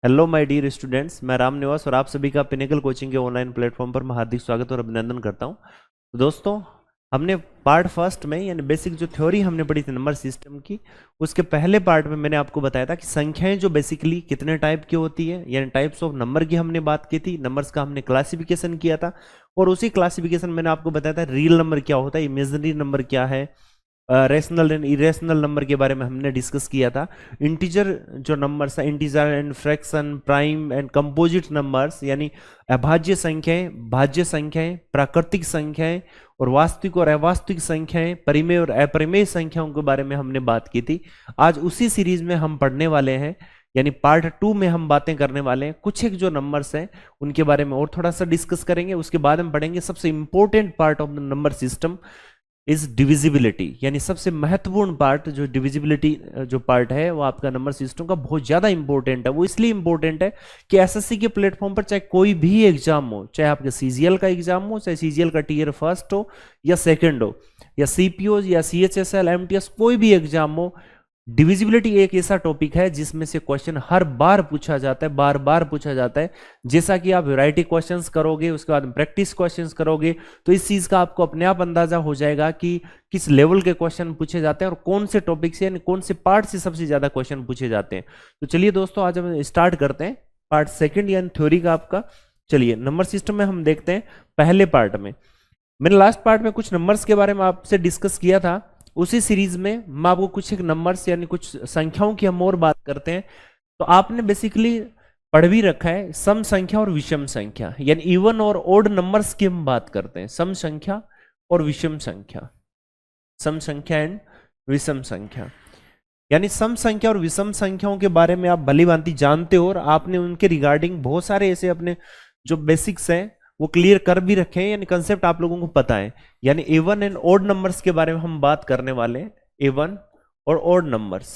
Hello my dear students, मैं राम निवास और आप सभी का पिनेकल कोचिंग के ऑनलाइन प्लेटफॉर्म पर मैं हार्दिक स्वागत और अभिनंदन करता हूं। तो दोस्तों, हमने पार्ट फर्स्ट में यानी बेसिक जो थ्योरी हमने पढ़ी थी नंबर सिस्टम की, उसके पहले पार्ट में मैंने आपको बताया था कि संख्याएं जो बेसिकली कितने टाइप की होती है, यानी टाइप्स ऑफ नंबर की हमने बात की थी। नंबर्स का हमने क्लासिफिकेशन किया था और उसी क्लासिफिकेशन मैंने आपको बताया था रियल नंबर क्या होता है, इमेजिनरी नंबर क्या है, रेशनल एंड इरेशनल नंबर के बारे में हमने डिस्कस किया था। इंटीजर जो नंबर्स है, integer and fraction, prime and composite numbers, यानी अभाज्य संख्याएं, भाज्य संख्याएं, प्राकृतिक संख्याएं और वास्तविक और अवास्तविक संख्याएं, परिमेय और अपरिमेय संख्याओं के बारे में हमने बात की थी। आज उसी सीरीज में हम पढ़ने वाले हैं, यानी पार्ट 2 में हम बातें करने वाले हैं। कुछ एक जो नंबर्स हैं उनके बारे में और थोड़ा सा डिस्कस करेंगे। उसके बाद हम पढ़ेंगे सबसे important part of the number system is divisibility, यानी सबसे महत्वपूर्ण पार्ट जो डिविजिबिलिटी जो पार्ट है वो आपका नंबर सिस्टम का बहुत ज्यादा इंपॉर्टेंट है। वो इसलिए इंपॉर्टेंट है कि एसएससी के प्लेटफॉर्म पर चाहे कोई भी एग्जाम हो, चाहे आपका सीजीएल का एग्जाम हो, चाहे सीजीएल का टीयर फर्स्ट हो या सेकंड हो, या सीपीओ या सीएचएसएल एमटीएस, कोई भी एग्जाम हो, डिविजिबिलिटी एक ऐसा टॉपिक है जिसमें से क्वेश्चन हर बार पूछा जाता है, बार बार पूछा जाता है। जैसा कि आप वैरायटी क्वेश्चंस करोगे, उसके बाद प्रैक्टिस क्वेश्चंस करोगे, तो इस चीज का आपको अपने आप अंदाजा हो जाएगा कि किस लेवल के क्वेश्चन पूछे जाते हैं और कौन से टॉपिक से, यानी कौन से पार्ट से सबसे ज्यादा क्वेश्चन पूछे जाते हैं। तो चलिए दोस्तों, आज हम स्टार्ट करते हैं पार्ट सेकेंड यानी थ्योरी का आपका। चलिए, नंबर सिस्टम में हम देखते हैं पहले पार्ट में। मैंने लास्ट पार्ट में कुछ नंबर्स के बारे में आपसे डिस्कस किया था। उसी सीरीज में मैं आपको कुछ एक नंबर्स यानी कुछ संख्याओं की हम और बात करते हैं। तो आपने बेसिकली पढ़ भी रखा है सम संख्या और विषम संख्या, यानी इवन और ओड नंबर्स की हम बात करते हैं। सम संख्या और विषम संख्या, सम संख्या एंड विषम संख्या, यानी सम संख्या और विषम संख्याओं के बारे में आप भली भांति जानते हो और आपने उनके रिगार्डिंग बहुत सारे ऐसे अपने जो बेसिक्स हैं वो क्लियर कर भी रखे हैं, यानी कंसेप्ट आप लोगों को पता है। यानी इवन एंड ओड नंबर्स के बारे में हम बात करने वाले हैं, इवन और ओड नंबर्स।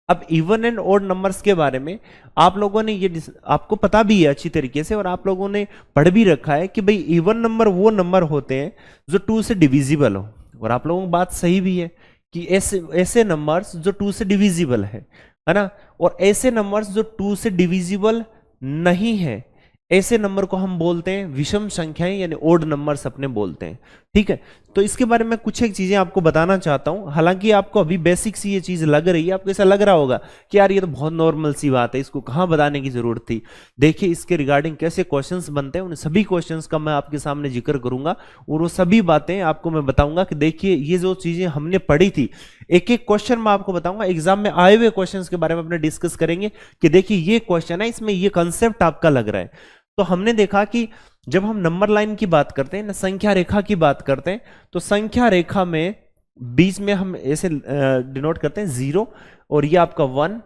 अब इवन एंड ओड नंबर्स के बारे में आप लोगों ने ये आपको पता भी है अच्छी तरीके से और आप लोगों ने पढ़ भी रखा है कि भाई इवन नंबर वो नंबर होते हैं जो 2 से डिविजिबल हो। और आप लोगों की बात सही भी है कि ऐसे ऐसे नंबर्स जो 2 से डिविजिबल है ना, और ऐसे नंबर्स जो 2 से डिविजिबल नहीं है, ऐसे नंबर को हम बोलते हैं विषम संख्याएं, यानी ओड नंबर्स अपने बोलते हैं। ठीक है, तो इसके बारे में कुछ एक चीजें आपको बताना चाहता हूं। हालांकि आपको अभी बेसिक सी ये चीज लग रही है, आपको ऐसा लग रहा होगा कि यार ये तो बहुत नॉर्मल सी बात है, इसको कहां बताने की जरूरत थी। देखिए, इसके रिगार्डिंग कैसे क्वेश्चंस बनते हैं, उन सभी क्वेश्चंस का मैं आपके सामने जिक्र करूंगा और वो सभी बातें आपको मैं बताऊंगा कि देखिए ये जो चीजें हमने पढ़ी थी, एक एक क्वेश्चन मैं आपको बताऊंगा। एग्जाम में आए हुए क्वेश्चन के बारे में अपने डिस्कस करेंगे कि देखिए ये क्वेश्चन है, इसमें ये कंसेप्ट आपका लग रहा है। तो हमने देखा कि जब हम नंबर लाइन की बात करते हैं ना, संख्या रेखा की बात करते हैं, तो संख्या रेखा में बीच में हम ऐसे डिनोट करते हैं 0, और ये आपका 1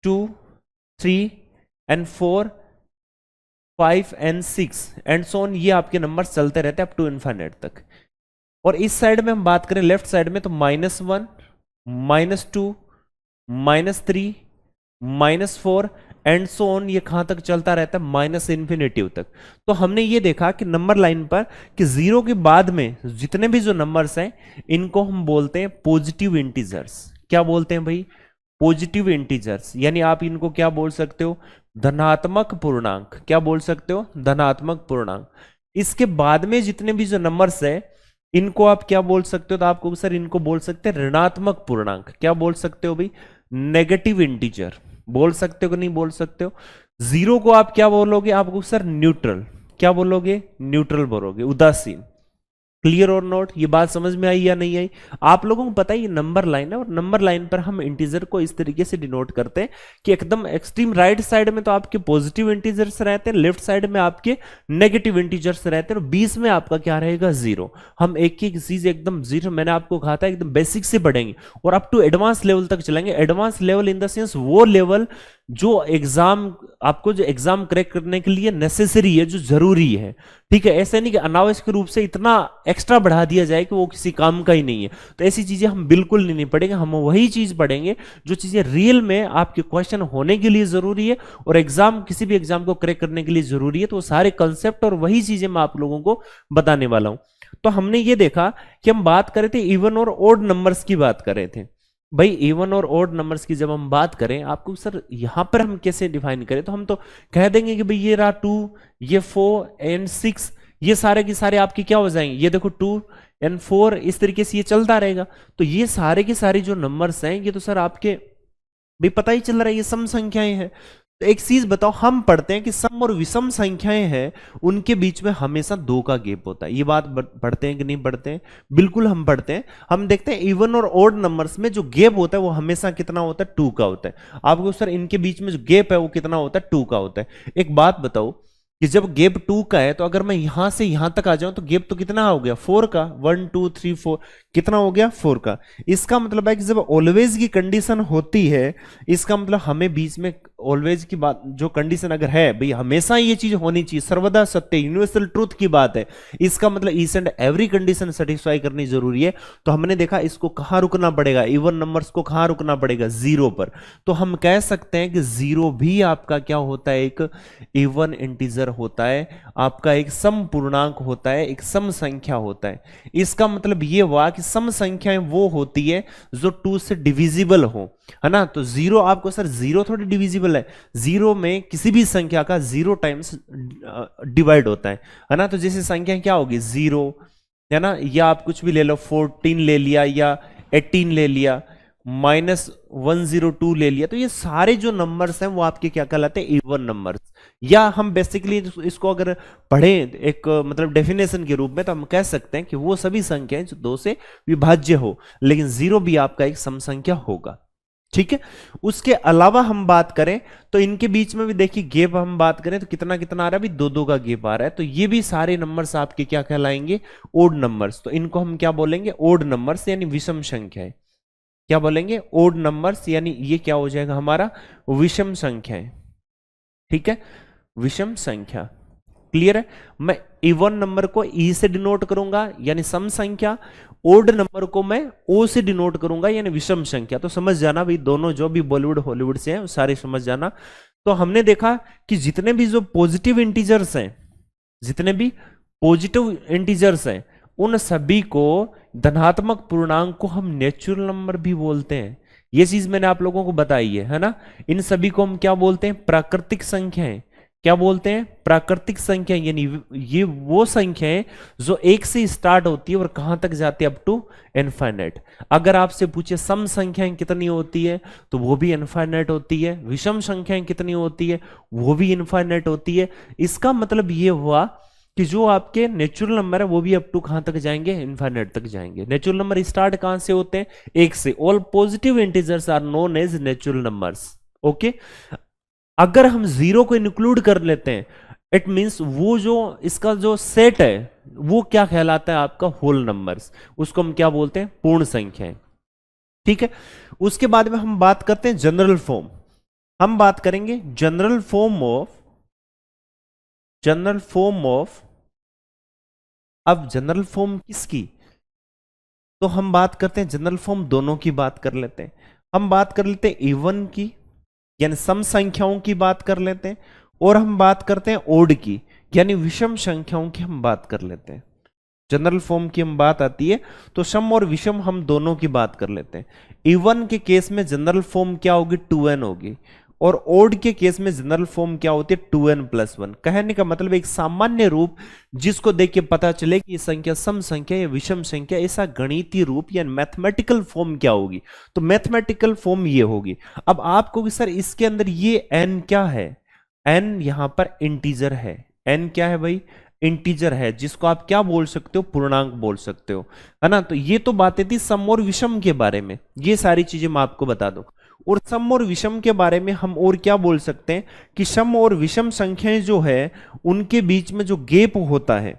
2 3 and 4 5 and 6 and so on, ये आपके नंबर चलते रहते हैं अप टू इनफाइनाइट तक। और इस साइड में हम बात करें लेफ्ट साइड में, तो -1 -2 -3 -4 एंड सो ऑन, ये कहां तक चलता रहता है, माइनस इन्फिनेटिव तक। तो हमने ये देखा कि नंबर लाइन पर कि 0 के बाद में जितने भी जो नंबर्स हैं इनको हम बोलते हैं पॉजिटिव इंटीजर्स। क्या बोलते हैं भाई? पॉजिटिव इंटीजर्स, यानी आप इनको क्या बोल सकते हो? धनात्मक पूर्णांक। क्या बोल सकते हो? धनात्मक पूर्णांक। इसके बाद में जितने भी जो नंबर्स है इनको आप क्या बोल सकते हो? तो आपको सर इनको बोल सकते हैं ऋणात्मक पूर्णांक। क्या बोल सकते हो भाई? Negative integer. बोल सकते हो कि नहीं बोल सकते हो? 0 को आप क्या बोलोगे? आपको सर न्यूट्रल। क्या बोलोगे? न्यूट्रल बोलोगे, उदासीन। क्लियर और नोट? ये बात समझ में आई या नहीं आई? आप लोगों को पता है ये नंबर लाइन है और नंबर लाइन पर हम इंटीजर को इस तरीके से डिनोट करते हैं कि एकदम एक्सट्रीम राइट साइड में तो आपके पॉजिटिव इंटीजर्स रहते हैं, लेफ्ट साइड में आपके नेगेटिव इंटीजर्स रहते हैं और बीच में आपका क्या रहेगा? 0। हम एक एक चीज एकदम 0, मैंने आपको कहा था एकदम बेसिक से पढ़ेंगे और अप टू एडवांस लेवल तक चलेंगे। Advance level in the sense वो लेवल जो एग्जाम आपको जो एग्जाम क्रैक करने के लिए नेसेसरी है, जो जरूरी है। ठीक है, ऐसा नहीं कि अनावश्यक रूप से इतना एक्स्ट्रा बढ़ा दिया जाए कि वो किसी काम का ही नहीं है। तो ऐसी चीजें हम बिल्कुल नहीं पढ़ेंगे। हम वही चीज पढ़ेंगे जो चीजें रियल में आपके क्वेश्चन होने के लिए जरूरी है और एग्जाम किसी भी एग्जाम को क्रैक करने के लिए जरूरी है। तो वो सारे कंसेप्ट और वही चीजें मैं आप लोगों को बताने वाला हूं। तो हमने ये देखा कि हम बात कर रहे थे इवन और ओड नंबर्स की बात कर रहे थे। भाई इवन और ओड नंबर्स की जब हम बात करें, आपको सर यहां पर हम कैसे डिफाइन करें, तो हम तो कह देंगे कि भाई ये रहा 2, ये 4 एंड 6, ये सारे के सारे आपके क्या हो जाएंगे, ये देखो 2 एंड 4, इस तरीके से ये चलता रहेगा। तो ये सारे के सारे जो नंबर्स हैं, ये तो सर आपके भी पता ही चल रहा है ये सम संख्याएं हैं। तो एक चीज बताओ, हम पढ़ते हैं कि सम और विषम संख्याएं हैं, उनके बीच में हमेशा 2 का गैप होता है। ये बात पढ़ते हैं कि नहीं पढ़ते हैं? बिल्कुल हम पढ़ते हैं। हम देखते हैं इवन और ओड नंबर्स में जो गैप होता है वो हमेशा कितना होता है, 2 का होता है। आपको सर इनके बीच में जो गैप है वो कितना होता है, 2 का होता है। एक बात बताओ कि जब गैप 2 का है, तो अगर मैं यहां से यहां तक आ जाऊं तो गैप तो कितना हो गया, 4 का। 1 2 3 4 कितना हो गया, 4 का। इसका मतलब है कि जब ऑलवेज की कंडीशन होती है, इसका मतलब हमें बीच में ऑलवेज की बात जो कंडीशन अगर है, भाई हमेशा ये चीज होनी चाहिए, सर्वदा सत्य, यूनिवर्सल ट्रूथ की बात है, इसका मतलब each and every condition satisfy करनी जरूरी है। तो हमने देखा इसको कहां रुकना पड़ेगा, इवन नंबर्स को कहां रुकना पड़ेगा, 0 पर। तो हम कह सकते हैं कि 0 भी आपका क्या होता है, एक इवन इंटीजर होता है, आपका एक सम पूर्णांक होता है, एक सम संख्या होता है। इसका मतलब ये हुआ कि सम संख्याएं वो होती है जो 2 से डिविजिबल हो, है ना। तो 0 आपको सर 0 थोड़ी डिविजिबल है, 0 में किसी भी संख्या का 0 टाइम्स डिवाइड होता है ना। तो जैसे संख्या क्या होगी, 0, है ना, या आप कुछ भी ले लो, 14 ले लिया या 18 ले लिया, -102 ले लिया, तो ये सारे जो नंबर्स हैं वो आपके क्या कहलाते हैं, इवन नंबर्स। या हम बेसिकली इसको अगर पढ़ें एक मतलब डेफिनेशन के रूप में, तो हम कह सकते हैं कि वो सभी संख्याएं जो 2 से विभाज्य हो, लेकिन 0 भी आपका एक सम संख्या होगा। ठीक है। उसके अलावा हम बात करें तो इनके बीच में भी देखिए गैप, हम बात करें तो कितना कितना आ रहा है, अभी 2 2 का गैप आ रहा है। तो ये भी सारे नंबर्स आपके क्या कहलाएंगे, ओड नंबर्स। तो इनको हम क्या बोलेंगे, ओड नंबर्स, यानी विषम संख्याएं। क्या बोलेंगे, ओड नंबर्स, यानी ये क्या हो जाएगा हमारा, विषम संख्याएं। ठीक है, विषम संख्या। क्लियर है। मैं इवन नंबर को ई से डिनोट करूंगा यानी सम संख्या, ओड नंबर को मैं ओ से डिनोट करूंगा यानी विषम संख्या। तो समझ जाना भाई, दोनों जो भी बॉलीवुड हॉलीवुड से हैं सारे समझ जाना। तो हमने देखा कि जितने भी जो पॉजिटिव इंटीजर्स हैं, जितने भी पॉजिटिव इंटीजर्स हैं, उन सभी को धनात्मक पूर्णांक को हम नेचुरल नंबर भी बोलते हैं। ये चीज मैंने आप लोगों को बताई है ना। इन सभी को हम क्या बोलते हैं, प्राकृतिक संख्याएं। क्या बोलते हैं, प्राकृतिक संख्या, यानी ये वो संख्याएं जो 1 से स्टार्ट होती है और कहां तक जाती है, अप टू इनफाइनाइट। अगर आपसे पूछे सम संख्याएं कितनी होती है, तो वो भी इनफाइनाइट होती है। विषम संख्याएं कितनी होती है, वो भी इनफाइनाइट होती है। इसका मतलब ये हुआ कि जो आपके नेचुरल नंबर है वो भी अप टू कहां तक जाएंगे, इनफाइनाइट तक जाएंगे। नेचुरल नंबर स्टार्ट कहां से होते हैं, 1 से। All positive integers are known as natural numbers. Okay. अगर हम 0 को इंक्लूड कर लेते हैं, इट मींस वो जो इसका जो सेट है वो क्या कहलाता है, आपका होल नंबर्स। उसको हम क्या बोलते हैं, पूर्ण संख्याएं। ठीक है। उसके बाद में हम बात करते हैं जनरल फॉर्म। हम बात करेंगे जनरल फॉर्म ऑफ अब जनरल फॉर्म किसकी, तो हम बात करते हैं जनरल फॉर्म दोनों की बात कर लेते हैं। हम बात कर लेते हैं इवन की, यानी सम संख्याओं की बात कर लेते हैं, और हम बात करते हैं ओड की, यानी विषम संख्याओं की हम बात कर लेते हैं। जनरल फॉर्म की हम बात आती है तो सम और विषम हम दोनों की बात कर लेते हैं। इवन के केस में जनरल फॉर्म क्या होगी, 2n होगी, और ओड के केस में जनरल फॉर्म क्या होती है, 2n+1। कहने का मतलब एक सामान्य रूप जिसको देख के पता चले कि ये संख्या सम संख्या या विषम संख्या, ऐसा गणितीय रूप या मैथमेटिकल फॉर्म क्या होगी, तो मैथमेटिकल फॉर्म ये होगी। अब आपको कि सर इसके अंदर ये n क्या है, n यहां पर इंटीजर है। n क्या है भाई, इंटीजर है, जिसको आप क्या बोल सकते हो, पूर्णांक बोल सकते हो, है ना। तो ये तो बातें थी सम और विषम के बारे में, ये सारी चीजें मैं आपको बता दूं। और सम और विषम के बारे में हम और क्या बोल सकते हैं कि सम और विषम संख्याएं जो है उनके बीच में जो गैप होता है,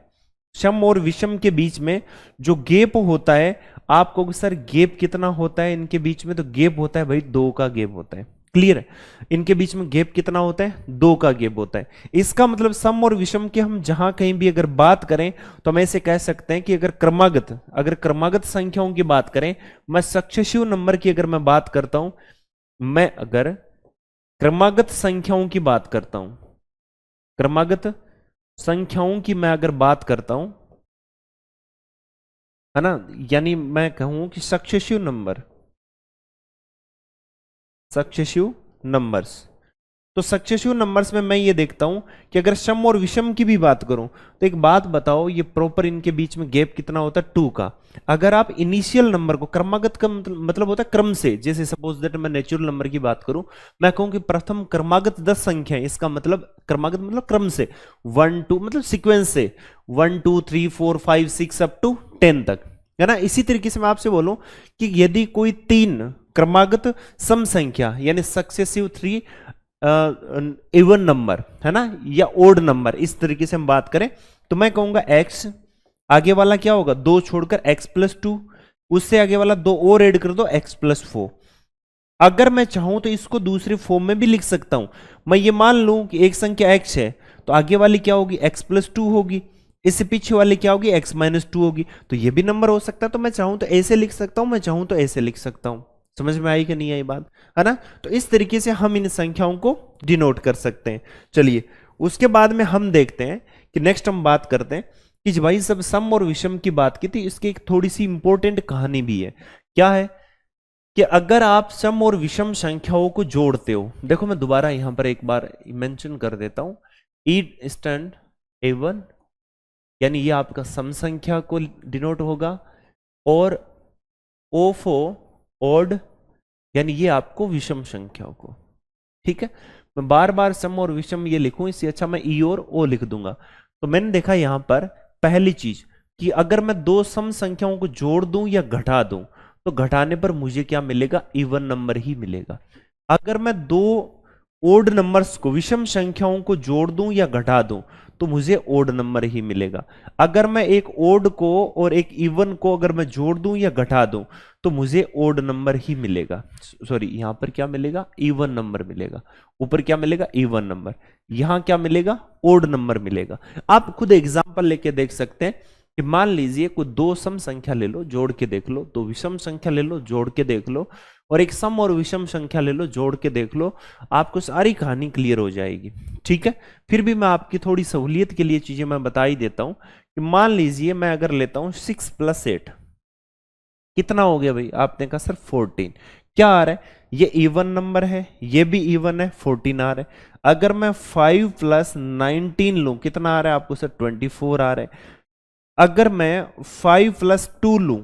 सम और विषम के बीच में जो गैप होता है, आपको सर गैप कितना होता है इनके बीच में, तो गैप होता है भाई 2 का गैप होता है। क्लियर है। इनके बीच में गैप कितना होता है, 2 का गैप होता है। इसका मतलब सम और विषम की हम जहां कहीं भी अगर बात करें तो हम ऐसे कह सकते हैं कि अगर क्रमागत संख्याओं की बात करें, मैं सक्सेसिव नंबर की अगर मैं बात करता हूं, मैं अगर क्रमागत संख्याओं की बात करता हूं, क्रमागत संख्याओं की मैं अगर बात करता हूं, है ना, यानी मैं कहूं कि सक्सेसिव नंबर, सक्सेसिव नंबर्स। तो सक्सेसिव नंबर्स में मैं ये देखता हूं कि अगर सम और विषम की भी बात करूं तो एक बात बताओ, ये प्रॉपर इनके बीच में गैप कितना होता है, 2 का। अगर आप इनिशियल नंबर को क्रमागत का मतलब होता है क्रम से, जैसे सपोज दैट मैं नेचुरल नंबर की बात करूं, मैं कहूं कि प्रथम क्रमागत 10 संख्या है, इसका मतलब क्रमागत मतलब क्रम से, 1 2 मतलब सीक्वेंस से 1 2 3 4 5 6 अप टू 10 तक, है ना। इसी तरीके से मैं आपसे बोलूं कि यदि कोई 3 क्रमागत सम संख्या यानी सक्सेसिव 3 इवन नंबर है ना, या ओड नंबर, इस तरीके से हम बात करें तो मैं कहूंगा x, आगे वाला क्या होगा 2 छोड़कर x+2, उससे आगे वाला 2 और ऐड कर दो x+4। अगर मैं चाहूं तो इसको दूसरे फॉर्म में भी लिख सकता हूं। मैं ये मान लूं कि एक संख्या x है तो आगे वाली क्या होगी x+2 होगी, इससे पीछे वाली क्या होगी x-2 होगी, तो ये भी नंबर हो सकता है। तो मैं चाहूं तो ऐसे लिख सकता हूं, मैं चाहूं तो ऐसे लिख सकता हूं। समझ में आई कि नहीं आई बात, है ना। तो इस तरीके से हम इन संख्याओं को डिनोट कर सकते हैं। चलिए उसके बाद में हम देखते हैं कि नेक्स्ट हम बात करते हैं कि भाई सब सम और विषम की बात की थी, इसकी एक थोड़ी सी इंपॉर्टेंट कहानी भी है। क्या है कि अगर आप सम और विषम संख्याओं को जोड़ते हो, देखो मैं दोबारा यहां पर एक बार मेंशन कर देता हूं, ई स्टैंड A1 यानी ये आपका सम संख्या को डिनोट होगा, और O फॉर ऑड यानी ये आपको विषम संख्याओं को। ठीक है, मैं बार बार सम और विषम ये लिखूं इससे अच्छा मैं ई और ओ लिख दूंगा। तो मैंने देखा यहां पर पहली चीज कि अगर मैं 2 सम संख्याओं को जोड़ दूं या घटा दूं तो घटाने पर मुझे क्या मिलेगा, इवन नंबर ही मिलेगा। अगर मैं 2 ओड नंबर्स को विषम संख्याओं को जोड़ दूं या घटा दूं तो मुझे ओड नंबर ही मिलेगा। अगर मैं एक ओड को और एक इवन को अगर मैं जोड़ दूं या घटा दूं तो मुझे ओड नंबर ही मिलेगा। सॉरी, यहां पर क्या मिलेगा, इवन नंबर मिलेगा। ऊपर क्या मिलेगा, इवन नंबर। यहां क्या मिलेगा, ओड नंबर मिलेगा। आप खुद एग्जांपल लेके देख सकते हैं कि मान लीजिए कोई 2 सम संख्या ले लो जोड़ के देख लो, 2 विषम संख्या ले लो जोड़ के देख लो, और एक सम और विषम संख्या ले लो जोड़ के देख लो, आपको सारी कहानी क्लियर हो जाएगी। ठीक है, फिर भी मैं आपकी थोड़ी सहूलियत के लिए चीजें मैं बता ही देता हूं कि मान लीजिए मैं अगर लेता हूं 6 + 8 कितना हो गया भाई, आपने कहा सर 14। क्या आ रहा है, ये इवन नंबर है, ये भी इवन है, 14 आ रहा है। अगर मैं 5 + 19 लूं कितना आ रहा है आपको सर, 24 आ रहा है। अगर मैं 5 + 2 लूं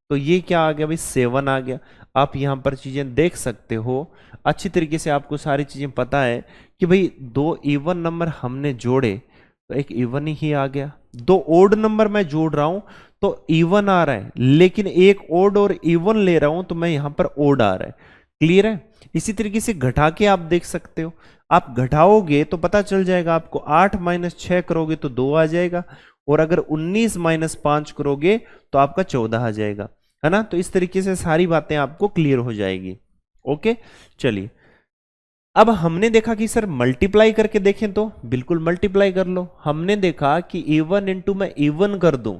तो ये क्या आ गया भाई, 7 आ गया। आप यहां पर चीजें देख सकते हो अच्छी तरीके से, आपको सारी चीजें पता है कि भाई 2 इवन नंबर हमने जोड़े तो एक इवन ही आ गया। 2 ओड नंबर मैं जोड़ रहा हूं तो इवन आ रहा है, लेकिन एक ओड और इवन ले रहा हूं तो मैं यहां पर ओड आ रहा है। क्लियर है। इसी तरीके से घटा के आप देख सकते हो, आप घटाओगे तो पता चल जाएगा आपको, 8 - 6 करोगे तो 2 आ जाएगा, और अगर 19 - 5 करोगे तो आपका 14 आ जाएगा, है ना। तो इस तरीके से सारी बातें आपको क्लियर हो जाएगी। ओके, चलिए अब हमने देखा कि सर मल्टीप्लाई करके देखें तो बिल्कुल मल्टीप्लाई कर लो। हमने देखा कि इवन इंटू मैं इवन कर दूं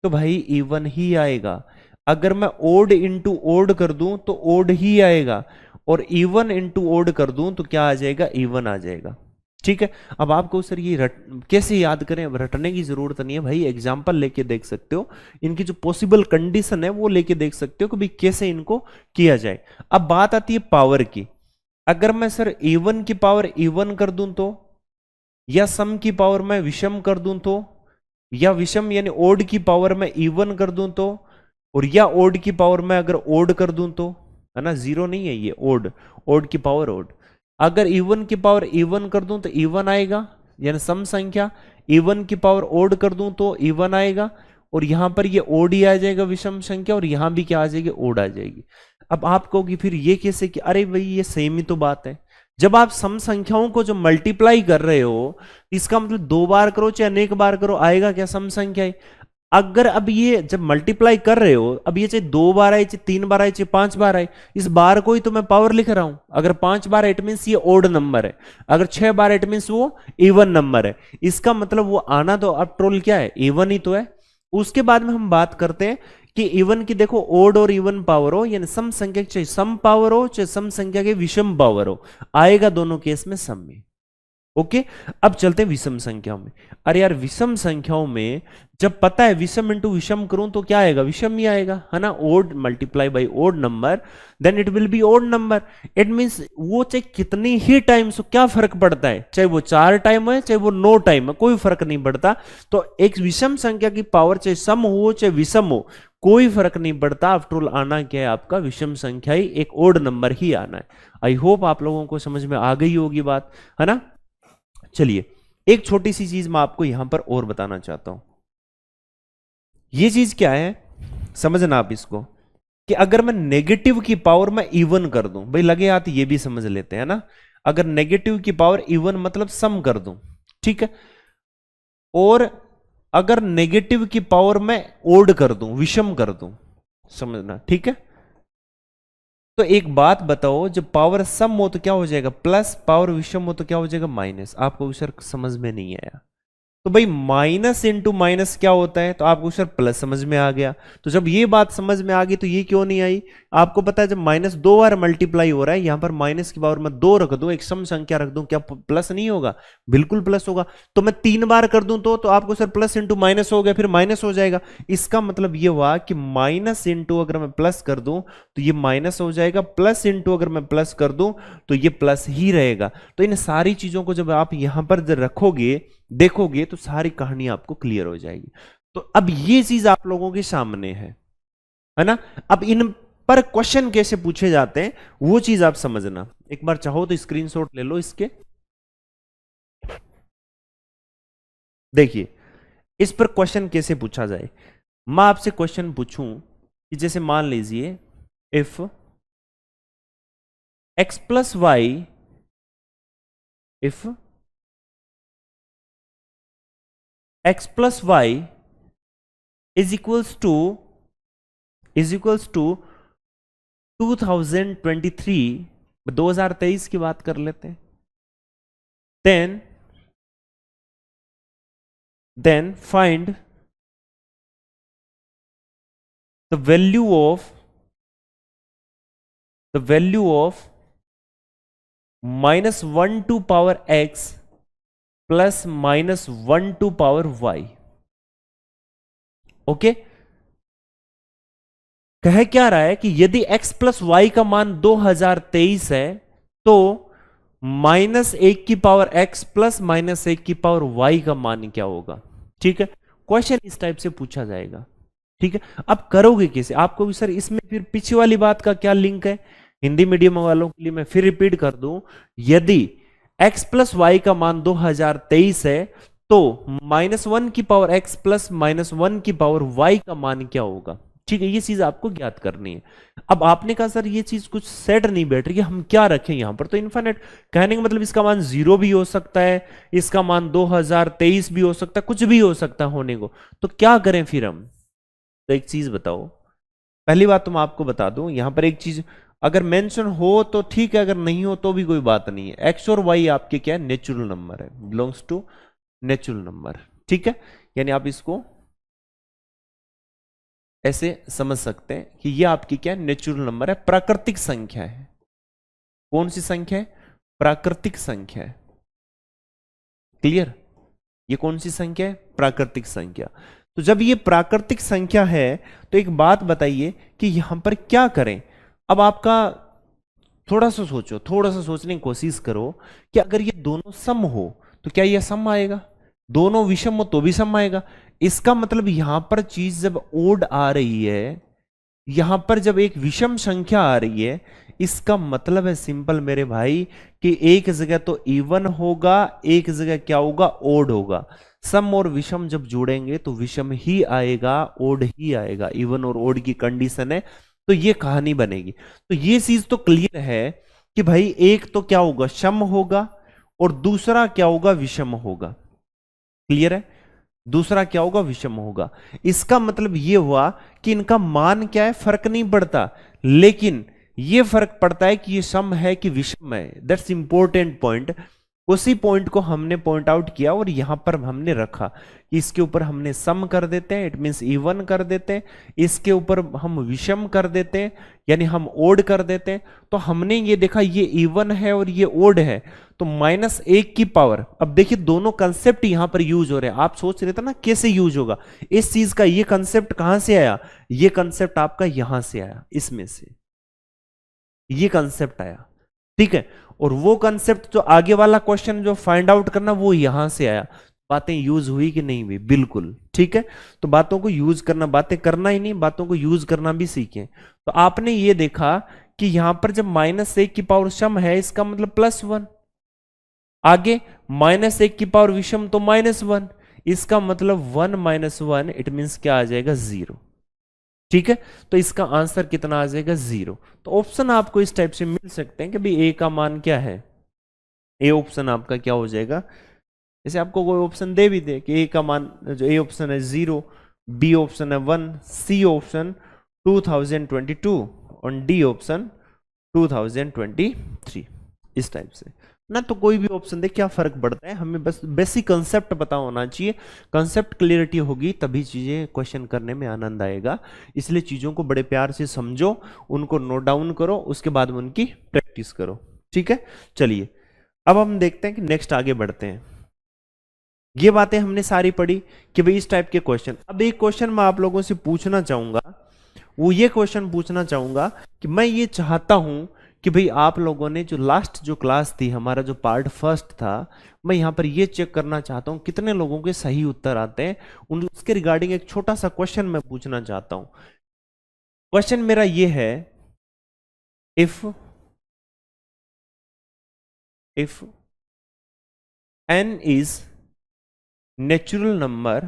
तो भाई इवन ही आएगा। अगर मैं ओड इंटू ओड कर दूं तो ओड ही आएगा, और इवन इंटू ओड कर दूं तो क्या आ जाएगा, इवन आ जाएगा। ठीक है, अब आपको सर ये कैसे याद करें, अब रटने की जरूरत नहीं है भाई, एग्जाम्पल लेके देख सकते हो, इनकी जो पॉसिबल कंडीशन है वो लेके देख सकते हो कि भाई कैसे इनको किया जाए। अब बात आती है पावर की। अगर मैं सर इवन की पावर इवन कर दूं तो, या सम की पावर मैं विषम कर दूं तो, या विषम यानी ओड की पावर मैं इवन कर दूं तो, और या ओड की पावर मैं अगर ओड कर दूं तो, है ना, जीरो नहीं है ये, ओड, ओड की पावर ओड। अगर इवन की पावर इवन कर दूं तो इवन आएगा, यानी सम संख्या। इवन की पावर ओड कर दूं तो इवन आएगा, और यहां पर ये ओड ही आ जाएगा विषम संख्या, और यहां भी क्या आ जाएगी, ओड आ जाएगी। अब आप कहोगे फिर ये कैसे, कि अरे भाई ये सेम ही तो बात है। जब आप सम संख्याओं को जो मल्टीप्लाई कर रहे हो, इसका मतलब 2 बार करो चाहे अनेक बार करो, आएगा क्या, सम संख्या है। अगर अब ये जब मल्टीप्लाई कर रहे हो, अब ये चाहे 2 बार आए, चाहे 3 बार आए, चाहे 5 बार आए, इस बार को ही तो मैं पावर लिख रहा हूं। अगर 5 बार इट मींस ये ओड नंबर है, अगर 6 बार इट मींस वो इवन नंबर है। इसका मतलब वो आना तो अब ट्रोल क्या है, इवन ही तो है। उसके बाद में हम बात करते हैं कि इवन की देखो ओड और इवन पावर हो, यानी सम संख्या चाहे सम पावर हो चाहे सम संख्या के विषम पावर हो, आएगा दोनों केस में सम में। ओके। अब चलते हैं विषम संख्याओं में। अरे यार विषम संख्याओं में जब पता है विषम इंटू विषम करूं तो क्या आएगा, विषम ही आएगा, है ना। Odd multiply by odd number then it will be odd number. It means वो चाहे कितनी ही टाइम्स हो, क्या फर्क पड़ता है, चाहे वो 4 टाइम है चाहे वो 9 टाइम है, कोई फर्क नहीं पड़ता। तो एक विषम संख्या की पावर चाहे सम हो चाहे विषम हो, कोई फर्क नहीं पड़ता। आफ्टर ऑल आना क्या है आपका, विषम संख्या ही, एक ओड नंबर ही आना है। आई होप आप लोगों को समझ में आ गई होगी बात, है ना। चलिए एक छोटी सी चीज मैं आपको यहां पर और बताना चाहता हूं। ये चीज क्या है समझना आप इसको, कि अगर मैं नेगेटिव की पावर मैं इवन कर दूं, भाई लगे हाथ ये भी समझ लेते हैं ना। अगर नेगेटिव की पावर इवन मतलब सम कर दूं, ठीक है, और अगर नेगेटिव की पावर मैं ओड कर दूं, विषम कर दूं, समझना ठीक है। तो एक बात बताओ, जब पावर सम हो तो क्या हो जाएगा प्लस, पावर विषम हो तो क्या हो जाएगा माइनस। आपको सर समझ में नहीं आया, तो भाई माइनस इंटू माइनस क्या होता है, तो आपको सर प्लस समझ में आ गया। तो जब ये बात समझ में आ गई तो ये क्यों नहीं आई, आपको पता है जब माइनस 2 बार मल्टीप्लाई हो रहा है, यहां पर माइनस की पावर में 2 रख दूं, एक सम संख्या रख दूं, क्या प्लस नहीं होगा, बिल्कुल प्लस होगा। तो मैं 3 बार कर दूं तो आपको सर प्लस इंटू माइनस हो गया, फिर माइनस हो जाएगा। इसका मतलब ये हुआ कि माइनस इंटू अगर मैं प्लस कर दूं तो ये माइनस हो जाएगा, प्लस इंटू अगर मैं प्लस कर दूं तो ये प्लस ही रहेगा। तो इन सारी चीजों को जब आप यहां पर रखोगे देखोगे तो सारी कहानी आपको क्लियर हो जाएगी। तो अब ये चीज आप लोगों के सामने है ना। अब इन पर क्वेश्चन कैसे पूछे जाते हैं वो चीज आप समझना। एक बार चाहो तो स्क्रीनशॉट ले लो इसके। देखिए इस पर क्वेश्चन कैसे पूछा जाए। मैं आपसे क्वेश्चन पूछूं कि जैसे मान लीजिए if x plus y, if x plus y is equals to 2023, 2023 की बात कर लेते हैं। then find the value of -1 to power x plus -1 to power y। Okay, कह क्या रहा है कि यदि x प्लस वाई का मान 2023 है तो -1 की पावर x प्लस -1 की पावर y का मान क्या होगा। ठीक है, क्वेश्चन इस टाइप से पूछा जाएगा। ठीक है, अब करोगे कैसे, आपको भी सर इसमें फिर पीछे वाली बात का क्या लिंक है, हिंदी मीडियम वालों के लिए मैं फिर रिपीट कर दूं, यदि x प्लस वाई का मान 2023 है तो -1 की पावर x प्लस -1 की पावर y का मान क्या होगा। ठीक है, ये चीज आपको ज्ञात करनी है। अब आपने कहा सर ये चीज कुछ सेट नहीं बैठ रही है, हम क्या रखें यहां पर, तो इनफाइनाइट कहने का मतलब इसका मान 0 भी हो सकता है, इसका मान 2023 भी हो सकता है, कुछ भी हो सकता है होने को। तो क्या करें फिर हम, तो एक चीज बताओ। पहली बात तो मैं आपको बता दूं, यहां पर एक चीज अगर मेंशन हो तो ठीक है, अगर नहीं हो तो भी कोई बात नहीं है। एक्स और वाई आपके क्या है, नेचुरल नंबर है, बिलोंग्स टू नेचुरल नंबर। ठीक है, यानी आप इसको ऐसे समझ सकते हैं कि ये आपकी क्या है, नेचुरल नंबर है, प्राकृतिक संख्या है। कौन सी संख्या है, प्राकृतिक संख्या है। क्लियर, ये कौन सी संख्या है, प्राकृतिक संख्या। तो जब ये प्राकृतिक संख्या है तो एक बात बताइए कि यहां पर क्या करें। अब आपका थोड़ा सा सोचो, थोड़ा सा सोचने की कोशिश करो कि अगर ये दोनों सम हो तो क्या ये सम आएगा, दोनों विषम हो तो भी सम आएगा। इसका मतलब यहां पर चीज जब ओड आ रही है, यहां पर जब एक विषम संख्या आ रही है, इसका मतलब है सिंपल मेरे भाई कि एक जगह तो इवन होगा, एक जगह क्या होगा, ओड होगा। सम और विषम जब जोड़ेंगे तो विषम ही आएगा, ओड ही आएगा। इवन और ओड की कंडीशन है, तो ये कहानी बनेगी। तो ये चीज तो क्लियर है कि भाई एक तो क्या होगा, सम होगा, और दूसरा क्या होगा, विषम होगा। क्लियर है, दूसरा क्या होगा, विषम होगा। इसका मतलब ये हुआ कि इनका मान क्या है, फर्क नहीं पड़ता, लेकिन ये फर्क पड़ता है कि ये सम है कि विषम है। दैट्स इंपॉर्टेंट पॉइंट उसी पॉइंट को हमने पॉइंट आउट किया और यहां पर हमने रखा कि इसके ऊपर हमने सम कर देते हैं, इट मींस इवन कर देते हैं, इसके ऊपर हम विषम कर देते हैं यानी हम ओड कर देते हैं। तो हमने ये देखा ये इवन है और ये ओड है, तो -1 की पावर। अब देखिए दोनों कंसेप्ट यहां पर यूज हो रहे हैं। आप सोच रहे थे ना कैसे यूज होगा इस चीज का, ये कंसेप्ट कहां से आया, ये कंसेप्ट आपका यहां से आया, इसमें से ये कंसेप्ट आया, ठीक है। और वो कंसेप्ट जो आगे वाला क्वेश्चन जो फाइंड आउट करना वो यहां से आया। बातें यूज हुई कि नहीं हुई, बिल्कुल ठीक है। तो बातों को यूज करना, बातें करना ही नहीं, बातों को यूज करना भी सीखें। तो आपने ये देखा कि यहां पर जब -1 की पावर सम है इसका मतलब +1, आगे -1 की पावर विषम तो -1, इसका मतलब 1 - 1 इट मींस क्या आ जाएगा 0, ठीक है। तो इसका आंसर कितना आ जाएगा 0। तो ऑप्शन आपको इस टाइप से मिल सकते हैं कि भाई ए का मान क्या है, ए ऑप्शन आपका क्या हो जाएगा। जैसे आपको कोई ऑप्शन दे भी दे कि ए का मान, जो ए ऑप्शन है 0, बी ऑप्शन है 1, सी ऑप्शन 2022 और डी ऑप्शन 2023, इस टाइप से ना। तो कोई भी ऑप्शन दे क्या फर्क पड़ता है, हमें बस बेसिक कंसेप्ट पता होना चाहिए। कंसेप्ट क्लियरिटी होगी तभी चीजें क्वेश्चन करने में आनंद आएगा। इसलिए चीजों को बड़े प्यार से समझो, उनको नोट डाउन करो, उसके बाद में उनकी प्रैक्टिस करो, ठीक है। चलिए अब हम देखते हैं कि नेक्स्ट आगे बढ़ते हैं। ये बातें हमने सारी पढ़ी कि भाई इस टाइप के क्वेश्चन। अब एक क्वेश्चन मैं आप लोगों से पूछना चाहूंगा, वो ये क्वेश्चन पूछना चाहूंगा कि मैं ये चाहता हूं कि भाई आप लोगों ने जो लास्ट जो क्लास थी, हमारा जो पार्ट फर्स्ट था, मैं यहां पर ये चेक करना चाहता हूं कितने लोगों के सही उत्तर आते हैं। उसके रिगार्डिंग एक छोटा सा क्वेश्चन मैं पूछना चाहता हूं। क्वेश्चन मेरा ये है, if n is natural number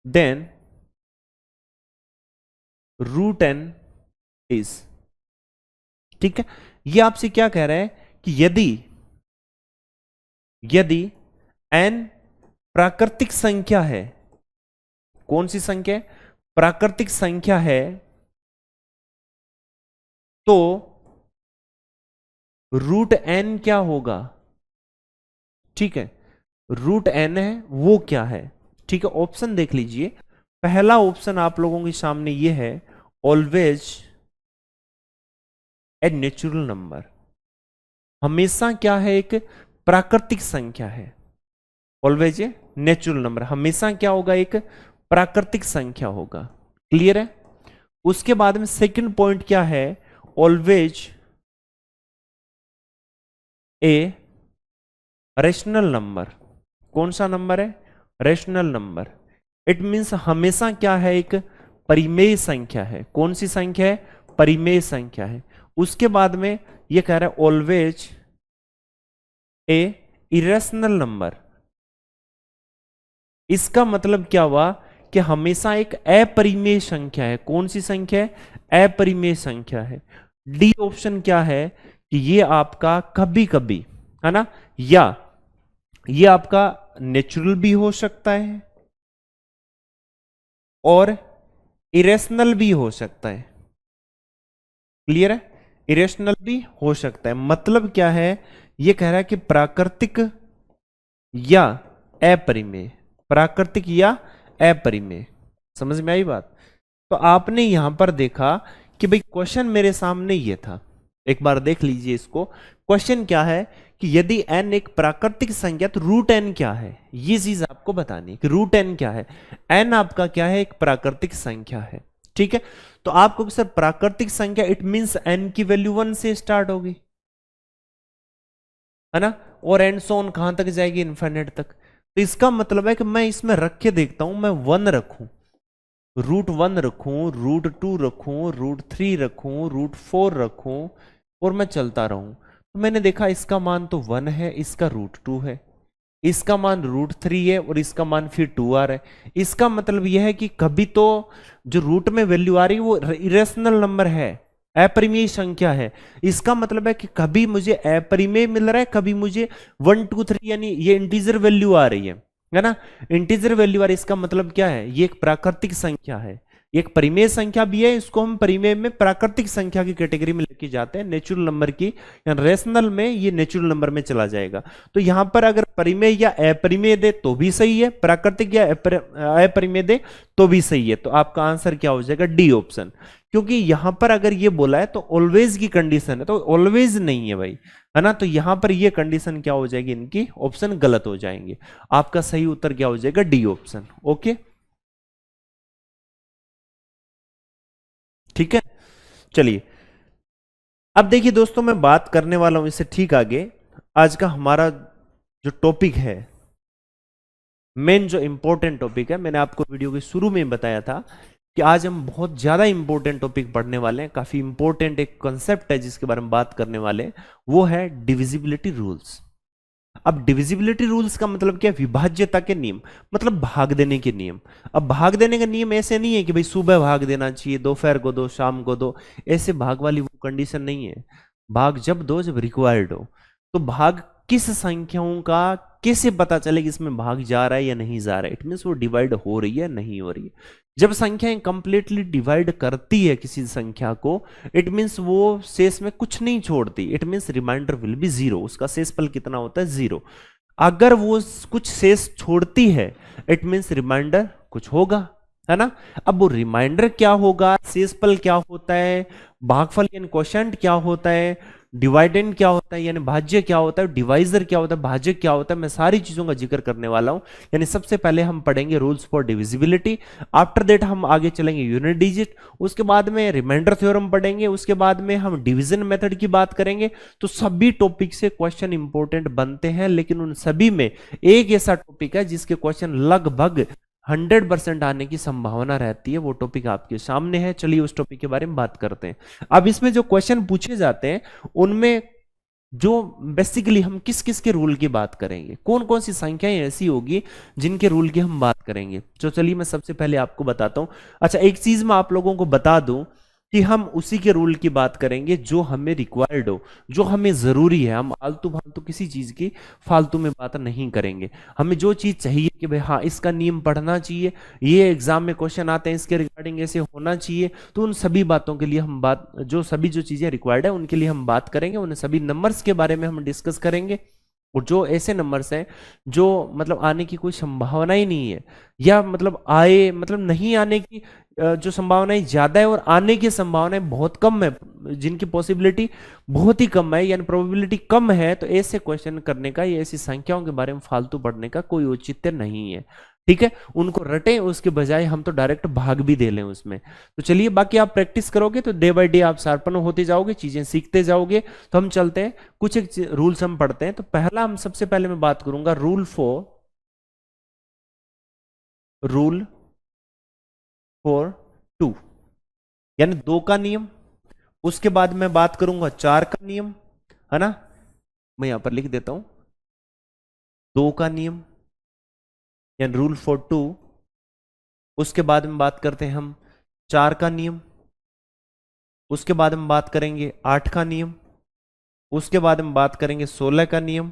then √n is, ठीक है। ये आपसे क्या कह रहा है कि यदि n प्राकृतिक संख्या है, कौन सी संख्या है, प्राकृतिक संख्या है, तो √n क्या होगा, ठीक है। √n है वो क्या है, ठीक है। ऑप्शन देख लीजिए। पहला ऑप्शन आप लोगों के सामने ये है, ऑलवेज ए नेचुरल नंबर, हमेशा क्या है, एक प्राकृतिक संख्या है। ऑलवेज ए नेचुरल नंबर, हमेशा क्या होगा, एक प्राकृतिक संख्या होगा, क्लियर है। उसके बाद में सेकंड पॉइंट क्या है, ऑलवेज ए रेशनल नंबर, कौन सा नंबर है, रेशनल नंबर। इट मींस हमेशा क्या है, एक परिमेय संख्या है। कौन सी संख्या है, परिमेय संख्या है। उसके बाद में ये कह रहा है ऑलवेज ए इरेशनल नंबर। इसका मतलब क्या हुआ कि हमेशा एक अपरिमेय संख्या है। कौन सी संख्या है, अपरिमेय संख्या है। डी ऑप्शन क्या है कि ये आपका कभी कभी, है ना, या ये आपका नेचुरल भी हो सकता है और इरेशनल भी हो सकता है, क्लियर है। इरेशनल भी हो सकता है, मतलब क्या है, ये कह रहा है कि प्राकृतिक या अपरिमेय, प्राकृतिक या अपरिमेय। समझ में आई बात। तो आपने यहां पर देखा कि भाई क्वेश्चन मेरे सामने ये था, एक बार देख लीजिए इसको। क्वेश्चन क्या है कि यदि n एक प्राकृतिक संख्या तो √n क्या है, ये चीज आपको बतानी है कि √n क्या है। n आपका क्या है, एक प्राकृतिक संख्या है, ठीक है। तो आपको सर प्राकृतिक संख्या इट मींस n की वैल्यू 1 से स्टार्ट होगी, है ना, और एंड सो ऑन कहां तक जाएगी, इनफाइनाइट तक। तो इसका मतलब है कि मैं इसमें रख के देखता हूं, मैं 1 रखूं, √1 रखूं, √2 रखूं, √3 रखूं, √4 रखूं और मैं चलता रहूं। तो मैंने देखा इसका मान तो 1 है, इसका √2 है, इसका मान √3 है और इसका मान फिर 2 आ रहा है। इसका मतलब यह है कि कभी तो जो रूट में वैल्यू आ रही है वो इरेशनल नंबर है, अपरिमेय संख्या है। इसका मतलब है कि कभी मुझे अपरिमेय मिल रहा है, कभी मुझे 1 2 3 यानी ये इंटीजर वैल्यू आ रही है ना, इंटीजर वैल्यू आ रही है। इसका मतलब क्या है, ये एक प्राकृतिक संख्या है, एक परिमेय संख्या भी है, इसको हम परिमेय में प्राकृतिक संख्या की कैटेगरी में लेके जाते हैं, नेचुरल नंबर की, या रेशनल में ये नेचुरल नंबर में चला जाएगा। तो यहां पर अगर परिमेय या अपरिमेय दे तो भी सही है, प्राकृतिक या अपरिमेय दे तो भी सही है। तो आपका आंसर क्या हो जाएगा, डी ऑप्शन। क्योंकि यहां पर अगर ये बोला है तो ऑलवेज की कंडीशन है, तो ऑलवेज नहीं है भाई, है ना। तो यहां पर ये कंडीशन क्या हो जाएगी, इनकी ऑप्शन गलत हो जाएंगे। आपका सही उत्तर क्या हो जाएगा, डी ऑप्शन। ओके, ठीक है। चलिए अब देखिए दोस्तों, मैं बात करने वाला हूं इससे ठीक आगे। आज का हमारा जो टॉपिक है, मेन जो इंपॉर्टेंट टॉपिक है, मैंने आपको वीडियो के शुरू में बताया था कि आज हम बहुत ज्यादा इंपॉर्टेंट टॉपिक पढ़ने वाले हैं। काफी इंपॉर्टेंट एक कॉन्सेप्ट है जिसके बारे में बात करने वाले हैं, वो है डिविजिबिलिटी रूल्स। अब डिविजिबिलिटी रूल्स का मतलब क्या है, विभाज्यता के नियम, मतलब भाग देने के नियम। अब भाग देने का नियम ऐसे नहीं है कि भाई सुबह भाग देना चाहिए, दोपहर को दो, शाम को दो, ऐसे भाग वाली वो कंडीशन नहीं है। भाग जब दो जब रिक्वायर्ड हो। तो भाग किस संख्याओं का कैसे पता चले कि इसमें भाग जा रहा है या नहीं जा रहा है, इट मीन्स वो डिवाइड हो रही है नहीं हो रही है। जब संख्याएं कंप्लीटली डिवाइड करती है किसी संख्या को, इट मीन्स वो शेष में कुछ नहीं छोड़ती, it means remainder will B zero, उसका शेषफल कितना होता है, जीरो। अगर वो कुछ शेष छोड़ती है, इट मीन्स रिमाइंडर कुछ होगा, है ना। अब वो रिमाइंडर क्या होगा, शेषफल क्या होता है, भागफल यानी क्वोशंट क्या होता है, डिवाइडेंड क्या होता है यानी भाज्य क्या होता है, डिवाइजर क्या होता है, भाज्य क्या होता है, मैं सारी चीजों का जिक्र करने वाला हूं। यानी सबसे पहले हम पढ़ेंगे rules for divisibility, after that हम आगे चलेंगे यूनिट डिजिट, उसके बाद में रिमाइंडर थ्योरम पढ़ेंगे, उसके बाद में हम डिवीजन मेथड की बात करेंगे। तो सभी टॉपिक से क्वेश्चन इंपॉर्टेंट बनते हैं, लेकिन उन सभी में एक ऐसा टॉपिक है जिसके क्वेश्चन लगभग 100% आने की संभावना रहती है, वो टॉपिक आपके सामने है। चलिए उस टॉपिक के बारे में बात करते हैं। अब इसमें जो क्वेश्चन पूछे जाते हैं उनमें जो बेसिकली हम किस किस के रूल की बात करेंगे, कौन कौन सी संख्याएं ऐसी होगी जिनके रूल की हम बात करेंगे। तो चलिए मैं सबसे पहले आपको बताता हूं। अच्छा, एक चीज मैं आप लोगों को बता दूं कि हम उसी के रूल की बात करेंगे जो हमें रिक्वायर्ड हो, जो हमें जरूरी है। हम आलतू फालतू किसी चीज की फालतू में बात नहीं करेंगे। हमें जो चीज चाहिए कि भाई हाँ इसका नियम पढ़ना चाहिए, ये एग्जाम में क्वेश्चन आते हैं इसके रिगार्डिंग ऐसे होना चाहिए, तो उन सभी बातों के लिए हम बात, जो सभी जो चीजें रिक्वायर्ड है उनके लिए हम बात करेंगे। उन सभी नंबर्स के बारे में हम डिस्कस करेंगे। और जो ऐसे नंबर्स हैं जो मतलब आने की कोई संभावना ही नहीं है, या मतलब आए मतलब नहीं आने की जो संभावनाएं ज्यादा है और आने की संभावनाएं बहुत कम है, जिनकी पॉसिबिलिटी बहुत ही कम है यानी प्रोबेबिलिटी कम है, तो ऐसे क्वेश्चन करने का या ऐसी संख्याओं के बारे में फालतू पढ़ने का कोई औचित्य नहीं है। ठीक है, उनको रटें, उसके बजाय हम तो डायरेक्ट भाग भी दे लें उसमें। तो चलिए, बाकी आप प्रैक्टिस करोगे तो डे बाय डे आप शार्पन होते जाओगे, चीजें सीखते जाओगे। तो हम चलते हैं, कुछ एक रूल्स हम पढ़ते हैं। तो पहला हम सबसे पहले मैं बात करूंगा रूल फॉर टू, यानी दो का नियम। उसके बाद मैं बात करूंगा चार का नियम, है ना, मैं यहां पर लिख देता हूं दो का नियम यानी रूल फॉर टू। उसके बाद में बात करते हैं हम चार का नियम। उसके बाद हम बात करेंगे आठ का नियम। उसके बाद हम बात करेंगे 16 का नियम।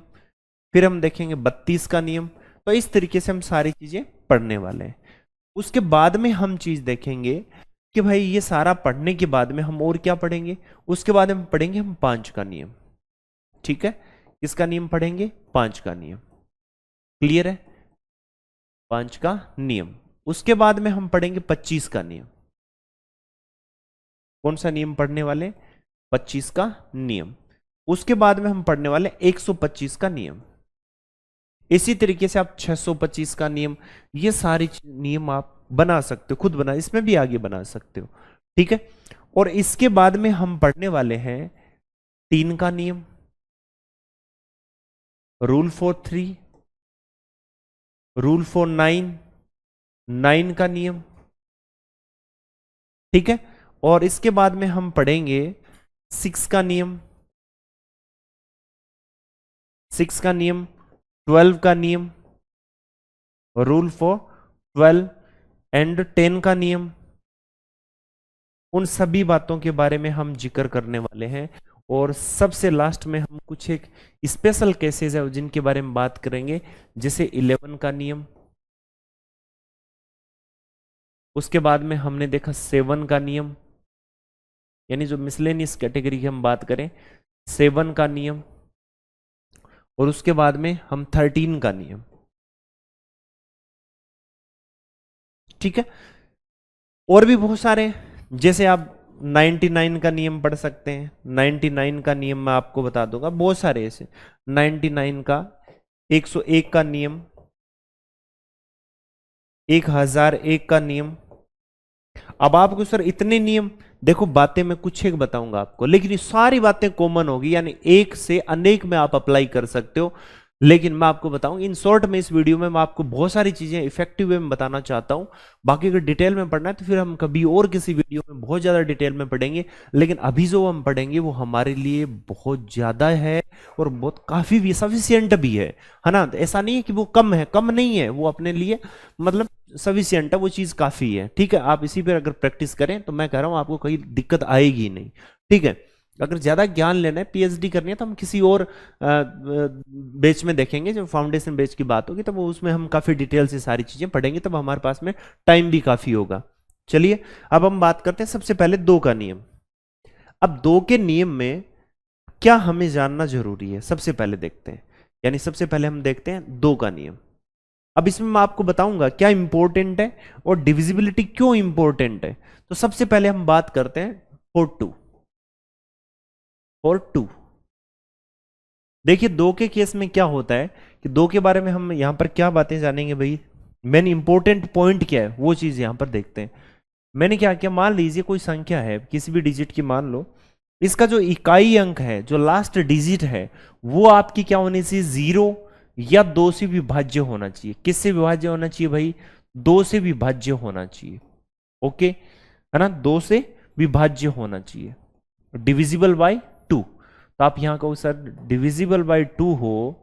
फिर हम देखेंगे 32 का नियम। तो इस तरीके से हम सारी चीजें पढ़ने वाले हैं। उसके बाद में हम चीज देखेंगे कि भाई ये सारा पढ़ने के बाद में हम और क्या पढ़ेंगे। उसके बाद हम पढ़ेंगे हम पांच का नियम। ठीक है, किसका नियम पढ़ेंगे, पांच का नियम। क्लियर है, पांच का नियम। उसके बाद में हम पढ़ेंगे 25 का नियम। कौन सा नियम पढ़ने वाले, 25 का नियम। उसके बाद में हम पढ़ने वाले 125 का नियम। इसी तरीके से आप 625 का नियम, ये सारी नियम आप बना सकते हो, खुद बना, इसमें भी आगे बना सकते हो। ठीक है, और इसके बाद में हम पढ़ने वाले हैं तीन का नियम, rule for three, rule for nine, nine का नियम। ठीक है, और इसके बाद में हम पढ़ेंगे सिक्स का नियम, सिक्स का नियम, 12 का नियम, रूल फॉर 12 एंड 10 का नियम। उन सभी बातों के बारे में हम जिक्र करने वाले हैं। और सबसे लास्ट में हम कुछ एक स्पेशल केसेस है जिनके बारे में बात करेंगे, जैसे 11 का नियम, उसके बाद में हमने देखा 7 का नियम, यानी जो मिसलेनियस कैटेगरी की हम बात करें 7 का नियम, और उसके बाद में हम 13 का नियम। ठीक है, और भी बहुत सारे हैं, जैसे आप 99 का नियम पढ़ सकते हैं। 99 का नियम मैं आपको बता दूंगा, बहुत सारे ऐसे 99 का, 101 का नियम, 1001 का नियम। अब आपको सर इतने नियम, देखो बातें मैं कुछ एक बताऊंगा आपको, लेकिन ये सारी बातें कॉमन होगी, यानी एक से अनेक में आप अप्लाई कर सकते हो। लेकिन मैं आपको बताऊं इन शॉर्ट में, इस वीडियो में मैं आपको बहुत सारी चीजें इफेक्टिव वे में बताना चाहता हूं। बाकी अगर डिटेल में पढ़ना है तो फिर हम कभी और किसी वीडियो में बहुत ज्यादा डिटेल में पढ़ेंगे। लेकिन अभी जो हम पढ़ेंगे वो हमारे लिए बहुत ज्यादा है और बहुत काफी भी सफिशियंट भी है ना। तो ऐसा नहीं है कि वो कम है, कम नहीं है, वो अपने लिए मतलब सफिशियंट है, वो चीज काफी है। ठीक है, आप इसी पर अगर प्रैक्टिस करें तो मैं कह रहा हूं आपको कोई दिक्कत आएगी नहीं। ठीक है, अगर ज्यादा ज्ञान लेना है, पीएचडी करनी है, तो हम किसी और बेच में देखेंगे, जब फाउंडेशन बेच की बात होगी तब उसमें हम काफी डिटेल से सारी चीजें पढ़ेंगे, तब हमारे पास में टाइम भी काफी होगा। चलिए अब हम बात करते हैं सबसे पहले 2 का नियम। अब 2 के नियम में क्या हमें जानना जरूरी है, सबसे पहले देखते हैं। यानी सबसे पहले हम देखते हैं 2 का नियम। अब इसमें मैं आपको बताऊंगा क्या इंपॉर्टेंट है और डिविजिबिलिटी क्यों इंपॉर्टेंट है। तो सबसे पहले हम बात करते हैं फॉर टू। देखिए 2 के केस में क्या होता है कि 2 के बारे में हम यहां पर क्या बातें जानेंगे भाई, मेन इंपॉर्टेंट पॉइंट क्या है वो चीज यहां पर देखते हैं। मैंने क्या किया, मान लीजिए कोई संख्या है किसी भी डिजिट की, मान लो इसका जो इकाई अंक है, जो लास्ट डिजिट है, वो आपकी क्या होनी चाहिए, 0 या 2 से विभाज्य होना चाहिए। किससे विभाज्य होना चाहिए भाई, 2 से विभाज्य होना चाहिए। ओके है ना, 2 से विभाज्य होना चाहिए, डिविजिबल बाय 2। तो आप यहां कहो सर डिविजिबल बाय 2 हो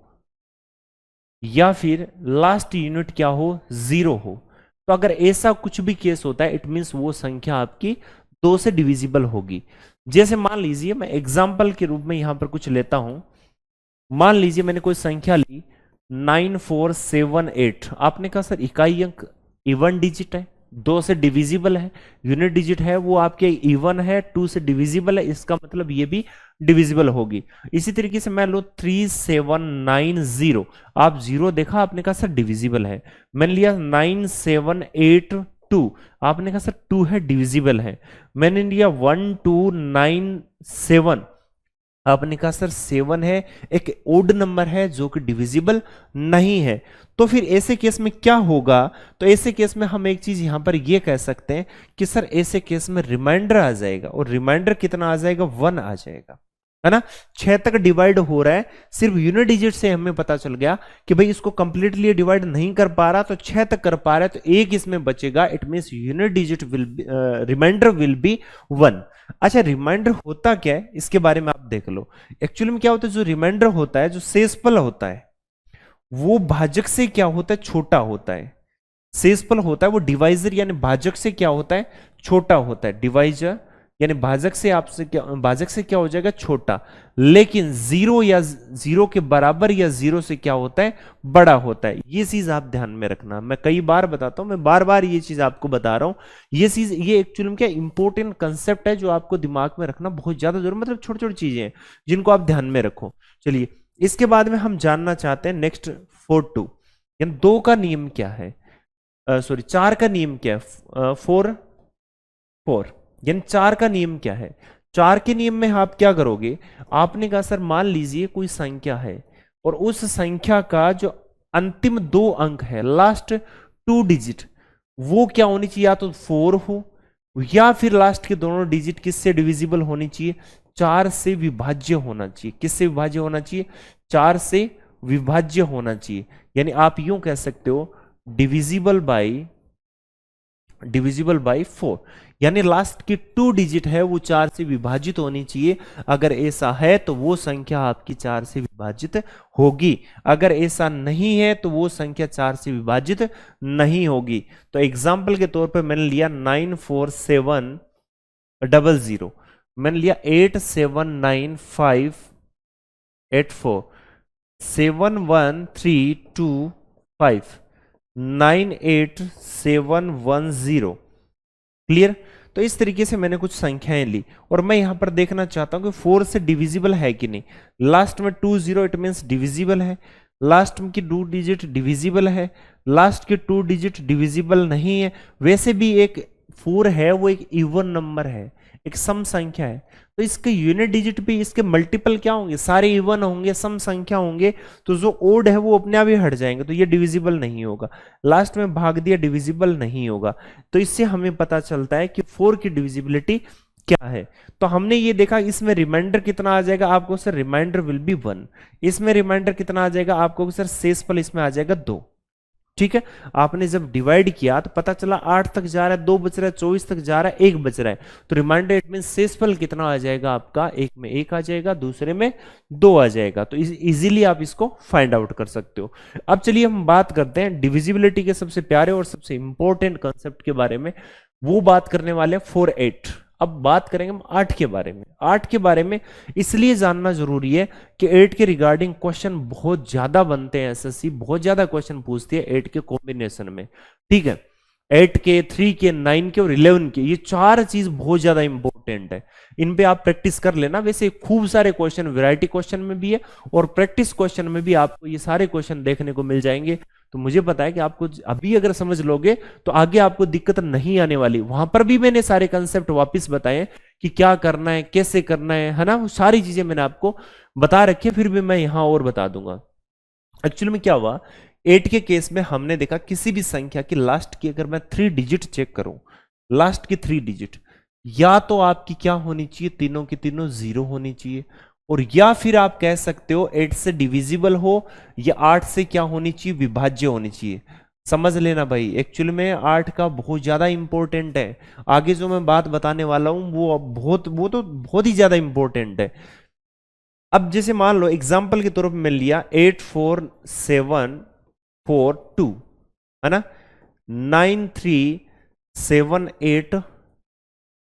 या फिर लास्ट यूनिट क्या हो, 0 हो। तो अगर ऐसा कुछ भी केस होता है, इट मीन्स वो संख्या आपकी 2 से डिविजिबल होगी। जैसे मान लीजिए मैं एग्जाम्पल के रूप में यहां पर कुछ लेता हूं, मान लीजिए मैंने कोई संख्या ली 9478। आपने कहा सर इकाई अंक इवन डिजिट है, 2 से डिविजिबल है, यूनिट डिजिट है वो आपके इवन है, 2 से डिविजिबल है, इसका मतलब ये भी डिविजिबल होगी। इसी तरीके से मैं लो 3790, आप 0 देखा, आपने कहा सर डिविजिबल है। मैंने लिया 9782, आपने कहा सर 2 है, डिविजिबल है। मैंने लिया 1297, आपने कहा सर 7 है, एक ओड नंबर है जो कि डिविजिबल नहीं है। तो फिर ऐसे केस में क्या होगा, तो ऐसे केस में हम एक चीज यहां पर ये कह सकते हैं कि सर ऐसे केस में रिमाइंडर आ जाएगा, और रिमाइंडर कितना आ जाएगा, 1 आ जाएगा, है ना। 6 तक डिवाइड हो रहा है, सिर्फ यूनिट डिजिट से हमें पता चल गया कि भाई इसको कंप्लीटली डिवाइड नहीं कर पा रहा, तो 6 तक कर पा रहा है, तो एक इसमें बचेगा। It means unit digit will be, remainder will be 1। अच्छा रिमाइंडर होता क्या है इसके बारे में आप देख लो। एक्चुअली में क्या होता है, जो रिमाइंडर होता है, जो शेषफल होता है, वो भाजक से क्या होता है, छोटा होता है। शेषफल होता है वो डिवाइजर यानी भाजक से क्या होता है, छोटा होता है। डिवाइजर यानी भाजक से आपसे क्या, भाजक से क्या हो जाएगा, छोटा। लेकिन 0 या 0 के बराबर या 0 से क्या होता है, बड़ा होता है। ये चीज आप ध्यान में रखना, मैं कई बार बताता हूं, मैं बार बार ये चीज आपको बता रहा हूं। ये चीज, ये एक्चुअली में क्या इंपॉर्टेंट कंसेप्ट है जो आपको दिमाग में रखना बहुत ज्यादा जरूरी, मतलब छोटी छोटी चीजें हैं जिनको आप ध्यान में रखो। चलिए इसके बाद में हम जानना चाहते हैं नेक्स्ट 4 यानी 2 का नियम क्या है, सॉरी 4 का नियम क्या है, 4 यानी 4 का नियम क्या है। 4 के नियम में आप क्या करोगे, आपने कहा सर मान लीजिए कोई संख्या है और उस संख्या का जो अंतिम 2 अंक है, लास्ट 2 डिजिट, वो क्या होनी चाहिए, या तो 4 हो या फिर लास्ट के दोनों डिजिट किससे डिविजिबल होनी चाहिए, 4 से विभाज्य होना चाहिए। किससे विभाज्य होना चाहिए, 4 से विभाज्य होना चाहिए। यानी आप यूं कह सकते हो डिविजिबल बाई 4, यानी लास्ट की 2 डिजिट है वो 4 से विभाजित होनी चाहिए। अगर ऐसा है तो वो संख्या आपकी 4 से विभाजित होगी, अगर ऐसा नहीं है तो वो संख्या 4 से विभाजित नहीं होगी। तो एग्जाम्पल के तौर पर मैंने लिया 947000, मैंने लिया 879584, 71325, 98710, क्लियर। तो इस तरीके से मैंने कुछ संख्याएं ली और मैं यहां पर देखना चाहता हूं कि 4 से डिविजिबल है कि नहीं। लास्ट में 20 इट मींस डिविजिबल है, लास्ट की 2 डिजिट डिविजिबल है, लास्ट के 2 डिजिट डिविजिबल नहीं है। वैसे भी एक 4 है वो एक इवन नंबर है, एक सम संख्या है, तो इसके यूनिट डिजिट भी इसके मल्टीपल क्या होंगे, सारे इवन होंगे, सम संख्या होंगे, तो जो ओड है वो अपने आप ही हट जाएंगे, तो ये डिविजिबल नहीं होगा। लास्ट में भाग दिया, डिविजिबल नहीं होगा। तो इससे हमें पता चलता है कि 4 की डिविजिबिलिटी क्या है। तो हमने ये देखा इसमें रिमाइंडर कितना आ जाएगा आपको सर, रिमाइंडर विल बी 1। इसमें रिमाइंडर कितना आ जाएगा आपको सर, शेषफल इसमें आ जाएगा 2। ठीक है, आपने जब डिवाइड किया तो पता चला 8 तक जा रहा है, 2 बच रहा है, 24 तक जा रहा है, 1 बच रहा है, तो रिमाइंडर इट मीन शेषफल कितना आ जाएगा आपका, एक में 1 आ जाएगा, दूसरे में 2 आ जाएगा। तो इजीली आप इसको फाइंड आउट कर सकते हो। अब चलिए हम बात करते हैं डिविजिबिलिटी के सबसे प्यारे और सबसे इंपॉर्टेंट कंसेप्ट के बारे में, वो बात करने वाले 4 8। अब बात करेंगे हम 8 के बारे में। 8 के बारे में इसलिए जानना जरूरी है कि 8 के रिगार्डिंग क्वेश्चन बहुत ज्यादा बनते हैं, एसएससी बहुत ज्यादा क्वेश्चन पूछती है 8 के कॉम्बिनेशन में। ठीक है, 8 के, 3 के, 9 के और 11 के, ये 4 चीज बहुत ज्यादा इंपॉर्टेंट है। इन पे आप प्रैक्टिस कर लेना। वैसे खूब सारे क्वेश्चन वैरायटी क्वेश्चन में भी है और प्रैक्टिस क्वेश्चन में भी आपको ये सारे क्वेश्चन देखने को मिल जाएंगे। तो मुझे पता है कि आपको अभी अगर समझ लोगे तो आगे आपको दिक्कत नहीं आने वाली। वहां पर भी मैंने सारे कंसेप्ट वापस बताए कि क्या करना है, कैसे करना है ना, वो सारी चीजें मैंने आपको बता रखी है, फिर भी मैं यहां और बता दूंगा। एक्चुअली में क्या हुआ, 8 के केस में हमने देखा किसी भी संख्या की लास्ट की अगर मैं 3 डिजिट चेक करूं, लास्ट की 3 डिजिट या तो आपकी क्या होनी चाहिए, तीनों की तीनों 0 होनी चाहिए, और या फिर आप कह सकते हो 8 से डिविजिबल हो या 8 से क्या होनी चाहिए, विभाज्य होनी चाहिए। समझ लेना भाई, एक्चुअली में 8 का बहुत ज्यादा इंपॉर्टेंट है। आगे जो मैं बात बताने वाला हूं वो तो बहुत ही ज्यादा इंपॉर्टेंट है। अब जैसे मान लो एग्जाम्पल के तौर पर मैं लिया 8 4 7 4 2 है ना, 9 3 7 8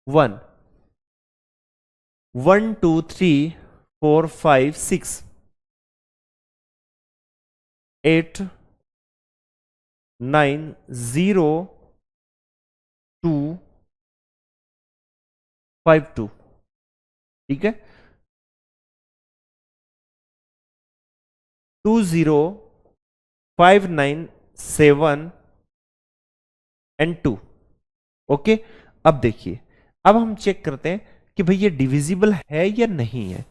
1 1 2 3 4 5 6 8 9 0 2 5 2। ठीक है, 2 0 5 9 7 एंड 2। ओके, अब देखिए, अब हम चेक करते हैं कि भाई ये डिविजिबल है या नहीं है।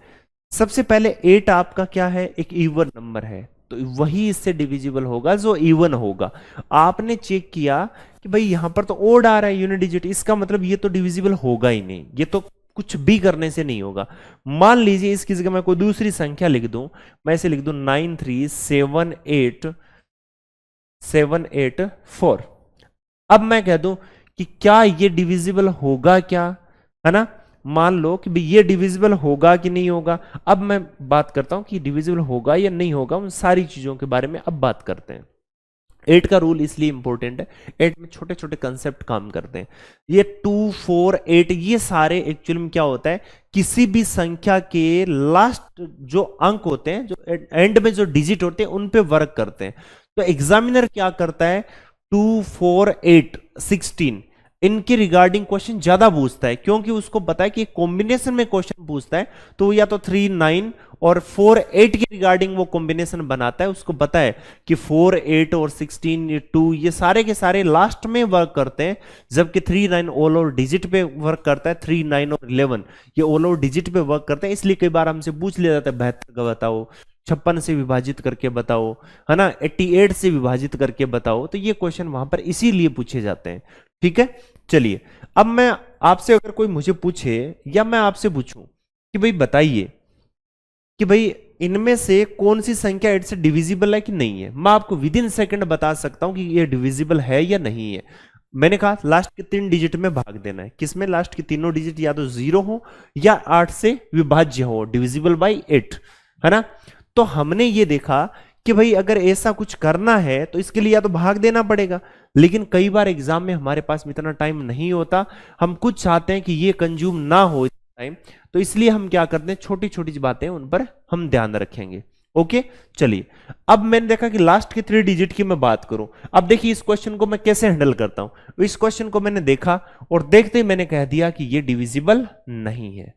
सबसे पहले 8 आपका क्या है, एक इवन नंबर है, तो वही इससे डिविजिबल होगा जो इवन होगा। आपने चेक किया कि भाई यहां पर तो ओड आ रहा है यूनिट डिजिट, इसका मतलब ये तो डिविजिबल होगा ही नहीं, ये तो कुछ भी करने से नहीं होगा। मान लीजिए इसकी जगह मैं कोई दूसरी संख्या लिख दूं, मैं इसे लिख दूं 9 3 7 8 7 8 4। अब मैं कह दूं कि क्या ये डिविजिबल होगा क्या, है ना। मान लो कि भाई ये डिविजिबल होगा कि नहीं होगा। अब मैं बात करता हूं कि डिविजिबल होगा या नहीं होगा, उन सारी चीजों के बारे में अब बात करते हैं। 8 का रूल इसलिए इंपॉर्टेंट है, 8 में छोटे छोटे कंसेप्ट काम करते हैं। ये 2 4 8 ये सारे एक्चुअली में क्या होता है, किसी भी संख्या के लास्ट जो अंक होते हैं, जो एंड में जो डिजिट होते हैं, उन पे वर्क करते हैं। तो एग्जामिनर क्या करता है, 2 4 8 16 इनके रिगार्डिंग क्वेश्चन ज्यादा पूछता है, क्योंकि उसको पता है कि कॉम्बिनेशन में क्वेश्चन पूछता है, तो या तो 3 9 और 4 8 के रिगार्डिंग वो कॉम्बिनेशन बनाता है। उसको पता है कि 4 8 और 16 2 ये सारे के सारे लास्ट में वर्क करते हैं, जबकि 3 9 ऑल ओवर डिजिट पे वर्क करता है। 3 9 और 11 ये ऑल ओवर डिजिट पे वर्क करते हैं। इसलिए कई बार हमसे पूछ लिया जाता है 72 का बताओ, 56 से विभाजित करके बताओ, है ना, 88 से विभाजित करके बताओ। तो ये क्वेश्चन वहां पर इसीलिए पूछे जाते हैं। ठीक है, चलिए अब मैं आपसे, अगर कोई मुझे पूछे या मैं आपसे पूछूं कि भाई बताइए कि भाई इनमें से कौन सी संख्या 8 से डिविजिबल है कि नहीं है, मैं आपको विद इन सेकंड बता सकता हूं कि ये डिविजिबल है या नहीं है। मैंने कहा लास्ट के 3 डिजिट में भाग देना है, किसमें, लास्ट के तीनों डिजिट या तो 0 हो या 8 से विभाज्य हो, डिविजिबल बाई 8, है ना। तो हमने ये देखा कि भाई अगर ऐसा कुछ करना है तो इसके लिए या तो भाग देना पड़ेगा, लेकिन कई बार एग्जाम में हमारे पास इतना टाइम नहीं होता, हम कुछ चाहते हैं कि ये कंज्यूम ना हो टाइम, तो इसलिए हम क्या करते हैं, छोटी छोटी बातें उन पर हम ध्यान रखेंगे। ओके, चलिए अब मैंने देखा कि लास्ट के 3 डिजिट की मैं बात करूं। अब देखिए इस क्वेश्चन को मैं कैसे हैंडल करता हूं। इस क्वेश्चन को मैंने देखा और देखते ही मैंने कह दिया कि ये डिविजिबल नहीं है।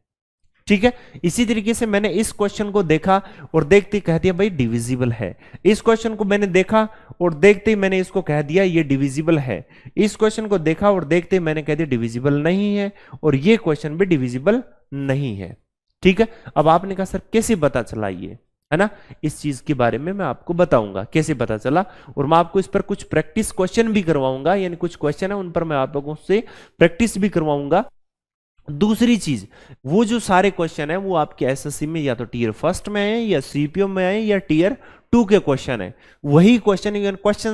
ठीक है, इसी तरीके से मैंने इस क्वेश्चन को देखा और देखते ही कह दिया भाई डिविजिबल है। इस क्वेश्चन को मैंने देखा और देखते ही मैंने इसको कह दिया ये डिविजिबल है। इस क्वेश्चन को देखा और देखते ही मैंने कह दिया डिविजिबल नहीं है, और ये क्वेश्चन भी डिविजिबल नहीं है। ठीक है, अब आपने कहा सर कैसे पता चला ये, है ना, इस चीज के बारे में मैं आपको बताऊंगा कैसे पता चला, और मैं आपको इस पर कुछ प्रैक्टिस क्वेश्चन भी करवाऊंगा, यानी कुछ क्वेश्चन है उन पर मैं आप लोगों से प्रैक्टिस भी करवाऊंगा। दूसरी चीज, वो जो सारे क्वेश्चन है वो आपके एसएससी में या तो टीयर फर्स्ट में आए या सीपीओ में आए या टीयर 2 के क्वेश्चन है। वही क्वेश्चन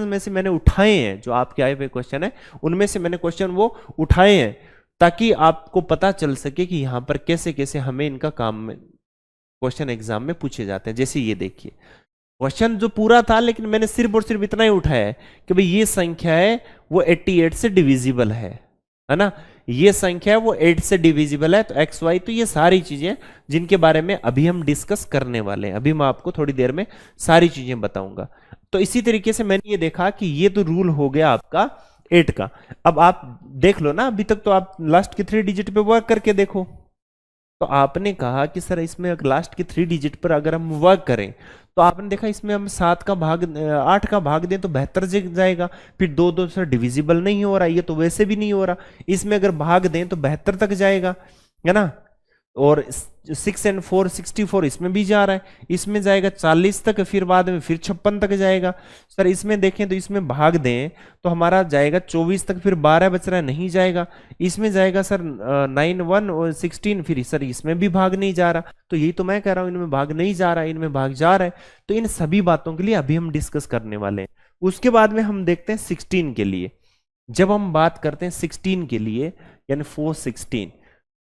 में से मैंने उठाए हैं, जो आपके आए हुए क्वेश्चन है उनमें से मैंने क्वेश्चन वो उठाए हैं, ताकि आपको पता चल सके कि यहां पर कैसे कैसे हमें इनका काम में क्वेश्चन एग्जाम में पूछे जाते हैं। जैसे ये देखिए क्वेश्चन जो पूरा था, लेकिन मैंने सिर्फ और सिर्फ इतना ही उठाया है कि भाई ये संख्या है वो 88 से डिविजिबल है ना, ये संख्या है वो 8 से डिविजिबल है, तो एक्स वाई, तो ये सारी चीजें जिनके बारे में अभी हम डिस्कस करने वाले हैं, अभी मैं आपको थोड़ी देर में सारी चीजें बताऊंगा। तो इसी तरीके से मैंने ये देखा कि ये तो रूल हो गया आपका 8 का। अब आप देख लो ना, अभी तक तो आप लास्ट के 3 डिजिट पे वर्क करके देखो। तो आपने कहा कि सर इसमें लास्ट के 3 डिजिट पर अगर हम वर्क करें, तो आपने देखा इसमें हम 8 का भाग दें तो 72 जाएगा। फिर 2 से डिविजिबल नहीं हो रहा, ये तो वैसे भी नहीं हो रहा। इसमें अगर भाग दें तो 72 तक जाएगा, है ना, और 6 और 4 64 इसमें भी जा रहा है, इसमें जाएगा 40 तक, फिर बाद में फिर 56 तक जाएगा। सर इसमें देखें तो इसमें भाग दें तो हमारा जाएगा 24 तक, फिर 12 बच रहा है नहीं जाएगा। इसमें जाएगा सर 9 1 और 16, फिर सर इसमें भी भाग नहीं जा रहा। तो यही तो मैं कह रहा हूं, इनमें भाग नहीं जा रहा है, इनमें भाग जा रहा है। तो इन सभी बातों के लिए अभी हम डिस्कस करने वाले हैं। उसके बाद में हम देखते हैं 16 के लिए। जब हम बात करते हैं 16 के लिए यानी 416,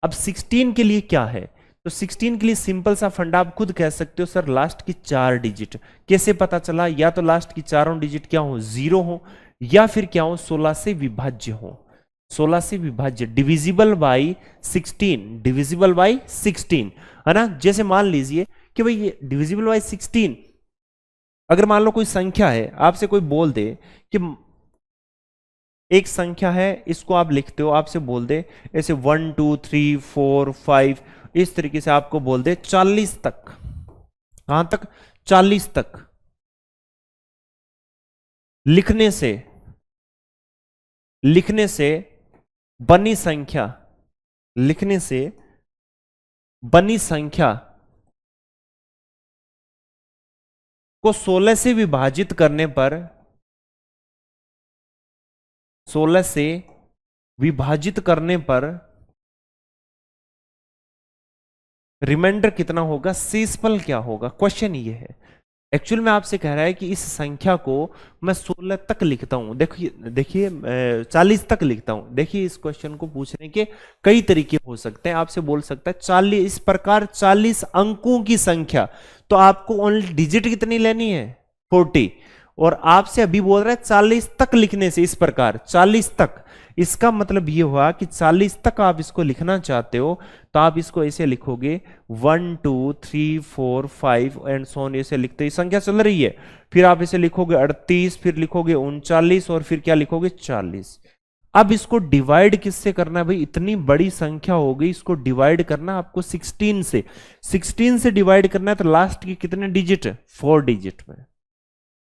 अब 16 के लिए क्या है, तो 16 के लिए सिंपल सा फंडा आप खुद कह सकते हो सर लास्ट की 4 डिजिट कैसे पता चला, या तो लास्ट की चारों डिजिट क्या हो 0 हो, या फिर क्या हो 16 से विभाज्य हो। 16 से विभाज्य, डिविजिबल बाई 16, डिविजिबल बाई 16, है ना। जैसे मान लीजिए कि भाई ये डिविजिबल बाई 16, अगर मान लो कोई संख्या है, आपसे कोई बोल दे कि एक संख्या है, इसको आप लिखते हो, आपसे बोल दे ऐसे 1 2 3 4 5, इस तरीके से आपको बोल दे 40 तक। कहां तक? 40 तक लिखने से बनी संख्या, लिखने से बनी संख्या को 16 से विभाजित करने पर, 16 से विभाजित करने पर रिमाइंडर कितना होगा, शेषफल क्या होगा। क्वेश्चन ये है, एक्चुअल में आपसे कह रहा है कि इस संख्या को मैं 16 तक लिखता हूं, देखिए 40 तक लिखता हूं। देखिए इस क्वेश्चन को पूछने के कई तरीके हो सकते हैं। आपसे बोल सकता है 40, इस प्रकार 40 अंकों की संख्या, तो आपको ओनली डिजिट कितनी लेनी है 40, और आपसे अभी बोल रहा है 40 तक लिखने से, इस प्रकार 40 तक। इसका मतलब ये हुआ कि 40 तक आप इसको लिखना चाहते हो, तो आप इसको ऐसे लिखोगे 1 2 3 4 5 एंड सो ऑन, ऐसे लिखते ही संख्या चल रही है। फिर आप इसे लिखोगे 38, फिर लिखोगे 39, और फिर क्या लिखोगे 40। अब इसको डिवाइड किससे करना है भाई, इतनी बड़ी संख्या हो गई, इसको डिवाइड करना आपको 16 से। 16 से डिवाइड करना है तो लास्ट की कितने डिजिट, 4 डिजिट में,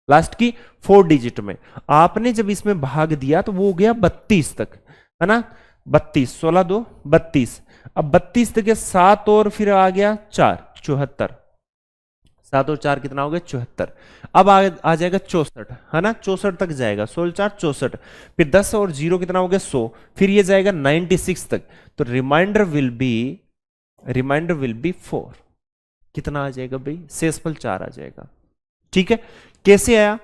लास्ट की 4 डिजिट में। आपने जब इसमें भाग दिया तो वो हो गया 32 तक, है ना, 32, 16 2 32। अब 32 तक 7 और फिर आ गया 4, 74, 7 और 4 कितना हो गया 74। अब आ जाएगा 64, है ना, 64 तक जाएगा, 16 4 64। फिर 10 और 0 कितना हो गया 100, फिर ये जाएगा 96 तक। तो रिमाइंडर विल बी 4। कितना आ जाएगा भाई, शेषफल 4 आ जाएगा। ठीक है, कैसे आया,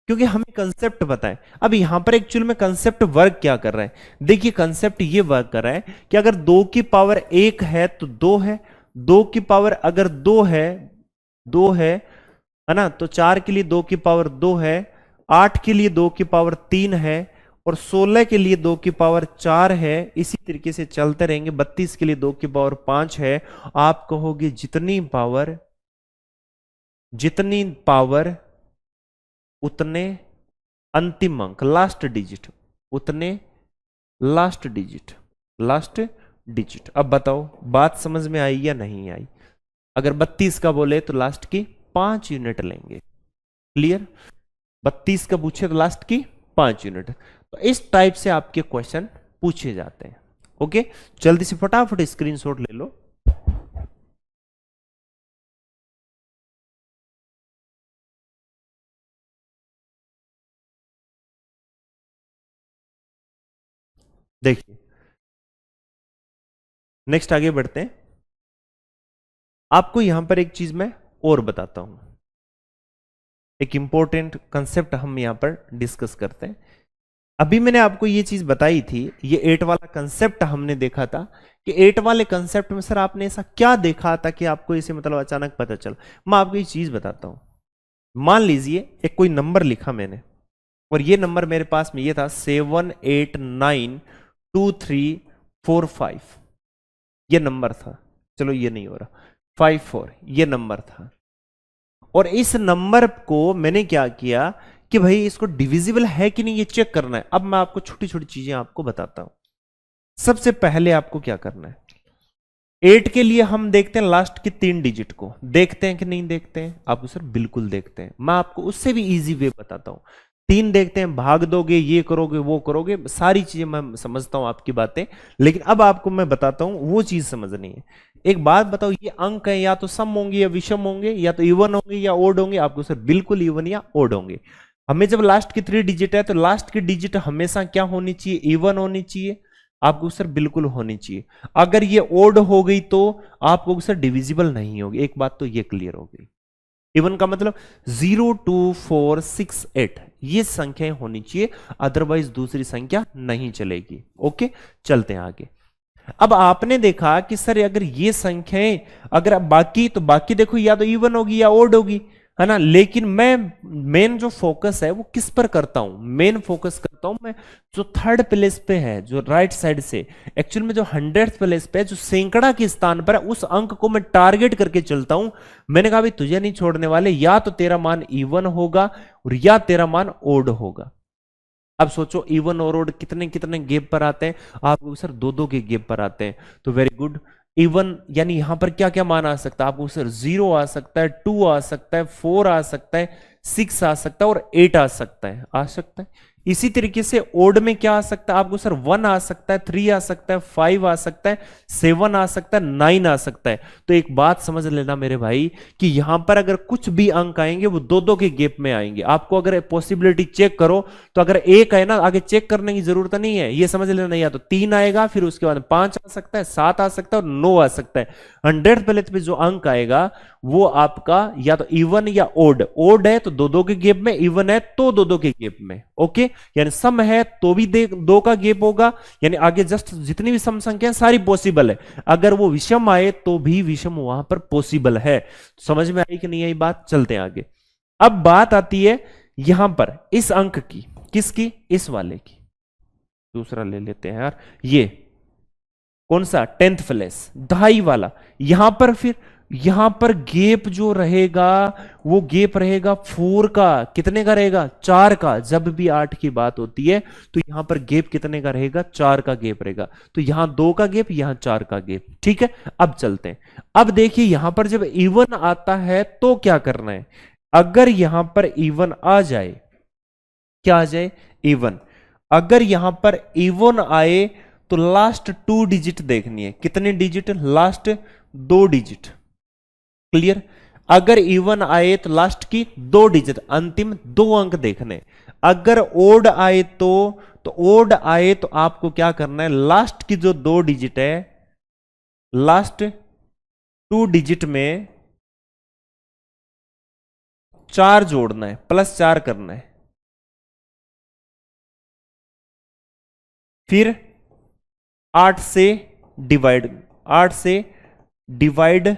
क्योंकि हमें कंसेप्ट पता है। अब यहां पर एक्चुअल में कंसेप्ट वर्क क्या कर रहा है, देखिए कंसेप्ट ये वर्क कर रहा है कि अगर 2 की पावर 1 है तो 2 है, 2 की पावर अगर 2 है ना, तो 4 के लिए 2 की पावर 2 है, 8 के लिए 2 की पावर 3 है, और 16 के लिए 2 की पावर 4 है। इसी तरीके से चलते रहेंगे। 32 के लिए 2 की पावर 5 है। आप कहोगे जितनी पावर जितनी पावर उतने अंतिम अंक, लास्ट डिजिट, उतने लास्ट डिजिट, लास्ट डिजिट। अब बताओ बात समझ में आई या नहीं आई? अगर 32 का बोले तो लास्ट की 5 यूनिट लेंगे। क्लियर? 32 का पूछे तो लास्ट की 5 यूनिट। तो इस टाइप से आपके क्वेश्चन पूछे जाते हैं। ओके, जल्दी से फटाफट स्क्रीनशॉट ले लो। देखिए नेक्स्ट आगे बढ़ते हैं। आपको यहां पर एक चीज मैं और बताता हूं, एक इंपॉर्टेंट कंसेप्ट हम यहां पर डिस्कस करते हैं। अभी मैंने आपको ये चीज बताई थी, ये 8 वाला कंसेप्ट हमने देखा था कि 8 वाले कंसेप्ट में सर आपने ऐसा क्या देखा था कि आपको इसे मतलब अचानक पता चला। मैं आपको ये चीज बताता हूं। मान लीजिए एक कोई नंबर लिखा मैंने, और ये नंबर मेरे पास में ये था 7892345, ये नंबर था। चलो ये नहीं हो रहा, 54 ये नंबर था। और इस नंबर को मैंने क्या किया कि भाई इसको डिविजिबल है कि नहीं ये चेक करना है। अब मैं आपको छोटी छोटी चीजें आपको बताता हूं। सबसे पहले आपको क्या करना है, 8 के लिए हम देखते हैं लास्ट की 3 डिजिट को, देखते हैं कि नहीं देखते हैं? आपको सर बिल्कुल देखते हैं। मैं आपको उससे भी इजी वे बताता हूं। 3 देखते हैं, भाग दोगे, ये करोगे, वो करोगे, सारी चीजें मैं समझता हूं आपकी बातें, लेकिन अब आपको मैं बताता हूं वो चीज समझनी है। एक बात बताओ, ये अंक है या तो सम होंगे या विषम होंगे, या तो इवन होंगे या ओड होंगे? आपको सर बिल्कुल इवन या ओड होंगे। हमें जब लास्ट की 3 डिजिट है तो लास्ट की डिजिट हमेशा क्या होनी चाहिए? इवन होनी चाहिए। आपको सर बिल्कुल होनी चाहिए। अगर ये ओड हो गई तो आपको सर डिविजिबल नहीं होगी। एक बात तो ये क्लियर हो गई। इवन का मतलब 0 2 4 6 8 ये संख्याएं होनी चाहिए, अदरवाइज दूसरी संख्या नहीं चलेगी। ओके, चलते हैं आगे। अब आपने देखा कि सर अगर ये संख्याएं, अगर बाकी तो बाकी देखो या तो इवन होगी या ओड होगी, है ना। लेकिन मैं मेन जो फोकस है वो किस पर करता हूं? मेन फोकस करता हूं मैं जो थर्ड प्लेस पे है, जो राइट साइड से, एक्चुअल में जो 100th प्लेस पे है, जो सैकड़ा के स्थान पर है, उस अंक को मैं टारगेट करके चलता हूं। मैंने कहा भाई तुझे नहीं छोड़ने वाले, या तो तेरा मान इवन होगा और या तेरा मान ओड होगा। अब सोचो इवन और ओड कितने कितने गेप पर आते हैं? आपको सर 2-2 के गेप पर आते हैं। तो वेरी गुड। इवन यानी यहां पर क्या क्या मान आ सकता है? आपको सर 0 आ सकता है, 2 आ सकता है, 4 आ सकता है, 6 आ सकता है और 8 आ सकता है, आ सकता है। इसी तरीके से ओड में क्या आ सकता है? आपको सर 1 आ सकता है, 3 आ सकता है, 5 आ सकता है, 7 आ सकता है, 9 आ सकता है। तो एक बात समझ लेना मेरे भाई कि यहां पर अगर कुछ भी अंक आएंगे वो 2-2 के गेप में आएंगे। आपको अगर पॉसिबिलिटी चेक करो तो अगर 1 है ना, आगे चेक करने की जरूरत नहीं है, ये समझ लेना। या तो 3 आएगा, फिर उसके बाद 5 आ सकता है, 7 आ सकता है और 9 आ सकता है। 100th प्लेस पे जो अंक आएगा वो आपका या तो इवन या ओड। ओड है तो 2-2 के गेप में, इवन है तो 2-2 के गेप में। ओके, यानी सम है तो भी 2 का गेप होगा, यानी आगे जस्ट जितनी भी सम संख्या सारी पॉसिबल है। अगर वो विषम आए तो भी विषम वहां पर पॉसिबल है। समझ में आई कि नहीं आई बात? चलते हैं आगे। अब बात आती है यहां पर इस अंक की, किसकी? इस वाले की। दूसरा ले लेते हैं यार, ये कौन सा? 10th प्लेस, 2.5 वाला। यहां पर फिर यहां पर गेप जो रहेगा वो गेप रहेगा 4 का। कितने का रहेगा? 4 का। जब भी 8 की बात होती है तो यहां पर गेप कितने का रहेगा? 4 का गेप रहेगा। तो यहां 2 का गेप, यहां 4 का गेप। ठीक है, अब चलते हैं। अब देखिए यहां पर जब इवन आता है तो क्या करना है? अगर यहां पर इवन आ जाए, क्या आ जाए? इवन। अगर यहां पर इवन आए तो लास्ट 2 डिजिट देखनी है। कितने डिजिट? Last 2 digit. क्लियर? अगर इवन आए तो लास्ट की 2 डिजिट, अंतिम 2 अंक देखने। अगर ओड आए तो ओड आए तो आपको क्या करना है? लास्ट की जो 2 डिजिट है, लास्ट 2 डिजिट में 4 जोड़ना है, +4 करना है। फिर 8 से डिवाइड, 8 से डिवाइड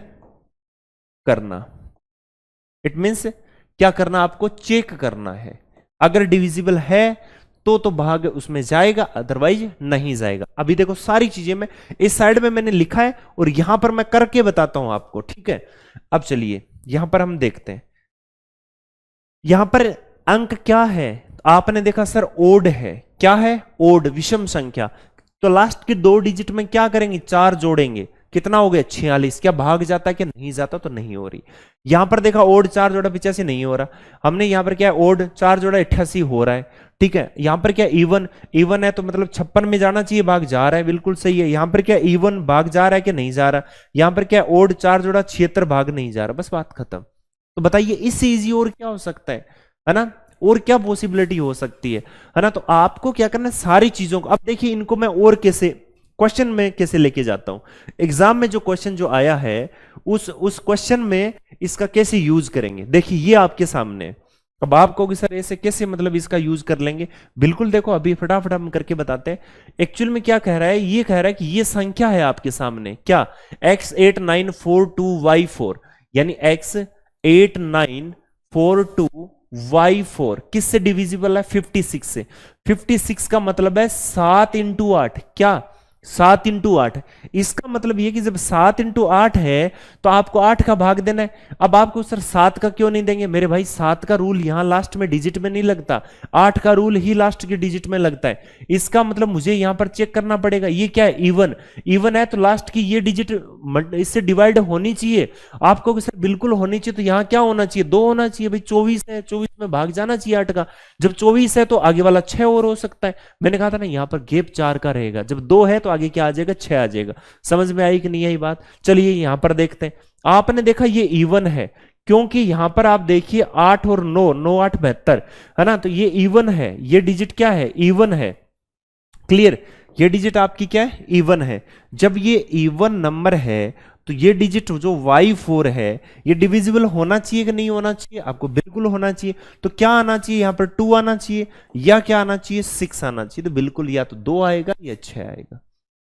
करना। इट मीन्स क्या करना? आपको चेक करना है। अगर डिविजिबल है तो भाग उसमें जाएगा, अदरवाइज नहीं जाएगा। अभी देखो सारी चीजें मैं इस साइड में मैंने लिखा है और यहां पर मैं करके बताता हूं आपको। ठीक है, अब चलिए यहां पर हम देखते हैं। यहां पर अंक क्या है, आपने देखा सर ओड है, क्या है ओड, विषम संख्या। तो लास्ट के दो डिजिट में क्या करेंगे, चार जोड़ेंगे, कितना हो गया 46। क्या भाग जाता है, क्या नहीं जाता, तो नहीं हो रही। यहां पर देखा ओड चार जोड़ा 85 नहीं हो रहा, हमने यहां पर क्या ओड चार जोड़ा 88 हो रहा है। ठीक है, यहां पर क्या इवन, इवन है तो मतलब 56 में जाना चाहिए, भाग जा रहा है, बिल्कुल सही है। यहां पर क्या इवन भाग जा रहा है कि नहीं जा रहा, यहां पर क्या ओड चार जोड़ा 76 भाग नहीं जा रहा, बस बात खत्म। तो बताइए इससे इजी और क्या हो सकता है ना, और क्या पॉसिबिलिटी हो सकती है ना। तो आपको क्या करना है, सारी चीजों को, अब देखिए इनको मैं और कैसे क्वेश्चन में कैसे लेके जाता हूं, एग्जाम में जो क्वेश्चन जो आया है उस क्वेश्चन में इसका कैसे यूज करेंगे, देखिए ये आपके सामने है। अब आप कहोगे सर ऐसे कैसे, मतलब इसका यूज कर लेंगे, बिल्कुल देखो अभी फटाफट हम करके बताते हैं। एक्चुअल में क्या कह रहा है, ये कह रहा है कि ये संख्या है आपके सामने, क्या x8942y4, यानी x8942y4 किससे डिविजिबल है, 56 से। 56 का मतलब है 7 इंटू 8, क्या 7 इंटू 8। इसका मतलब ये कि जब 7 इंटू 8 है तो आपको 8 का भाग देना है। अब आपको सर 7 का क्यों नहीं देंगे, मेरे भाई 7 का रूल यहां लास्ट में डिजिट में नहीं लगता, 8 का रूल ही लास्ट के डिजिट में लगता है। इसका मतलब मुझे यहां पर चेक करना पड़ेगा, ये क्या है इवन, इवन है तो लास्ट की ये डिजिट इससे डिवाइड होनी चाहिए। आपको सर बिल्कुल होनी चाहिए, तो यहां क्या होना चाहिए, 2 होना चाहिए भाई, 24 है, 24 में भाग जाना चाहिए 8 का। जब 24 है तो आगे वाला 6 और हो सकता है, मैंने कहा था ना यहां पर गैप 4 का रहेगा, जब 2 है तो आगे क्या आ जाएगा, 6 आ जाएगा। समझ में आई कि नहीं आई बात, चलिए यहां पर देखते हैं। आपने देखा ये इवन है, क्योंकि यहां पर आप देखिए 8 और 9, 9 8 72 है ना, तो ये इवन है, ये डिजिट क्या है, इवन है। क्लियर, ये डिजिट आपकी क्या है, इवन है। जब ये इवन नंबर है तो ये डिजिट जो y4 है ये डिविजिबल होना चाहिए कि नहीं होना चाहिए, आपको बिल्कुल होना चाहिए। तो क्या आना चाहिए यहां पर, 2 आना चाहिए, या क्या आना चाहिए, 6 आना चाहिए। तो बिल्कुल या तो 2 आएगा या 6 आएगा।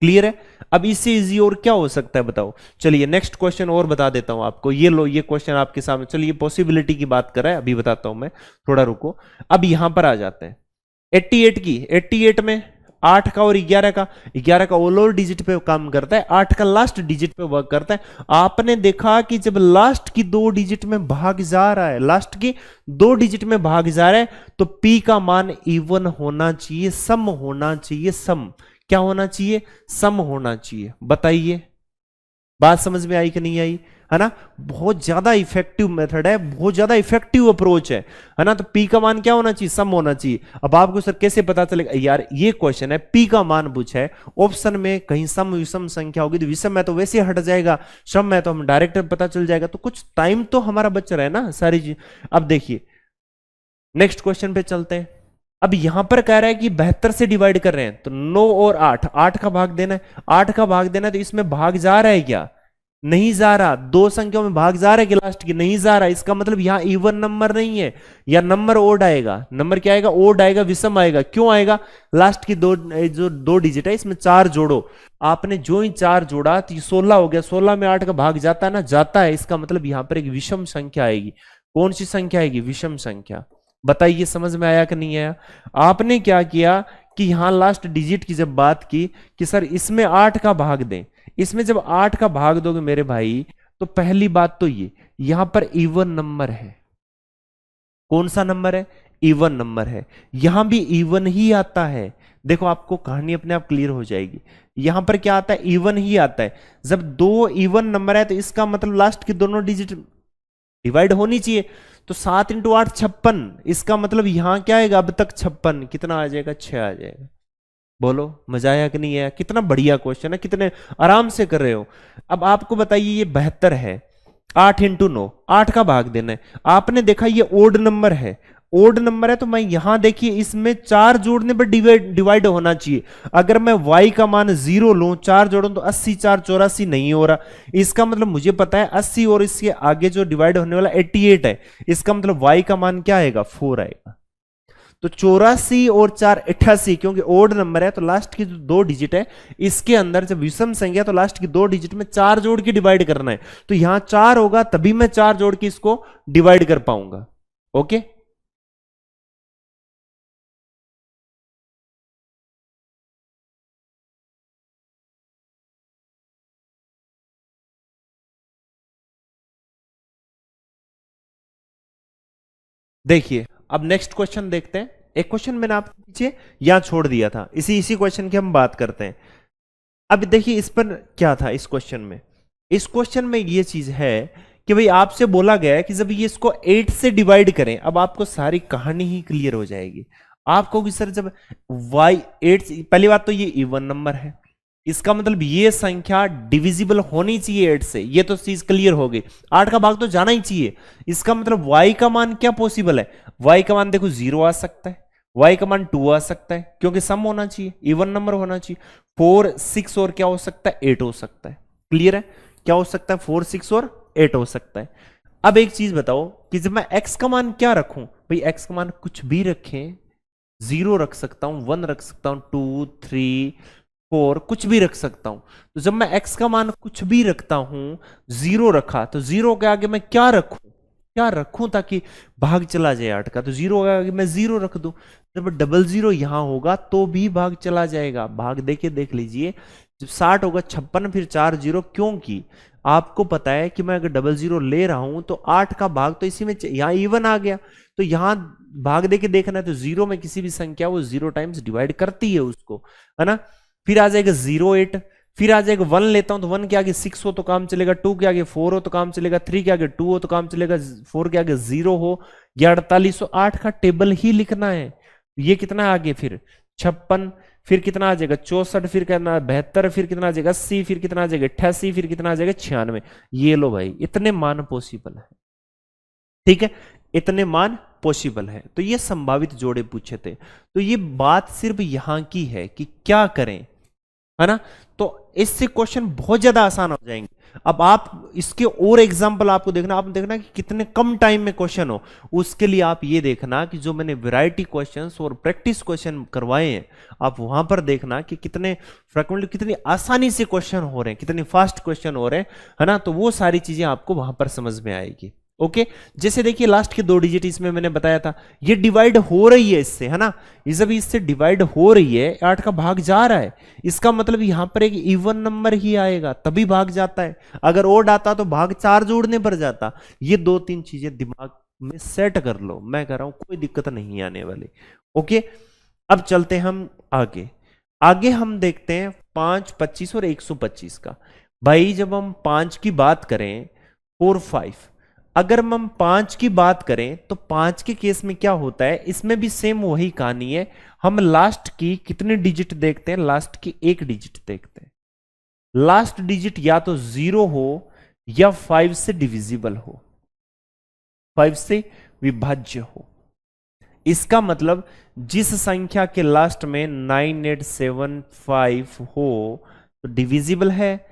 क्लियर है, अब इससे इजी और क्या हो सकता है बताओ। चलिए नेक्स्ट क्वेश्चन और बता देता हूं आपको, ये लो ये क्वेश्चन आपके सामने, चलिए पॉसिबिलिटी की बात कर रहा है, अभी बताता हूं मैं, थोड़ा रुको। अब यहां पर आ जाते हैं 88 की, 88 में 8 का और 11 का, 11 का ऑल ओवर डिजिट पे काम करता है, 8 का लास्ट डिजिट पे वर्क करता है। आपने देखा कि जब लास्ट की 2 डिजिट में भाग जा रहा है, लास्ट की 2 डिजिट में भाग जा रहा है, तो पी का मान इवन होना चाहिए, सम होना चाहिए, सम क्या होना चाहिए, सम होना चाहिए। बताइए बात समझ में आई कि नहीं आई, है ना। बहुत ज्यादा इफेक्टिव मेथड है, बहुत ज्यादा इफेक्टिव अप्रोच है ना। तो पी का मान क्या होना चाहिए, सम होना चाहिए। अब आपको सर कैसे पता चलेगा, यार ये क्वेश्चन है पी का मान पूछा है, ऑप्शन में कहीं सम विषम संख्या होगी तो विषम है तो वैसे हट जाएगा, सम है तो हम डायरेक्ट पता चल जाएगा, तो कुछ टाइम तो हमारा बच रहा है ना सारी चीज। अब देखिए नेक्स्ट क्वेश्चन पे चलते हैं। अब यहां पर कह रहा है कि 72 से डिवाइड कर रहे हैं, तो 9 और 8, 8 का भाग देना है, 8 का भाग देना है, तो इसमें भाग जा रहा है क्या, नहीं जा रहा। दो संख्याओं में भाग जा रहा है कि लास्ट की नहीं जा रहा, इसका मतलब यहां इवन नंबर नहीं है, या नंबर ओड आएगा। नंबर क्या आएगा, ओड आएगा, विषम आएगा। क्यों आएगा, लास्ट की जो दो डिजिट है इसमें 4 जोड़ो, आपने जो ही 4 जोड़ा तो ये 16 हो गया, 16 में 8 का भाग जाता है ना, जाता है, इसका मतलब यहां पर एक विषम संख्या आएगी। कौन सी संख्या आएगी, विषम संख्या। बताइए समझ में आया कि नहीं आया। आपने क्या किया कि यहां लास्ट डिजिट की जब बात की कि सर इसमें 8 का भाग दें, इसमें जब 8 का भाग दोगे मेरे भाई, तो पहली बात तो ये यहां पर इवन नंबर है। कौन सा नंबर है, इवन नंबर है, यहां भी इवन ही आता है। देखो आपको कहानी अपने आप क्लियर हो जाएगी। यहां पर क्या आता है, इवन ही आता है। जब दो इवन नंबर है तो इसका मतलब लास्ट की दोनों डिजिट डिवाइड होनी चाहिए। तो 7 इंटू 8 56, इसका मतलब यहां क्या आएगा, अब तक 56 कितना आ जाएगा, 6 आ जाएगा। बोलो मजा आया कि नहीं आया, कितना बढ़िया क्वेश्चन है, कितने आराम से कर रहे हो। अब आपको बताइए ये 72 है, 8 इंटू 9, 8 का भाग देना है। आपने देखा ये ओड नंबर है, ओड नंबर है, तो मैं यहां देखिए इसमें 4 जोड़ने पर डिवाइड डिवाइड होना चाहिए। अगर मैं y का मान 0 लूं, 4 जोड़ूं तो 80 4 84 नहीं हो रहा। इसका मतलब मुझे पता है 80 और इसके आगे जो डिवाइड होने वाला 88 है, इसका मतलब y का मान क्या आएगा, 4 आएगा। तो 84 और 4 88, क्योंकि ओड नंबर है तो लास्ट की जो 2 डिजिट है इसके अंदर जब विषम संख्या तो लास्ट की 2 डिजिट में 4 जोड़ के डिवाइड करना है। तो यहां 4 होगा तभी मैं 4 जोड़ के इसको डिवाइड कर पाऊंगा। ओके। देखिए अब नेक्स्ट क्वेश्चन देखते हैं। एक क्वेश्चन मैंने आपको पीछे यहां छोड़ दिया था, इसी इसी क्वेश्चन की हम बात करते हैं। अब देखिए इस पर क्या था इस क्वेश्चन में। इस क्वेश्चन में ये चीज है कि भाई आपसे बोला गया है कि जब ये इसको 8 से डिवाइड करें, अब आपको सारी कहानी ही क्लियर हो जाएगी। आपको कि सर जब y 8, पहली बात तो ये इवन नंबर है, इसका मतलब ये संख्या डिविजिबल होनी चाहिए 8 से, ये तो चीज क्लियर हो गई। 8 का भाग तो जाना ही चाहिए। इसका मतलब y का मान क्या पॉसिबल है, y का मान देखो 0 आ सकता है, y का मान 2 आ सकता है, क्योंकि सम होना चाहिए, इवन नंबर होना चाहिए। 4 6 और क्या हो सकता है, 8 हो सकता है। क्लियर है, क्या हो सकता है, 4 6 और 8 हो सकता है। अब एक चीज बताओ कि जब मैं x का मान क्या रखूं, भाई x का मान कुछ भी रखें, 0 रख सकता हूं, 1 रख सकता हूं, 2 3 4 कुछ भी रख सकता हूं। तो जब मैं x का मान कुछ भी रखता हूं, 0 रखा, तो 0 के आगे मैं क्या रखूं, क्या रखूं ताकि भाग चला जाए 8 का, तो 0 के आगे मैं 0 रख दूं। जब डबल 0 यहां होगा तो भी भाग चला जाएगा। भाग देखिए, देख लीजिए, जब 60 होगा 56 फिर 4 0, क्योंकि आपको पता है कि मैं अगर डबल 0 ले रहा हूं तो 8 का भाग तो इसी में, यहां इवन आ गया, तो यहां भाग देके देखना है तो 0 में किसी भी संख्या वो 0 टाइम्स डिवाइड करती है उसको, है ना। फिर आ जाएगा 0 8, फिर आ जाएगा 1 लेता हूं तो 1 के आगे 6 हो तो काम चलेगा, 2 के आगे 4 हो तो काम चलेगा, 3 के आगे 2 हो तो काम चलेगा, 4 के आगे 0 हो या 48 हो। 8 का टेबल ही लिखना है। ये कितना है आगे, फिर 56, फिर कितना आ जाएगा 64, फिर कितना 72, फिर कितना आ जाएगा 80, फिर कितना आ जाएगा 88, फिर कितना आ जाएगा 96। ये लो भाई, इतने मान पॉसिबल है, ठीक है, इतने मान पॉसिबल है। तो ये संभावित जोड़े पूछे थे। तो ये बात सिर्फ यहां की है कि क्या करें, है ना। तो इससे क्वेश्चन बहुत ज्यादा आसान हो जाएंगे। अब आप इसके और एग्जांपल आपको देखना, आप देखना कि कितने कम टाइम में क्वेश्चन हो। उसके लिए आप ये देखना कि जो मैंने वैरायटी क्वेश्चंस और प्रैक्टिस क्वेश्चन करवाए हैं, आप वहां पर देखना कि कितने फ्रिक्वेंटली, कितनी आसानी से क्वेश्चन हो रहे हैं, कितने फास्ट क्वेश्चन हो रहे हैं, है ना। तो वो सारी चीजें आपको वहां पर समझ में आएगी। ओके, जैसे देखिए लास्ट के 2 डिजिट इसमें मैंने बताया था, ये डिवाइड हो रही है इससे, है ना। ये जब इससे डिवाइड हो रही है, 8 का भाग जा रहा है, इसका मतलब यहां पर एक इवन नंबर ही आएगा तभी भाग जाता है। अगर ओड आता तो भाग 4 जोड़ने पर जाता। ये 2 3 चीजें दिमाग में सेट कर लो, मैं कह रहा हूं कोई दिक्कत नहीं आने वाली। ओके, अब चलते हैं हम आगे। आगे हम देखते हैं 5 25 और 125 का। भाई जब हम 5 की बात करें, 4 5, अगर हम 5 की बात करें तो 5 के केस में क्या होता है, इसमें भी सेम वही कहानी है। हम लास्ट की कितने डिजिट देखते हैं, लास्ट की 1 डिजिट देखते हैं। लास्ट डिजिट या तो 0 हो या 5 से डिविजिबल हो, 5 से विभाज्य हो। इसका मतलब जिस संख्या के लास्ट में 9875 हो तो डिविजिबल है,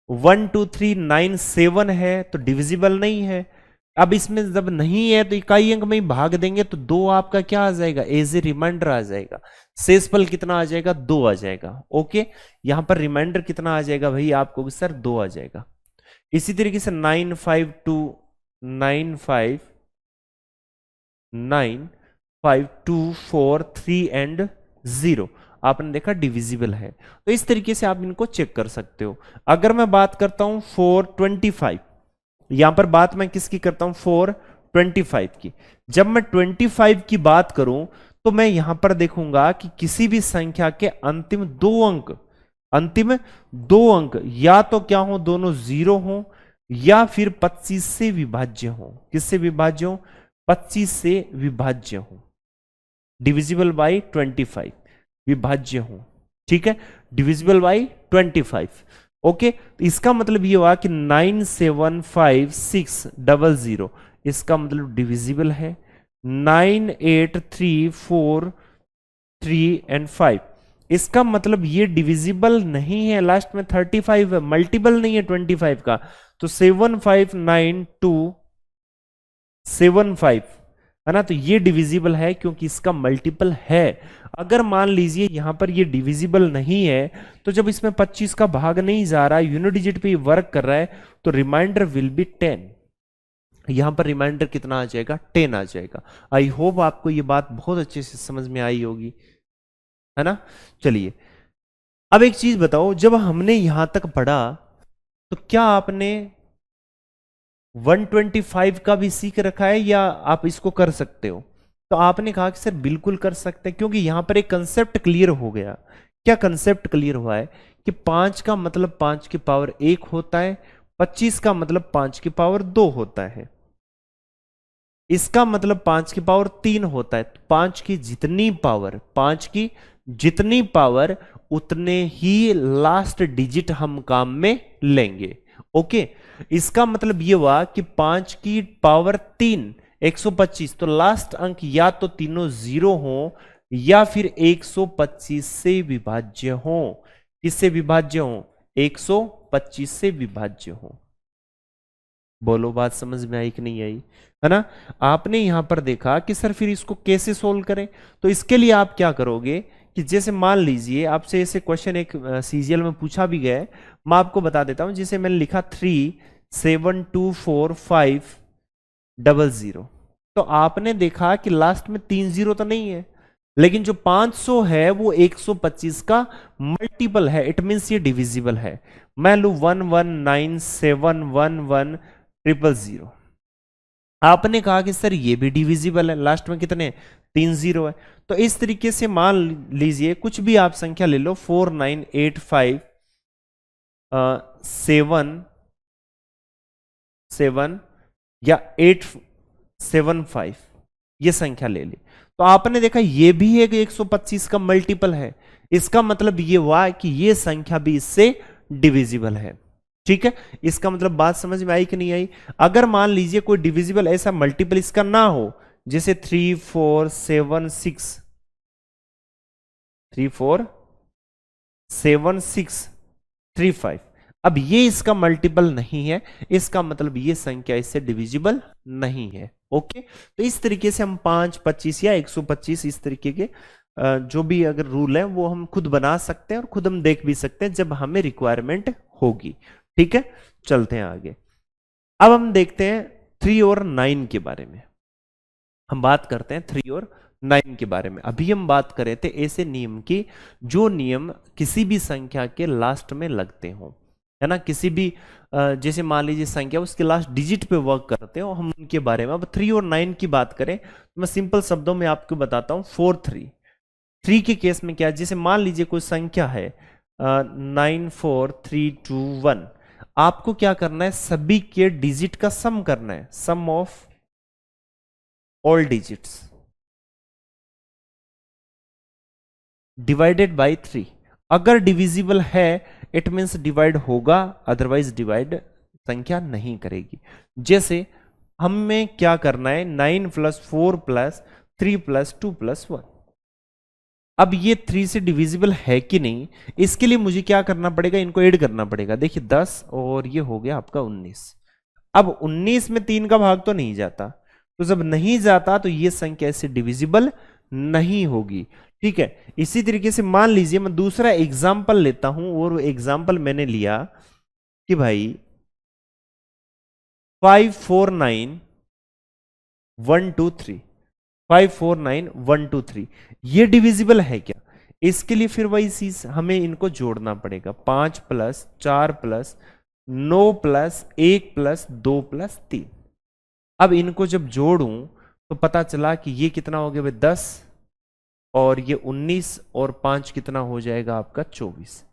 12397 है तो डिविजिबल नहीं है। अब इसमें जब नहीं है तो इकाई अंक में ही भाग देंगे तो 2 आपका क्या आ जाएगा, एज ए रिमाइंडर आ जाएगा। शेषफल कितना आ जाएगा, 2 आ जाएगा। ओके, यहां पर रिमाइंडर कितना आ जाएगा भाई आपको, सर 2 आ जाएगा। इसी तरीके से 95295 एंड 0 आपने देखा डिविजिबल है। तो इस तरीके से आप इनको चेक कर सकते हो। अगर मैं बात करता हूं 425, यहां पर बात मैं किसकी करता हूं, 425 की। जब मैं 25 की बात करूं तो मैं यहां पर देखूंगा कि किसी भी संख्या के अंतिम 2 अंक, अंतिम 2 अंक या तो क्या हो, दोनों 0 हो या फिर 25 से विभाज्य हो। किससे विभाज्य हो, 25 से विभाज्य हो, डिविजिबल बाई 25, विभाज्य हो। ठीक है, डिविजिबल बाई 25। ओके, तो इसका मतलब ये हुआ कि 97560, इसका मतलब डिविजिबल है। 98343 एंड 5, इसका मतलब ये डिविजिबल नहीं है। लास्ट में 35 है, मल्टीपल नहीं है 25 का। तो 75975, है ना, तो ये डिविजिबल है क्योंकि इसका मल्टीपल है। अगर मान लीजिए यहां पर ये डिविजिबल नहीं है तो जब इसमें 25 का भाग नहीं जा रहा है, यूनिट डिजिट पे वर्क कर रहा है, तो रिमाइंडर विल बी 10। यहां पर रिमाइंडर कितना आ जाएगा, 10 आ जाएगा। आई होप आपको ये बात बहुत अच्छे से समझ में आई होगी, है ना। चलिए अब एक चीज बताओ, जब हमने यहां तक पढ़ा तो क्या आपने 125 का भी सीख रखा है या आप इसको कर सकते हो? तो आपने कहा कि सर बिल्कुल कर सकते हैं, क्योंकि यहां पर एक कंसेप्ट क्लियर हो गया। क्या कंसेप्ट क्लियर हुआ है कि 5 का मतलब 5 की पावर 1 होता है, 25 का मतलब 5 की पावर 2 होता है, इसका मतलब 5 की पावर 3 होता है। 5 की जितनी पावर, 5 की जितनी पावर, उतने ही लास्ट डिजिट हम काम में लेंगे। ओके, इसका मतलब ये हुआ कि 5 की पावर 3 125, तो लास्ट अंक या तो तीनों जीरो हो या फिर 125 से विभाज्य हो। किससे विभाज्य हो? 125 से विभाज्य हो। बोलो, बात समझ में आई कि नहीं आई? है ना? आपने यहां पर देखा कि सर फिर इसको कैसे सोल्व करें, तो इसके लिए आप क्या करोगे कि जैसे मान लीजिए आपसे ऐसे क्वेश्चन एक सीजीएल में पूछा भी गया है, मैं आपको बता देता हूं। जैसे मैंने लिखा 3724500, तो आपने देखा कि लास्ट में 3 जीरो तो नहीं है, लेकिन जो 500 है वो 125 का मल्टीपल है, इट मींस ये डिविजिबल है। मैं लू 119711100, आपने कहा कि सर ये भी डिविजिबल है, लास्ट में कितने 3 जीरो है। तो इस तरीके से मान लीजिए कुछ भी आप संख्या ले लो, 4985 7 या 875, ये संख्या ले ली, तो आपने देखा ये भी एक 125 का मल्टीपल है। इसका मतलब ये हुआ कि ये संख्या भी इससे डिविजिबल है। ठीक है, इसका मतलब बात समझ में आई कि नहीं आई? अगर मान लीजिए कोई डिविजिबल ऐसा मल्टीपल इसका ना हो, जैसे 347635, अब ये इसका मल्टीपल नहीं है, इसका मतलब ये संख्या इससे डिविजिबल नहीं है। ओके, तो इस तरीके से हम 5, 25 या 125 इस तरीके के जो भी अगर रूल है वो हम खुद बना सकते हैं और खुद हम देख भी सकते हैं जब हमें रिक्वायरमेंट होगी। ठीक है, चलते हैं आगे। अब हम देखते हैं 3 और 9 के बारे में। हम बात करते हैं 3 और 9 के बारे में। अभी हम बात कर रहे थे ऐसे नियम की जो नियम किसी भी संख्या के लास्ट में लगते हो, है ना? किसी भी जैसे मान लीजिए संख्या उसके लास्ट डिजिट पे वर्क करते हो, हम उनके बारे में। अब 3 और 9 की बात करें तो मैं सिंपल शब्दों में आपको बताता हूं। 4 3 3 के केस में क्या है, जैसे मान लीजिए कोई संख्या है 94321, आपको क्या करना है, सभी के डिजिट का सम करना है, sum of all digits divided by 3। अगर डिविजिबल है इट मींस डिवाइड होगा, अदरवाइज डिवाइड संख्या नहीं करेगी। जैसे हमें क्या करना है, 9 + 4 + 3 + 2 + 1। अब ये 3 से डिविजिबल है कि नहीं, इसके लिए मुझे क्या करना पड़ेगा, इनको ऐड करना पड़ेगा। देखिए 10 और ये हो गया आपका 19। अब 19 में 3 का भाग तो नहीं जाता, तो जब नहीं जाता तो ये संख्या इससे डिविजिबल नहीं होगी। ठीक है, इसी तरीके से मान लीजिए मैं दूसरा एग्जाम्पल लेता हूं, और एग्जाम्पल मैंने लिया कि भाई 549123, 549123 ये डिविजिबल है क्या? इसके लिए फिर वही चीज हमें इनको जोड़ना पड़ेगा, 5 + 4 + 9 + 1 + 2 + 3। अब इनको जब जोड़ूं तो पता चला कि ये कितना हो गया भाई 10, और ये 19, और 5 कितना हो जाएगा आपका 24।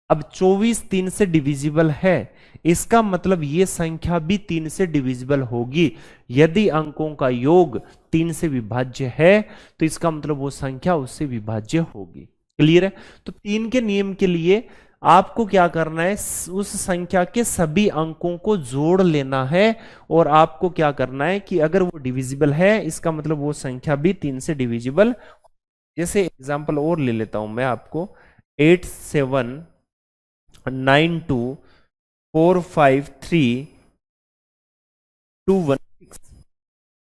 अब 24 3 से डिविजिबल है, इसका मतलब ये संख्या भी 3 से डिविजिबल होगी। यदि अंकों का योग 3 से विभाज्य है तो इसका मतलब वो संख्या उससे विभाज्य होगी। क्लियर है? तो 3 के नियम के लिए आपको क्या करना है, उस संख्या के सभी अंकों को जोड़ लेना है, और आपको क्या करना है कि अगर वो डिविजिबल है इसका मतलब वो संख्या भी 3 से डिविजिबल। जैसे एग्जांपल और ले लेता हूं मैं आपको, 8792453216।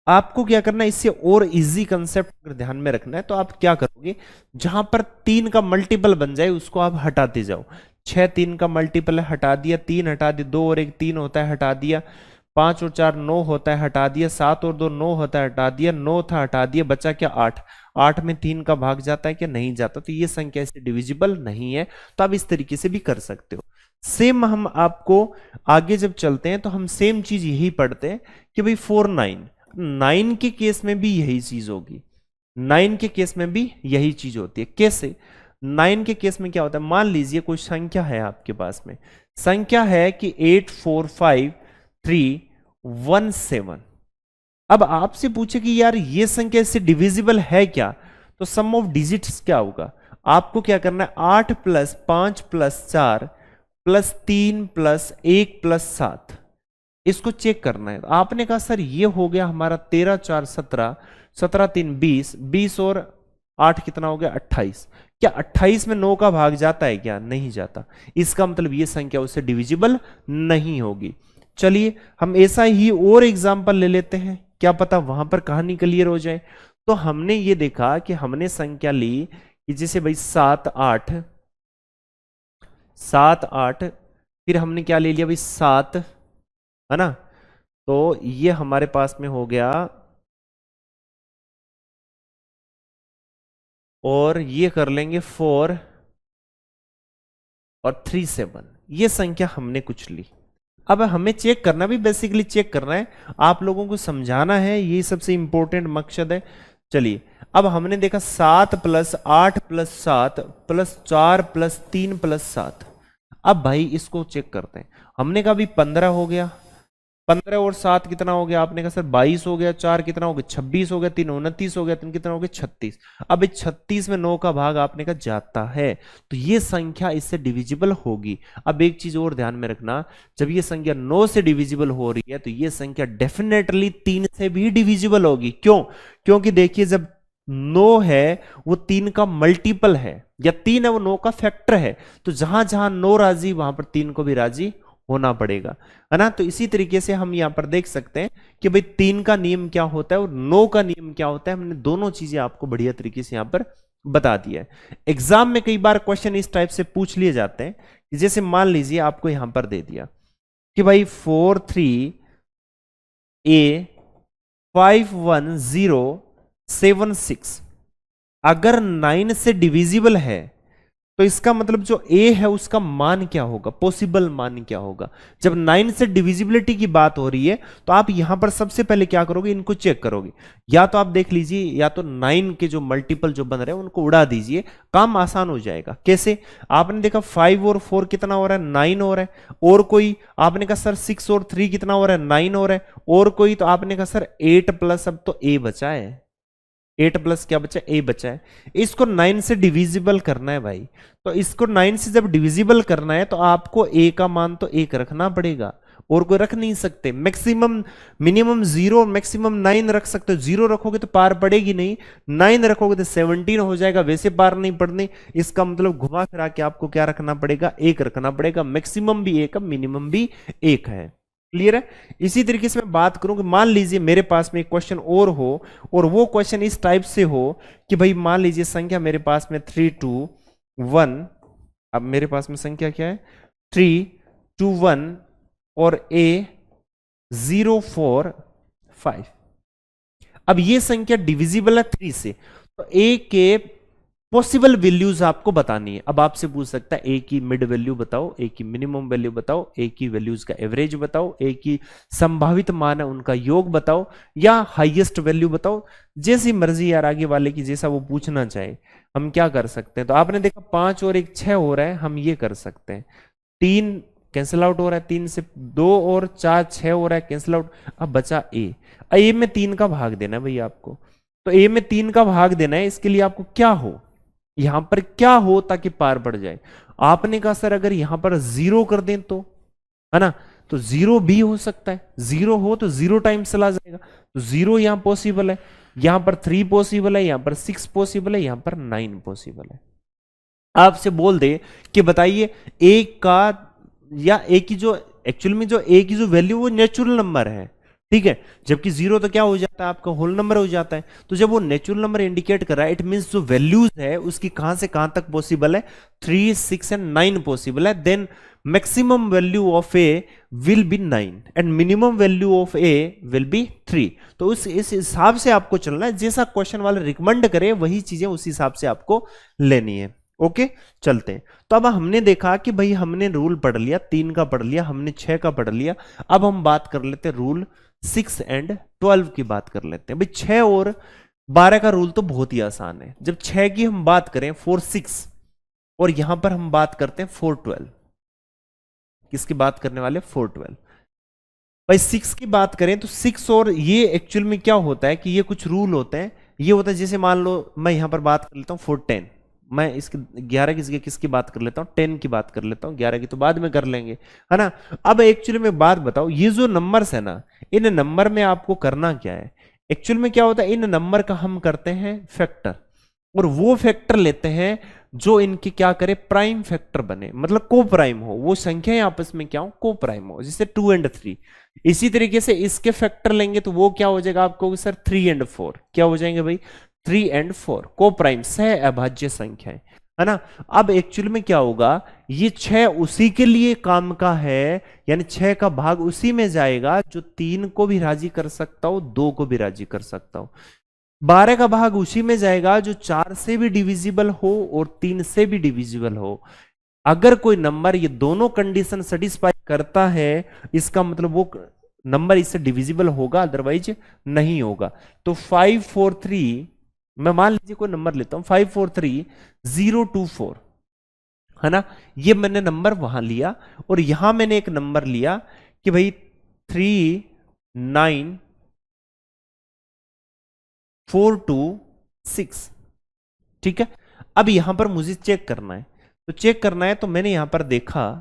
आपको क्या करना है, इससे और इजी कंसेप्ट अगर ध्यान में रखना है तो आप क्या करोगे, जहां पर 3 का मल्टीपल बन जाए उसको आप हटाते जाओ। 6 3 का मल्टीपल है, हटा दिया, 3 हटा दिया, 2 और 1 3 होता है, हटा दिया, 5 और 4 9 होता है, हटा दिया, 7 और 2 9 होता है, हटा दिया, 9 था हटा दिया, बचा क्या 8। 8 में 3 का भाग जाता है क्या? नहीं जाता, तो ये संख्या इससे डिविजिबल नहीं है। तो आप इस तरीके से भी कर सकते हो। सेम हम आपको आगे जब चलते हैं तो हम सेम चीज यही पढ़ते हैं कि भाई 4 9, 9 के केस में भी यही चीज होगी, 9 के केस में भी यही चीज होती है। कैसे? 9 के केस में क्या होता है, मान लीजिए कोई संख्या है आपके पास में, संख्या है कि 8 4 5 3 1 7। अब आपसे पूछे कि यार ये संख्या इससे डिविजिबल है क्या, तो सम ऑफ डिजिट्स क्या होगा, आपको क्या करना है, 8 plus 5 plus 4 plus 3 plus 1 plus 7, इसको चेक करना है। आपने कहा सर ये हो गया हमारा 13 4 17, 17 3 20, 20 और 8 कितना हो गया 28। क्या 28 में 9 का भाग जाता है क्या? नहीं जाता। इसका मतलब ये संख्या उससे डिविजिबल नहीं होगी। चलिए हम ऐसा ही और एग्जाम्पल ले लेते हैं, क्या पता वहां पर कहानी क्लियर हो जाए। तो हमने ये देखा कि हमने संख्या ली कि जैसे भाई 7 8, 7 8, फिर हमने क्या ले लिया भाई 7, है ना, तो ये हमारे पास में हो गया, और ये कर लेंगे 4 और 3 7, ये संख्या हमने कुछ ली। अब हमें चेक करना भी, बेसिकली चेक करना है, आप लोगों को समझाना है, ये सबसे इंपॉर्टेंट मकसद है। चलिए अब हमने देखा 7 plus 8 plus 7 plus 4 plus 3 plus 7। अब भाई इसको चेक करते हैं। हमने कहा भी 15 हो गया, 15 और 7 कितना हो गया, आपने कहा सर 22 हो गया, 4 कितना हो गया 26 हो गया, 3 29 हो गया, 3 कितना हो गया 36। अब इस 36 में 9 का भाग आपने कहा जाता है, तो ये संख्या इससे डिविजिबल होगी। अब एक चीज और ध्यान में रखना, जब ये संख्या 9 से डिविजिबल हो रही है तो ये संख्या डेफिनेटली 3 से भी डिविजिबल होगी। क्यों? क्योंकि देखिए जब 9 है वो 3 का मल्टीपल है, या 3 है वो 9 का फैक्टर है, तो जहां जहां 9 राजी वहां पर 3 को भी राजी होना पड़ेगा, है ना। तो इसी तरीके से हम यहां पर देख सकते हैं कि भाई 3 का नियम क्या होता है और 9 का नियम क्या होता है। हमने दोनों चीजें आपको बढ़िया तरीके से यहां पर बता दिया है। एग्जाम में कई बार क्वेश्चन इस टाइप से पूछ लिए जाते हैं कि जैसे मान लीजिए आपको यहां पर दे दिया कि भाई 4 3 A 5 1 0 7 6 अगर 9 से डिविजिबल है तो इसका मतलब जो a है उसका मान क्या होगा, पॉसिबल मान क्या होगा। जब 9 से डिविजिबिलिटी की बात हो रही है तो आप यहां पर सबसे पहले क्या करोगे, इनको चेक करोगे। या तो आप देख लीजिए, या तो 9 के जो मल्टीपल जो बन रहे हैं उनको उड़ा दीजिए, काम आसान हो जाएगा। कैसे? आपने देखा 5 और 4 कितना हो रहा है, 9 हो रहा है। और कोई आपने कहा सर 6 और 3 कितना हो रहा है, 9 हो रहा है। और कोई तो आपने कहा सर 8 प्लस, अब तो a बचा है, 8 प्लस क्या बचा, a बचा है। इसको 9 से डिविजिबल करना है भाई, तो इसको 9 से जब डिविजिबल करना है तो आपको a का मान तो 1 रखना पड़ेगा, और कोई रख नहीं सकते। मैक्सिमम मिनिमम 0, मैक्सिमम 9 रख सकते हो। 0 रखोगे तो पार पड़ेगी नहीं, 9 रखोगे तो 17 हो जाएगा, वैसे पार नहीं पड़नी। इसका मतलब घुमा फिरा के आपको क्या रखना पड़ेगा, 1 रखना पड़ेगा। मैक्सिमम भी 1 है, मिनिमम भी 1 है। क्लियर है? इसी तरीके से मैं बात करूं कि मान लीजिए मेरे पास में एक क्वेश्चन और हो, और वो क्वेश्चन इस टाइप से हो कि भाई मान लीजिए संख्या मेरे पास में 3 2 1, अब मेरे पास में संख्या क्या है 3 2 1 और a 0 4 5। अब ये संख्या डिविजिबल है 3 से, तो a के पॉसिबल वैल्यूज आपको बतानी है। अब आपसे पूछ सकता है ए की मिड वैल्यू बताओ, ए की मिनिमम वैल्यू बताओ, ए की वैल्यूज का एवरेज बताओ, ए की संभावित मान है उनका योग बताओ, या हाईएस्ट वैल्यू बताओ। जैसी मर्जी यार आगे वाले की, जैसा वो पूछना चाहे हम क्या कर सकते हैं। तो आपने देखा 5 और 1 6 हो रहा है, हम ये कर सकते हैं। 3 कैंसिल आउट हो रहा है, 3 से 2 और 4 6 हो रहा है, कैंसिल आउट। अब बचा ए में 3 का भाग देना है भैया आपको, तो ए में 3 का भाग देना है। इसके लिए आपको क्या हो, यहां पर क्या हो ताकि पार पड़ जाए। आपने कहा सर अगर यहां पर 0 कर दें तो, है ना, तो 0 भी हो सकता है। 0 हो तो 0 टाइम्स चला जाएगा, तो 0 यहां पॉसिबल है, यहां पर 3 पॉसिबल है, यहां पर 6 पॉसिबल है, यहां पर 9 पॉसिबल है। आपसे बोल दे कि बताइए ए का, या ए की जो एक्चुअल में जो ए की जो वैल्यू वो नेचुरल नंबर है, ठीक है, जबकि 0 तो क्या हो जाता है आपका होल नंबर हो जाता है। तो जब वो नेचुरल नंबर इंडिकेट कर रहा है, इट मींस जो वैल्यूज है उसकी कहां से कहां तक पॉसिबल है, 3 6 एंड 9 पॉसिबल है। Then maximum value of a will be 9 and minimum value of a will be 3। तो इस हिसाब से आपको चलना है, जैसा क्वेश्चन वाले रिकमेंड करे वही चीजें उस हिसाब से आपको लेनी है। ओके, चलते हैं। तो अब हमने देखा कि भाई हमने रूल पढ़ लिया, 3 का पढ़ लिया, हमने 6 का पढ़ लिया। अब हम बात कर लेते हैं रूल 6 एंड 12 की बात कर लेते हैं। भाई 6 और 12 का रूल तो बहुत ही आसान है। जब 6 की हम बात करें 4 6, और यहां पर हम बात करते हैं 4 12। किसकी बात करने वाले? 4 12। भाई 6 की बात करें तो 6, और ये एक्चुअल में क्या होता है कि ये कुछ रूल होते हैं। ये होता है जैसे मान लो मैं यहां पर बात कर लेता हूं 4 10, मैं इसकी 11 किसकी बात कर लेता हूं? 10 की बात कर लेता हूं, 11 की तो बाद में कर लेंगे, है ना। अब एक्चुअली में बात बताओ, ये जो नंबर्स है ना, इन नंबर में आपको करना क्या है? एक्चुअल में क्या होता है, इन नंबर का हम करते हैं फैक्टर, और वो फैक्टर लेते हैं जो इनके क्या करे, प्राइम फैक्टर बने, मतलब को प्राइम हो, वो संख्याएं आपस में क्या हो, को प्राइम हो, जैसे 2 एंड 3। इसी तरीके से इसके फैक्टर लेंगे तो वो क्या हो जाएगा आपको सर? 3 एंड 4 क्या हो जाएंगे भाई? 3 एंड 4 को प्राइम, सह अभाज्य संख्याएं, है ना। अब एक्चुअल में क्या होगा, ये 6 उसी के लिए काम का है, यानी 6 का भाग उसी में जाएगा जो 3 को भी राजी कर सकता हो, 2 को भी राजी कर सकता हो। 12 का भाग उसी में जाएगा जो 4 से भी डिविजिबल हो और 3 से भी डिविजिबल हो। अगर कोई नंबर ये दोनों कंडीशन सेटिस्फाई करता है, इसका मतलब वो नंबर इससे डिविजिबल होगा, अदरवाइज नहीं होगा। तो 543, मैं मान लीजिए कोई नंबर लेता हूं 543024, है ना। ये मैंने नंबर वहां लिया, और यहां मैंने एक नंबर लिया कि भाई 39426, ठीक है। अब यहां पर मुझे चेक करना है, तो चेक करना है तो मैंने यहां पर देखा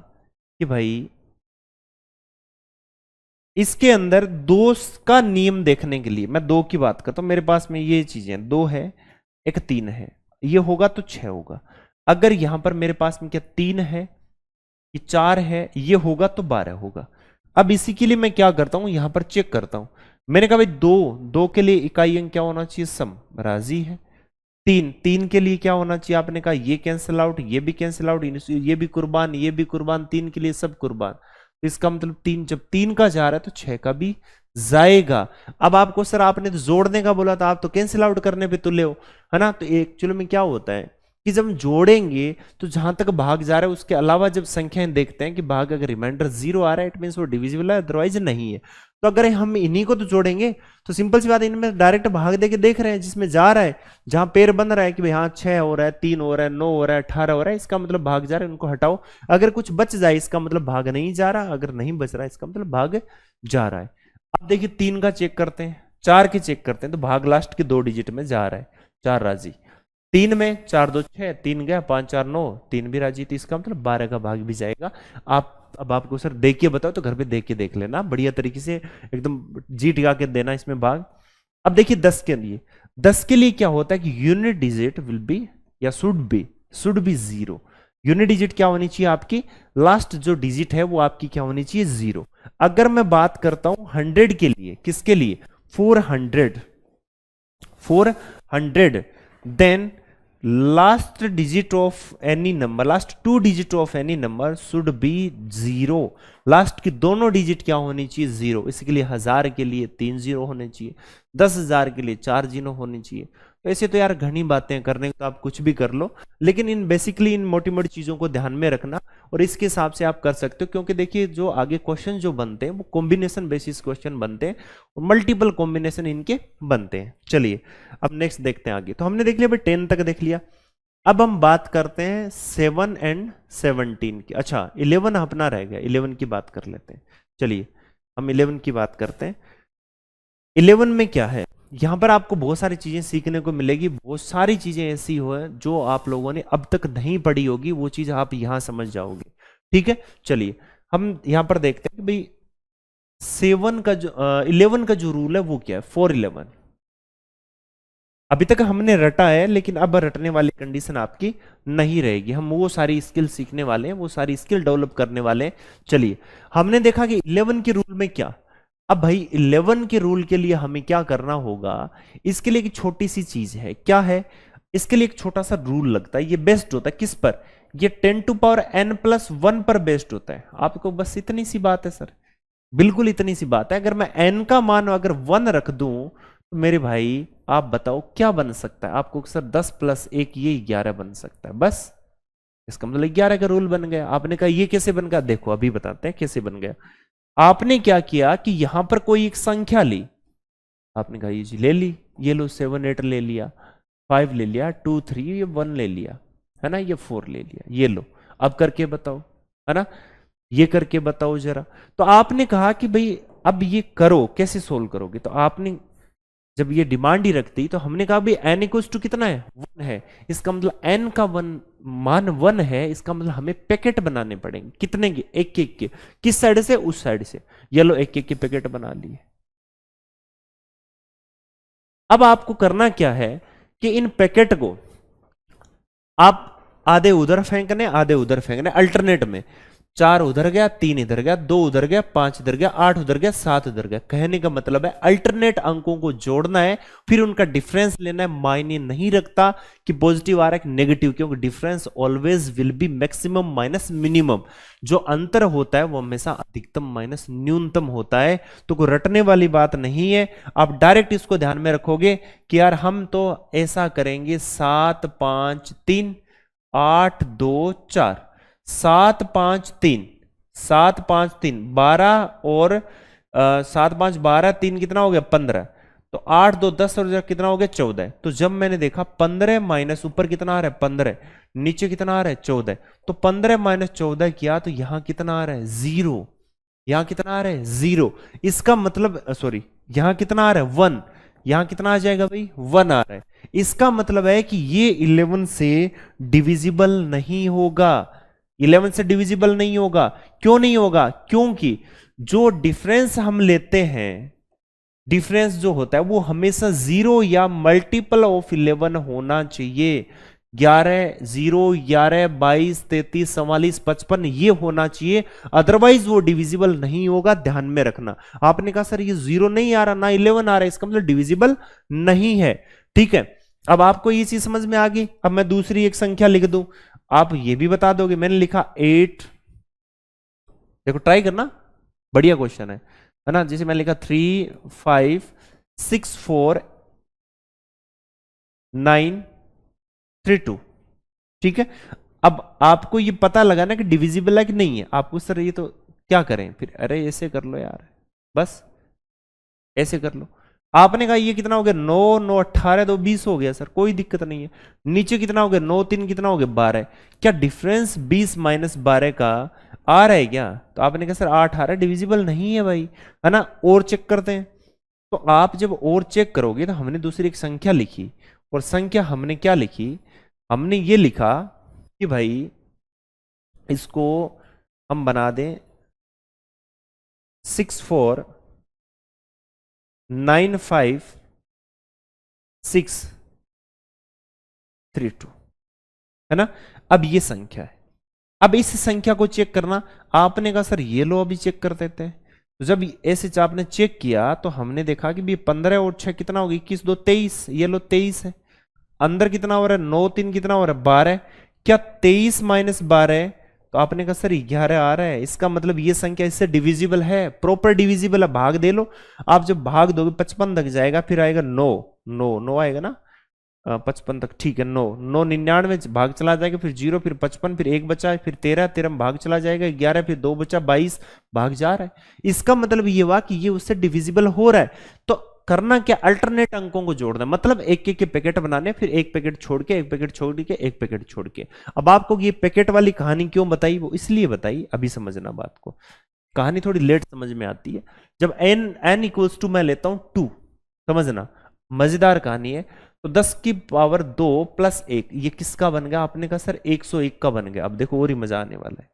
कि भाई इसके अंदर दो का नियम देखने के लिए मैं 2 की बात करता हूं। मेरे पास में ये चीजें 2 है, एक 3 है, ये होगा तो 6 होगा। अगर यहां पर मेरे पास में क्या 3 है, ये 4 है, ये होगा तो 12 होगा। अब इसी के लिए मैं क्या करता हूं, यहां पर चेक करता हूं। मैंने कहा भाई 2 के लिए इकाई अंक क्या होना चाहिए? सम, राजी है। 3 के लिए क्या होना चाहिए? आपने कहा ये कैंसिल आउट, ये भी कैंसिल आउट, ये भी कुर्बान, ये भी कुर्बान, 3 के लिए सब कुर्बान। तो इसका मतलब 3, जब 3 का जा रहा है तो 6 का भी जाएगा। अब आपको सर आपने तो जोड़ने का बोला था, आप तो कैंसिल आउट करने पे तुले हो, है ना। तो एक्चुअली में क्या होता है कि जब हम जोड़ेंगे तो जहां तक भाग जा रहा है उसके अलावा जब संख्याएं देखते हैं कि भाग अगर रिमाइंडर 0 आ रहा है, इट मीन वो डिविजिबल है, अदरवाइज नहीं है। तो अगर हम इन्हीं को तो जोड़ेंगे तो सिंपल सी बात है, इनमें डायरेक्ट भाग देके देख रहे हैं जिसमें जा रहा है, जहां पेड़ बन रहा है कि भाई हाँ 6 हो रहा है, 3 हो रहा है, 9 हो रहा है, 18 हो रहा है, इसका मतलब भाग जा रहा है, उनको हटाओ। अगर कुछ बच जाए इसका मतलब भाग नहीं जा रहा, अगर नहीं बच रहा है इसका मतलब भाग जा रहा है। अब देखिए 3 का चेक करते हैं, 4 के चेक करते हैं, तो भाग लास्ट के 2 डिजिट में जा रहा है, 4 राजी। 3 में 4 2 6, 3 गया, 5 4 9, 3 भी राजी, तो इसका मतलब 12 का भाग भी जाएगा। आप अब आपको सर देख के बताओ तो घर पे देख के देख लेना बढ़िया तरीके से, एकदम जी टिका के देना इसमें भाग। अब देखिए 10 के लिए क्या होता है कि यूनिट डिजिट विल बी या शुड बी 0। यूनिट डिजिट क्या होनी चाहिए आपकी? लास्ट जो डिजिट है वो आपकी क्या होनी चाहिए? 0। अगर मैं बात करता हूं 100 के लिए, किसके लिए? 400, then last digit of any number, last 2 digit of any number should be 0। Last की दोनों डिजिट क्या होनी चाहिए? 0। इसके लिए 1000 के लिए 3 0 होने चाहिए, 10,000 के लिए 4 0 होने चाहिए। तो ऐसे तो यार घनी बातें करने को तो आप कुछ भी कर लो, लेकिन इन बेसिकली इन मोटी मोटी चीजों को ध्यान में रखना, और इसके हिसाब से आप कर सकते हो। क्योंकि देखिए जो आगे क्वेश्चन जो बनते हैं वो कॉम्बिनेशन बेसिस क्वेश्चन बनते हैं, और मल्टीपल कॉम्बिनेशन इनके बनते हैं। चलिए अब नेक्स्ट देखते हैं आगे। तो हमने देख लिया भाई 10 तक देख लिया। अब हम बात करते हैं 7 एंड 17 की। अच्छा 11 अपना रह गया, 11 की बात कर लेते हैं। चलिए हम 11 की बात करते हैं। 11 में क्या है, यहां पर आपको बहुत सारी चीजें सीखने को मिलेगी, बहुत सारी चीजें ऐसी हो जो आप लोगों ने अब तक नहीं पढ़ी होगी, वो चीज आप यहां समझ जाओगे, ठीक है। चलिए हम यहां पर देखते हैं कि भाई 7 का जो 11 का जो रूल है वो क्या है? 4 11 अभी तक हमने रटा है, लेकिन अब रटने वाली कंडीशन आपकी नहीं रहेगी। हम वो सारी स्किल सीखने वाले हैं, वो सारी स्किल डेवलप करने वाले हैं। चलिए हमने देखा कि 11 के रूल में क्या। अब भाई 11 के रूल के लिए हमें क्या करना होगा? इसके लिए एक छोटी सी चीज है, क्या है? इसके लिए एक छोटा सा रूल लगता है, ये बेस्ड होता है किस पर? ये 10 टू पावर n+1 पर बेस्ड होता है। आपको बस इतनी सी बात है सर, बिल्कुल इतनी सी बात है। अगर मैं n का मान अगर 1 रख दूं तो मेरे भाई आप बताओ क्या बन सकता है? आपको सर 10 + 1 ये 11 बन सकता है, बस इसका मतलब 11 का रूल बन गया। आपने कहा ये कैसे बन गया, देखो अभी बताते हैं कैसे बन गया। आपने क्या किया कि यहां पर कोई एक संख्या ली, आपने कहा ये जी ले ली, ये लो 7 8 ले लिया, 5 ले लिया, 2 3 ये 1 ले लिया, है ना, ये 4 ले लिया, ये लो अब करके बताओ, है ना, ये करके बताओ जरा। तो आपने कहा कि भाई अब ये करो, कैसे सोल्व करोगे, तो आपने जब ये डिमांड ही रखती तो हमने कहा भाई n इक्वल्स टू कितना है, 1 है, इसका मतलब n का मान 1 है, इसका मतलब हमें पैकेट बनाने पड़ेंगे, कितने के, एक एक के, किस साइड से, उस साइड से, ये लो एक एक के पैकेट बना लिए। अब आपको करना क्या है कि इन पैकेट को आप आधे उधर फेंकने आधे उधर फेंकने, अल्टरनेट में, 4 उधर गया, 3 इधर गया, 2 उधर गया, 5 इधर गया, 8 उधर गया, 7 उधर गया। कहने का मतलब है अल्टरनेट अंकों को जोड़ना है, फिर उनका डिफरेंस लेना है। मायने नहीं रखता कि पॉजिटिव आ रहा है कि नेगेटिव, क्योंकि difference always will be maximum minus minimum. जो अंतर होता है वो हमेशा अधिकतम माइनस न्यूनतम होता है। तो कोई रटने वाली बात नहीं है, आप डायरेक्ट इसको ध्यान में रखोगे कि यार हम तो ऐसा करेंगे 7 5 3 8 2 4, 7 5 3, 7 5 3 12 और 7 5 12, 3 कितना हो गया 15, तो 8 2 10 और कितना हो गया 14। तो जब मैंने देखा 15 माइनस ऊपर कितना आ रहा है 15, नीचे कितना आ रहा है 14, तो 15 माइनस 14 किया तो यहां कितना आ रहा है 0, यहां कितना आ रहा है 0। इसका मतलब सॉरी, यहां कितना आ रहा है 1, यहां कितना आ जाएगा भाई 1 आ रहा है। इसका मतलब है कि ये 11 से डिविजिबल नहीं होगा, 11 से डिविजिबल नहीं होगा। क्यों नहीं होगा, क्योंकि जो डिफरेंस हम लेते हैं, डिफरेंस जो होता है वो हमेशा 0 या मल्टीपल ऑफ 11 होना चाहिए। 11 0 11 22 33 44 55 ये होना चाहिए, अदरवाइज वो डिविजिबल नहीं होगा, ध्यान में रखना। आपने कहा सर ये 0 नहीं आ रहा ना 11 आ रहा है, इसका मतलब डिविजिबल नहीं है। ठीक है, अब आपको ये चीज समझ में आ गई। अब मैं दूसरी एक संख्या लिख दूं, आप ये भी बता दोगे। मैंने लिखा 8, देखो ट्राई करना, बढ़िया क्वेश्चन है ना। जैसे मैंने लिखा 3 5 6 4 9 3 2, ठीक है। अब आपको ये पता लगा ना कि डिविजिबल है कि नहीं है। आपको सर ये तो क्या करें फिर, अरे ऐसे कर लो यार, बस ऐसे कर लो। आपने कहा ये कितना हो गया 9 9 18 2 20 हो गया सर, कोई दिक्कत नहीं है। नीचे कितना हो गया 9 3 कितना हो गया 12, क्या डिफरेंस 20 माइनस 12 का आ रहा है क्या, तो आपने कहा सर 8 आ रहा है, डिविजिबल नहीं है भाई, है ना। और चेक करते हैं, तो आप जब और चेक करोगे तो हमने दूसरी एक संख्या लिखी, और संख्या हमने क्या लिखी, हमने ये लिखा कि भाई इसको हम बना दें 6 4 9 5 6 3 2, है ना। अब ये संख्या है, अब इस संख्या को चेक करना। आपने कहा सर ये लो अभी चेक कर देते हैं। तो जब ऐसे आपने चेक किया तो हमने देखा कि भी 15 और 6 कितना होगी 21 2 23, ये लो 23 है। अंदर कितना हो रहा है 9 3 कितना हो रहा है 12, क्या 23 माइनस 12, तो आपने कहा सर 11 आ रहा है, इसका मतलब ये संख्या इससे डिविजिबल है, प्रॉपर डिविजिबल है, भाग दे लो। आप जब भाग दोगे 55 तक जाएगा, फिर आएगा 9 9 9 आएगा ना, 55 तक, ठीक है। 9 9 99 भाग चला जाएगा, फिर 0 फिर 55 फिर 1 बचा, फिर 13 13 भाग चला जाएगा, 11 फिर 2 बचा 22 भाग जा रहा है। इसका मतलब ये हुआ कि ये उससे डिविजिबल हो रहा है। तो करना क्या, अल्टरनेट अंकों को जोड़ना, मतलब एक एक के पैकेट बनाने, फिर एक पैकेट छोड़ के एक पैकेट छोड़ के एक पैकेट छोड़ के। अब आपको ये पैकेट वाली कहानी क्यों बताई, वो इसलिए बताई, अभी समझना बात को, कहानी थोड़ी लेट समझ में आती है। जब एन एन इक्वल्स टू मैं लेता हूं 2, समझना मजेदार कहानी है। तो 10 की पावर 2 प्लस 1 ये किसका बन गया, आपने कहा सर 101 का बन गया। अब देखो और ही मजा आने वाला है,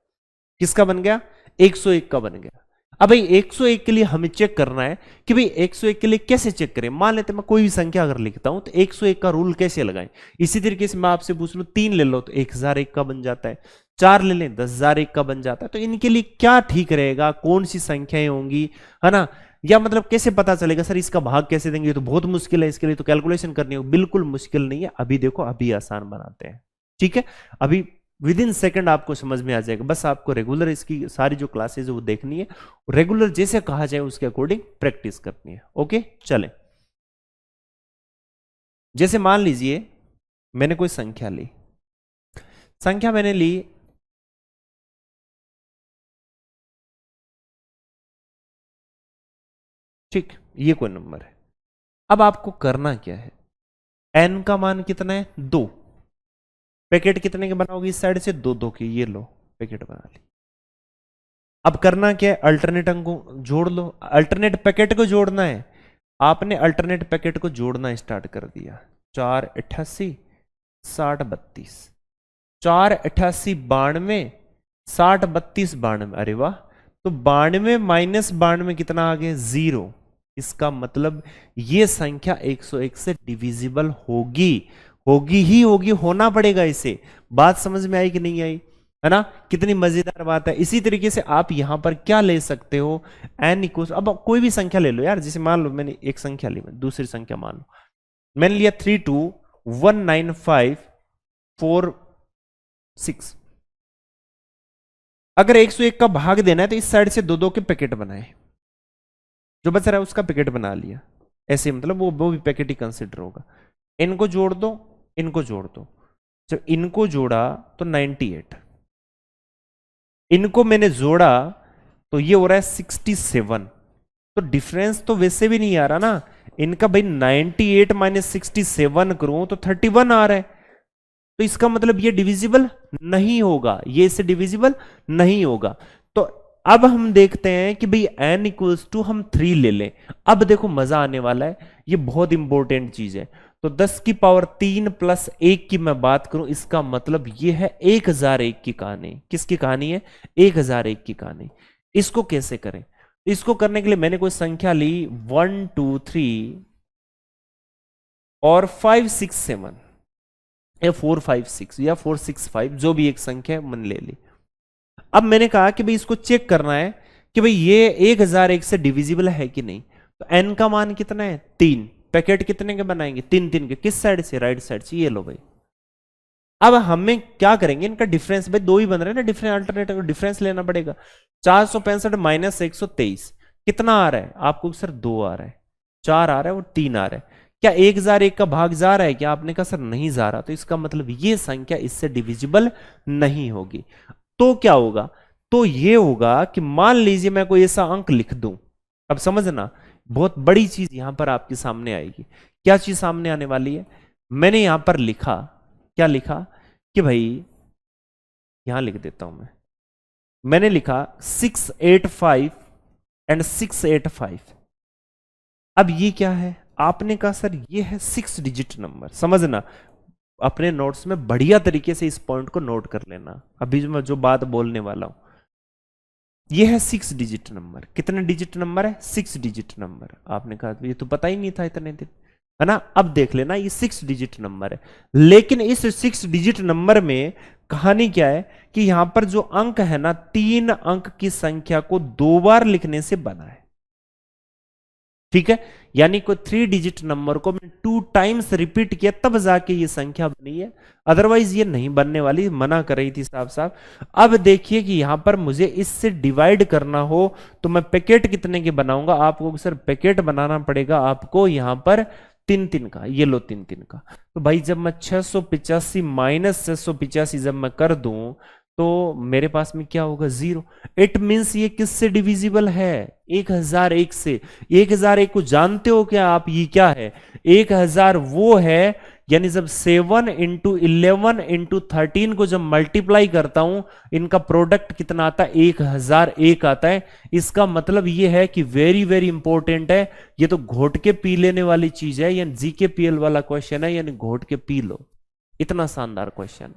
किसका बन गया 101 का बन गया। अब भाई 101 के लिए हमें चेक करना है कि भाई 101 के लिए कैसे चेक करें। मान लेते मैं कोई भी संख्या अगर लिखता हूं तो 101 का रूल कैसे लगाएं। इसी तरीके से मैं आपसे पूछ लूं 3 ले लो तो 1001 का बन जाता है, 4 ले लें 10,001 का बन जाता है। तो इनके लिए क्या ठीक रहेगा, कौन सी संख्याएं होंगी, है ना, या मतलब कैसे पता चलेगा सर इसका भाग कैसे देंगे, तो बहुत मुश्किल है, इसके लिए तो कैलकुलेशन करनी होगी। बिल्कुल मुश्किल नहीं है, अभी देखो अभी आसान बनाते हैं, ठीक है। अभी विद इन सेकेंड आपको समझ में आ जाएगा। बस आपको रेगुलर इसकी सारी जो क्लासेज है वो देखनी है, रेगुलर जैसे कहा जाए उसके अकॉर्डिंग प्रैक्टिस करनी है। ओके चलें, जैसे मान लीजिए मैंने कोई संख्या ली संख्या मैंने ली, ठीक, ये कोई नंबर है। अब आपको करना क्या है, n का मान कितना है, 2। पैकेट कितने के बनाओगे, इस साइड से 2 2 के, ये लो पैकेट बना ली। अब करना क्या है, अल्टरनेट अंकों जोड़ लो, अल्टरनेट पैकेट को जोड़ना है। आपने अल्टरनेट पैकेट को जोड़ना स्टार्ट कर दिया। 4 88 60 32, 4 88 92, 60 32 92, अरे वाह। तो 92 माइनस 92 कितना आ गया, 0। इसका मतलब ये संख्या 101 से डिविजिबल होगी, होगी ही होगी, होना पड़ेगा इसे। बात समझ में आई कि नहीं आई, है ना। कितनी मजेदार बात है। इसी तरीके से आप यहां पर क्या ले सकते हो, n इक्वल, अब कोई भी संख्या ले लो यार, जैसे मान लो मैंने एक संख्या ली, दूसरी संख्या मान लो मैंने लिया 321954 6। अगर 101 का भाग देना है तो इस साइड से 2 2 के पैकेट बनाए, जो बच रहा है उसका पैकेट बना लिया, ऐसे मतलब वो भी पैकेट ही कंसिडर होगा। इनको जोड़ दो, इनको जोड़ दो, जब इनको जोड़ा तो 98, इनको मैंने जोड़ा तो ये हो रहा है 67। तो डिफरेंस तो वैसे भी नहीं आ रहा ना इनका भाई, 98 माइनस 67 करूं तो 31 आ रहा है। तो इसका मतलब ये डिविजिबल नहीं होगा, ये इससे डिविजिबल नहीं होगा। तो अब हम देखते हैं कि भाई n इक्वल्स टू हम 3 ले लें। अब देखो मजा आने वाला है, ये बहुत इंपॉर्टेंट चीज है। तो 10 की पावर 3 प्लस 1 की मैं बात करूं, इसका मतलब ये है 1001 की कहानी। किसकी कहानी है, 1001 की कहानी। इसको कैसे करें, इसको करने के लिए मैंने कोई संख्या ली 1 2 3 और 5 6 7 या 4 5 6 या 4 6 5, जो भी एक संख्या मैंने ले ली। अब मैंने कहा कि भाई इसको चेक करना है कि भाई ये 1001 से डिविजिबल है कि नहीं। तो n का मान कितना है, 3। पैकेट कितने के बनाएंगे, 3 3 के। किस साइड से, राइट साइड से, ये लो भाई। अब हमें क्या करेंगे, इनका डिफरेंस, भाई 2 ही बन रहे हैं ना, डिफरेंस अल्टरनेटिव डिफरेंस लेना पड़ेगा। 465 माइनस 123 कितना आ रहा है आपको, सर 2 आ रहा है, 4 आ रहा है, वो 3 आ रहा है। क्या 1001 का भाग जा रहा है क्या, आपने कहा सर नहीं जा रहा। तो इसका मतलब ये संख्या इससे डिविजिबल नहीं होगी। तो क्या होगा, तो ये होगा कि मान लीजिए मैं कोई ऐसा अंक लिख दूं। अब समझना, बहुत बड़ी चीज यहां पर आपके सामने आएगी। क्या चीज सामने आने वाली है, मैंने यहां पर लिखा, क्या लिखा कि भाई, यहां लिख देता हूं मैंने लिखा 685 एंड 685। अब ये क्या है, आपने कहा सर ये है 6 डिजिट नंबर। समझना, अपने नोट्स में बढ़िया तरीके से इस पॉइंट को नोट कर लेना, अभी मैं जो बात बोलने वाला हूं। यह है 6 डिजिट नंबर। कितने डिजिट नंबर है, 6 डिजिट नंबर। आपने कहा ये तो पता ही नहीं था इतने दिन, है ना। अब देख लेना, ये 6 डिजिट नंबर है। लेकिन इस 6 डिजिट नंबर में कहानी क्या है कि यहां पर जो अंक है ना, 3 अंक की संख्या को 2 बार लिखने से बना है। ठीक है, यानी कोई 3 डिजिट नंबर को मैंने 2 टाइम्स रिपीट किया तब जाके ये संख्या बनी है, अदरवाइज ये नहीं बनने वाली, मना कर रही थी साहब साहब। अब देखिए कि यहां पर मुझे इससे डिवाइड करना हो तो मैं पैकेट कितने के बनाऊंगा, आपको सर पैकेट बनाना पड़ेगा आपको यहां पर 3 3 का। ये लो 3 3 का। तो भाई जब मैं 685 माइनस 685 जब मैं कर दूं तो मेरे पास में क्या होगा, 0। इट मींस ये किससे डिविजिबल है, 1001 से। 1001 को जानते हो क्या आप, ये क्या है, 1000 वो है, यानी जब 7 इंटू 11 इंटू 13 को जब मल्टीप्लाई करता हूं, इनका प्रोडक्ट कितना आता है, 1001 आता है। इसका मतलब ये है कि वेरी वेरी इंपॉर्टेंट है, ये तो घोट के पी लेने वाली चीज है, यानी जीके पीएल वाला क्वेश्चन है, यानी घोट के पी लो, इतना शानदार क्वेश्चन।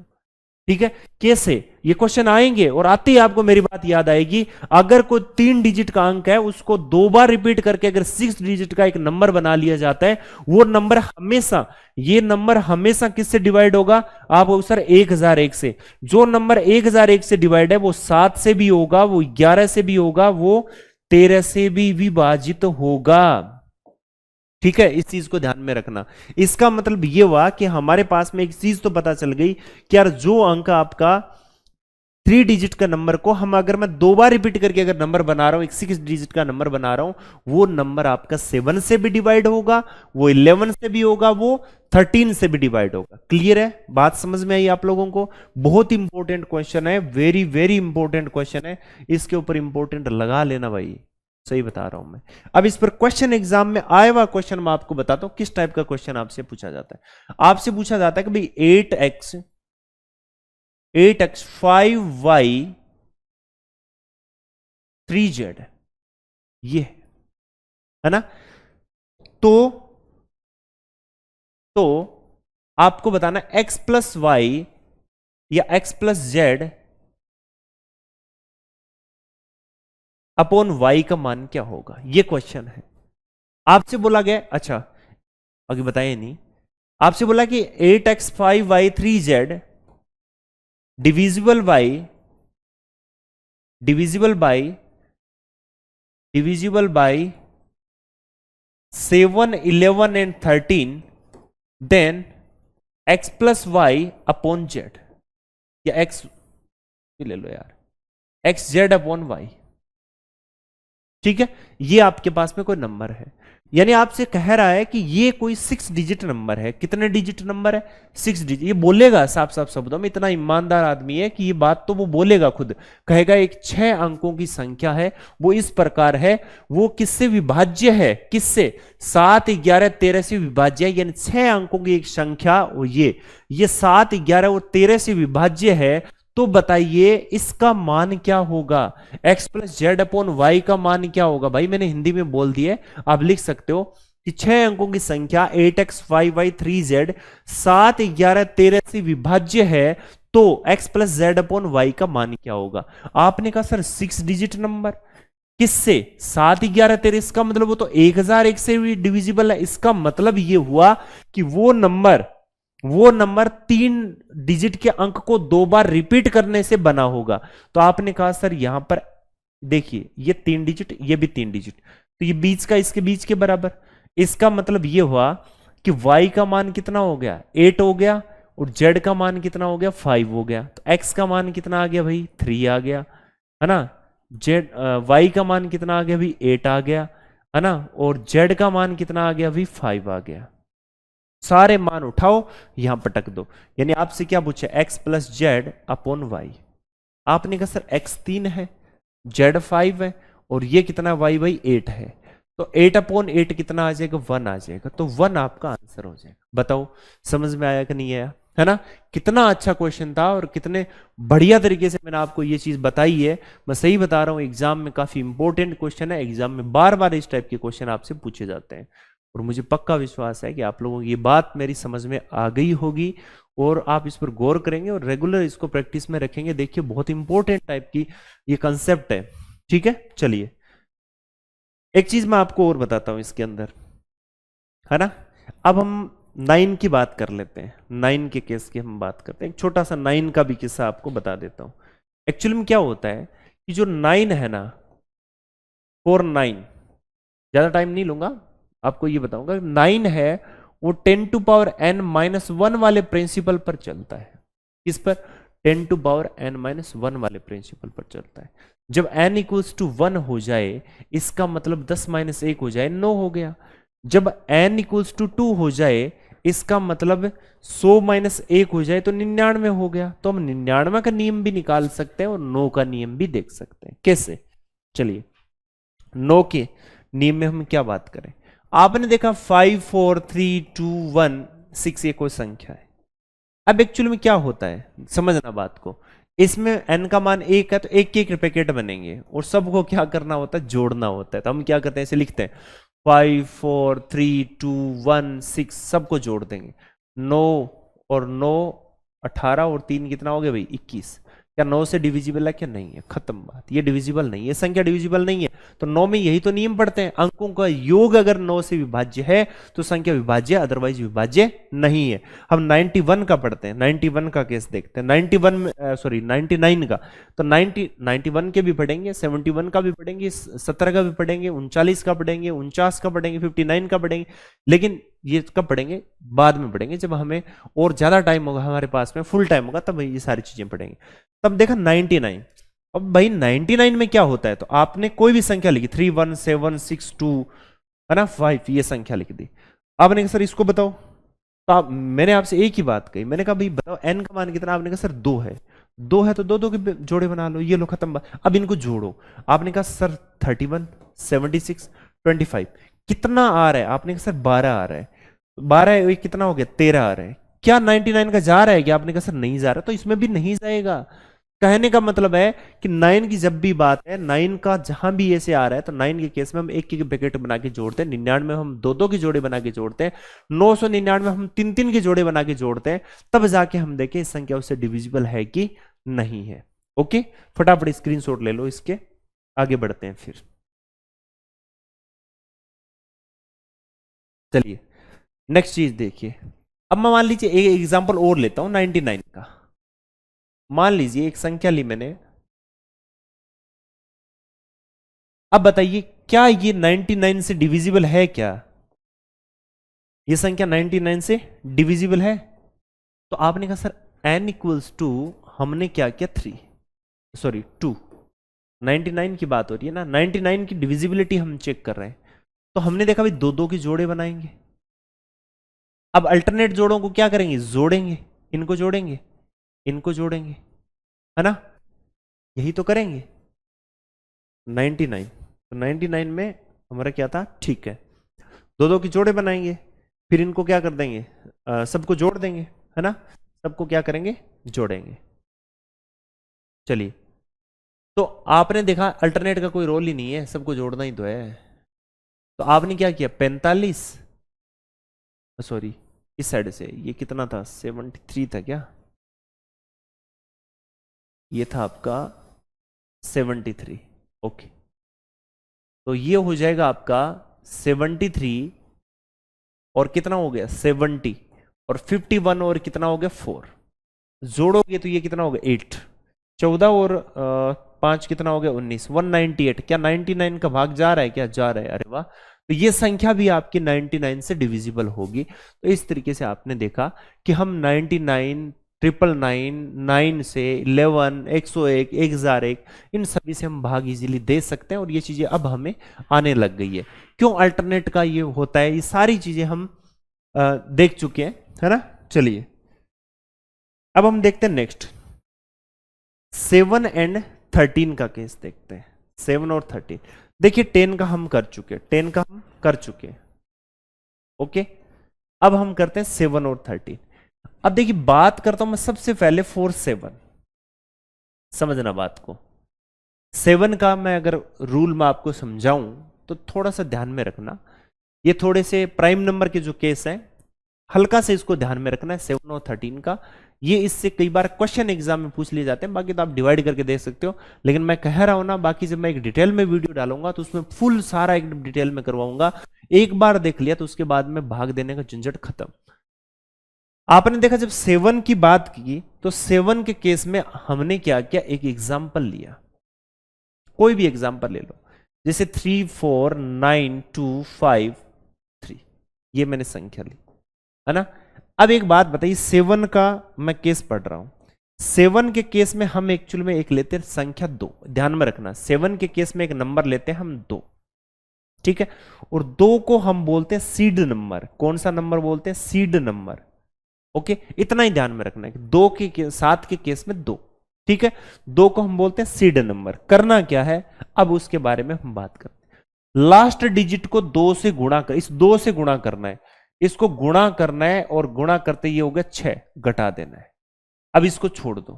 ठीक है, कैसे ये क्वेश्चन आएंगे, और आते ही आपको मेरी बात याद आएगी। अगर कोई 3 डिजिट का अंक है उसको 2 बार रिपीट करके अगर 6 डिजिट का एक नंबर बना लिया जाता है, वो नंबर हमेशा, ये नंबर हमेशा किससे डिवाइड होगा, आप सर 1001 से। जो नंबर 1001 से डिवाइड है वो 7 से भी होगा, वो 11 से भी होगा, वो 13 से भी विभाजित होगा। ठीक है, इस चीज को ध्यान में रखना। इसका मतलब यह हुआ कि हमारे पास में एक चीज तो पता चल गई कि यार जो अंक आपका 3 डिजिट का नंबर को हम अगर मैं 2 बार रिपीट करके अगर नंबर बना रहा हूं, एक 6 डिजिट का नंबर बना रहा हूं, वो नंबर आपका 7 से भी डिवाइड होगा, वो 11 से भी होगा, वो 13 से भी डिवाइड होगा। क्लियर है? बात समझ में आई आप लोगों को? बहुत इंपॉर्टेंट क्वेश्चन है, वेरी वेरी इंपॉर्टेंट क्वेश्चन है, इसके ऊपर इंपॉर्टेंट लगा लेना भाई, सही बता रहा हूं मैं। अब इस पर क्वेश्चन एग्जाम में आया हुआ क्वेश्चन मैं आपको बताता हूं किस टाइप का क्वेश्चन आपसे पूछा जाता है। आपसे पूछा जाता है कि भाई 8x 5y 3z, ये है ना। तो आपको बताना x प्लस वाई या x plus z upon y का मान क्या होगा, ये क्वेश्चन है। आपसे बोला गया, अच्छा आगे बताइए नहीं, आपसे बोला कि 8x 5y 3z divisible by 7 11 and 13 then x plus y upon z, या x ले लो यार, x जेड अपॉन वाई। ठीक है, ये आपके पास में कोई नंबर है, यानी आपसे कह रहा है कि ये कोई 6 डिजिट नंबर है। कितने डिजिट नंबर है? 6 डिजिट। ये बोलेगा साफ साफ शब्दों में, इतना ईमानदार आदमी है कि ये बात तो वो बोलेगा खुद, कहेगा एक 6 अंकों की संख्या है, वो इस प्रकार है, वो किससे विभाज्य है? किससे? 7 11 13 से विभाज्य है, यानी 6 अंकों की एक संख्या, ये 7 11 और 13 से विभाज्य है। तो बताइए इसका मान क्या होगा? x plus z upon y का मान क्या होगा? भाई मैंने हिंदी में बोल दिए, आप लिख सकते हो कि 6 अंकों की संख्या 8x 5y 3z 7 11 13 से विभाज्य है, तो x plus z upon y का मान क्या होगा? आपने कहा सर 6 डिजिट नंबर, किससे? 7 11 13, इसका मतलब वो तो 1001 से भी डिविजिबल है। इसका मतलब ये हुआ कि वो नंबर 3 डिजिट के अंक को 2 बार रिपीट करने से बना होगा। तो आपने कहा सर यहां पर देखिए ये 3 डिजिट, ये भी 3 डिजिट, तो ये बीच का इसके बीच के बराबर। इसका मतलब ये हुआ कि y का मान कितना हो गया? 8 हो गया, और z का मान कितना हो गया? 5 हो गया। तो x का मान कितना आ गया भाई? 3 आ गया, है ना। y का मान कितना आ गया भाई? 8 आ गया, है ना। और z का मान कितना आ गया भाई? 5 आ गया। सारे मान उठाओ, यहां पटक दो। यानी आपसे क्या पूछा? x plus z upon y. आपने कहा सर x 3 है, z 5 है, और ये कितना y भाई 8 है, तो 8 अपॉन 8 कितना आ जाएगा? 1 आ जाएगा। तो 1 आपका आंसर हो जाएगा। बताओ समझ में आया कि नहीं आया? है ना। कितना अच्छा क्वेश्चन था, और कितने बढ़िया तरीके से मैंने आपको ये चीज बताई है। मैं सही बता रहा हूं, एग्जाम में काफी इंपॉर्टेंट क्वेश्चन है, एग्जाम में बार बार इस टाइप के क्वेश्चन आपसे पूछे जाते हैं, और मुझे पक्का विश्वास है कि आप लोगों की ये बात मेरी समझ में आ गई होगी, और आप इस पर गौर करेंगे और रेगुलर इसको प्रैक्टिस में रखेंगे। देखिए बहुत इंपॉर्टेंट टाइप की ये कंसेप्ट है। ठीक है, चलिए एक चीज मैं आपको और बताता हूं इसके अंदर, है ना। अब हम 9 की बात कर लेते हैं, 9 के केस की हम बात करते हैं। एक छोटा सा 9 का भी किस्सा आपको बता देता हूं। एक्चुअली में क्या होता है कि जो 9 है ना, 4 9, ज्यादा टाइम नहीं लूंगा, आपको ये बताऊंगा। 9 है वो 10 टू पावर n माइनस 1 वाले प्रिंसिपल पर चलता है। किस पर? 10 टू पावर n माइनस 1 वाले प्रिंसिपल पर चलता है। जब n इक्वल्स टू 1 हो जाए, इसका मतलब 10 माइनस 1 हो जाए, 9 हो गया। जब n इक्वल्स टू 2 हो जाए, इसका मतलब 100 माइनस 1 हो जाए तो 99 हो गया। तो हम 99 का नियम भी निकाल सकते हैं और 9 का नियम भी देख सकते हैं। कैसे? चलिए 9 के नियम में हम क्या बात करें। आपने देखा 5 4 3 2 1 6 ये कोई संख्या है। अब एक्चुअली में क्या होता है, समझना बात को। इसमें n का मान 1 है, तो एक एक पैकेट बनेंगे, और सबको क्या करना होता है? जोड़ना होता है। तो हम क्या करते हैं, इसे लिखते हैं 5 4 3 2 1 6, सबको जोड़ देंगे। 9 और 9 18, और 3 कितना हो गया भाई? 21। क्या 9 से डिविजिबल है? क्या नहीं है? खत्म बात। ये डिविजिबल नहीं है, संख्या डिविजिबल नहीं है। तो 9 में यही तो नियम पढ़ते हैं, अंकों का योग अगर 9 से विभाज्य है तो संख्या विभाज्य, अदरवाइज विभाज्य नहीं है। हम 91 का पढ़ते हैं, 91 का केस देखते हैं। 91 में सॉरी 99 का, तो 91 के भी पढ़ेंगे, 71 का भी पढ़ेंगे, 17 का भी पढ़ेंगे, 39 का पढ़ेंगे, 49 का पढ़ेंगे, 59 का पढ़ेंगे। लेकिन ये कब पढ़ेंगे, बाद में पढ़ेंगे, जब हमें और ज्यादा टाइम होगा हमारे पास में, फुल टाइम होगा, तब ये सारी चीजें पढ़ेंगे। तब देखा 99। अब भाई 99 में क्या होता है, तो आपने कोई भी संख्या लिखी 3 1 7 6 2 है ना 5, ये संख्या लिख दी। आपने कहा सर इसको बताओ, तो मैंने आपसे एक ही बात कही, मैंने कहा भाई बताओ n का मान कितना, आपने कहा सर 2 है। 2 है तो 2 2 के जोड़े बना लो, ये लो खत्म। अब इनको जोड़ो, आपने कहा सर 31 76 25 कितना आ रहा है, आपने कहा सर 12 आ रहा है। 12 है, ये कितना हो गया 13 आ रहा है। क्या 99 का जा रहा है क्या, आपने कहा सर नहीं जा रहा, तो इसमें भी नहीं जाएगा। कहने का मतलब है कि 9 की जब भी बात है, 9 का जहां भी ऐसे आ रहा है, तो 9 के केस में हम एक एक ब्रैकेट बना के जोड़ते हैं, 99 में हम 2 2 के जोड़े बना के जोड़ते हैं, 999 में हम 3 3 के जोड़े बना के जोड़ते हैं, तब जाके हम देखें इस संख्या उससे डिविजिबल है कि नहीं है। ओके, फटाफट स्क्रीनशॉट ले लो इसके, आगे बढ़ते हैं फिर। चलिए नेक्स्ट चीज देखिए। अब मैं मान लीजिए एक एग्जांपल और लेता हूं 99 का। मान लीजिए एक संख्या ली मैंने, अब बताइए क्या ये 99 से डिविजिबल है क्या, ये संख्या 99 से डिविजिबल है। तो आपने कहा सर n इक्वल्स टू, हमने क्या किया 3 सॉरी 2, 99 की बात हो रही है ना, 99 की डिविजिबिलिटी हम चेक कर रहे हैं। तो हमने देखा भाई 2 2 के जोड़े बनाएंगे। अब अल्टरनेट जोड़ों को क्या करेंगे, जोड़ेंगे, इनको जोड़ेंगे, इनको जोड़ेंगे, है ना, यही तो करेंगे। 99, तो 99 में हमारा क्या था, ठीक है, 2 2 के जोड़े बनाएंगे, फिर इनको क्या कर देंगे, सबको जोड़ देंगे, है ना, सबको क्या करेंगे, जोड़ेंगे। चलिए, तो आपने देखा अल्टरनेट का कोई रोल ही नहीं है, सबको जोड़ना ही तो है। तो आपने क्या किया 45, सॉरी इस साइड से ये कितना था 73 था क्या, ये था आपका 73। ओके, तो ये हो जाएगा आपका 73 और कितना हो गया 70 और 51 और कितना हो गया 4, जोड़ोगे तो ये कितना हो गया 8, 14 और 5 कितना हो गया 19, 198। क्या 99 का भाग जा रहा है क्या, जा रहा है, अरे वाह। तो ये संख्या भी आपकी 99 से डिविजिबल होगी। तो इस तरीके से आपने देखा कि हम 99 999 9 से 11 101 1001 इन सभी से हम भाग इजीली दे सकते हैं, और ये चीजें अब हमें आने लग गई है। क्यों अल्टरनेट का ये होता है, ये सारी चीजें हम देख चुके हैं, है ना। चलिए अब हम देखते हैं नेक्स्ट 7 एंड 13 का केस देखते हैं। 7 और 13, देखिए 10 का हम कर चुके, 10 का हम कर चुके, ओके। अब हम करते हैं 7 और 13। अब देखिए बात करता हूं मैं सबसे पहले 4 7, समझना बात को। 7 का मैं अगर रूल में आपको समझाऊं तो थोड़ा सा ध्यान में रखना, ये थोड़े से प्राइम नंबर के जो केस हैं हल्का से इसको ध्यान में रखना है 7 और 13 का। ये इससे कई बार क्वेश्चन एग्जाम में पूछ लिए जाते हैं, बाकी तो आप डिवाइड करके देख सकते हो, लेकिन मैं कह रहा हूं ना, बाकी जब मैं एक डिटेल में वीडियो डालूंगा तो उसमें फुल सारा एक डिटेल में करवाऊंगा। एक बार देख लिया तो उसके बाद में भाग देने का झंझट खत्म। आपने देखा जब 7 की बात की तो 7 के केस में हमने क्या किया, एक एग्जाम्पल लिया, कोई भी एग्जाम्पल ले लो, जैसे 3 4 9 2 5 3, ये मैंने संख्या ली, है ना। अब एक बात बताइए 7 का मैं केस पढ़ रहा हूं, 7 के केस में हम एक्चुअल में एक लेते हैं संख्या 2, ध्यान में रखना 7 के केस में एक नंबर लेते हैं हम 2, ठीक है, और 2 को हम बोलते हैं सीड नंबर। कौन सा नंबर बोलते हैं, सीड नंबर, ओके। इतना ही ध्यान में रखना है कि 2 के 7 के केस में 2, ठीक है, 2 को हम बोलते हैं सीड नंबर। करना क्या है, अब उसके बारे में हम बात करते हैं। लास्ट डिजिट को 2 से गुणा कर, इस 2 से गुणा करना है, इसको गुणा करना है, और गुणा करते ये हो गया 6, घटा देना है। अब इसको छोड़ दो,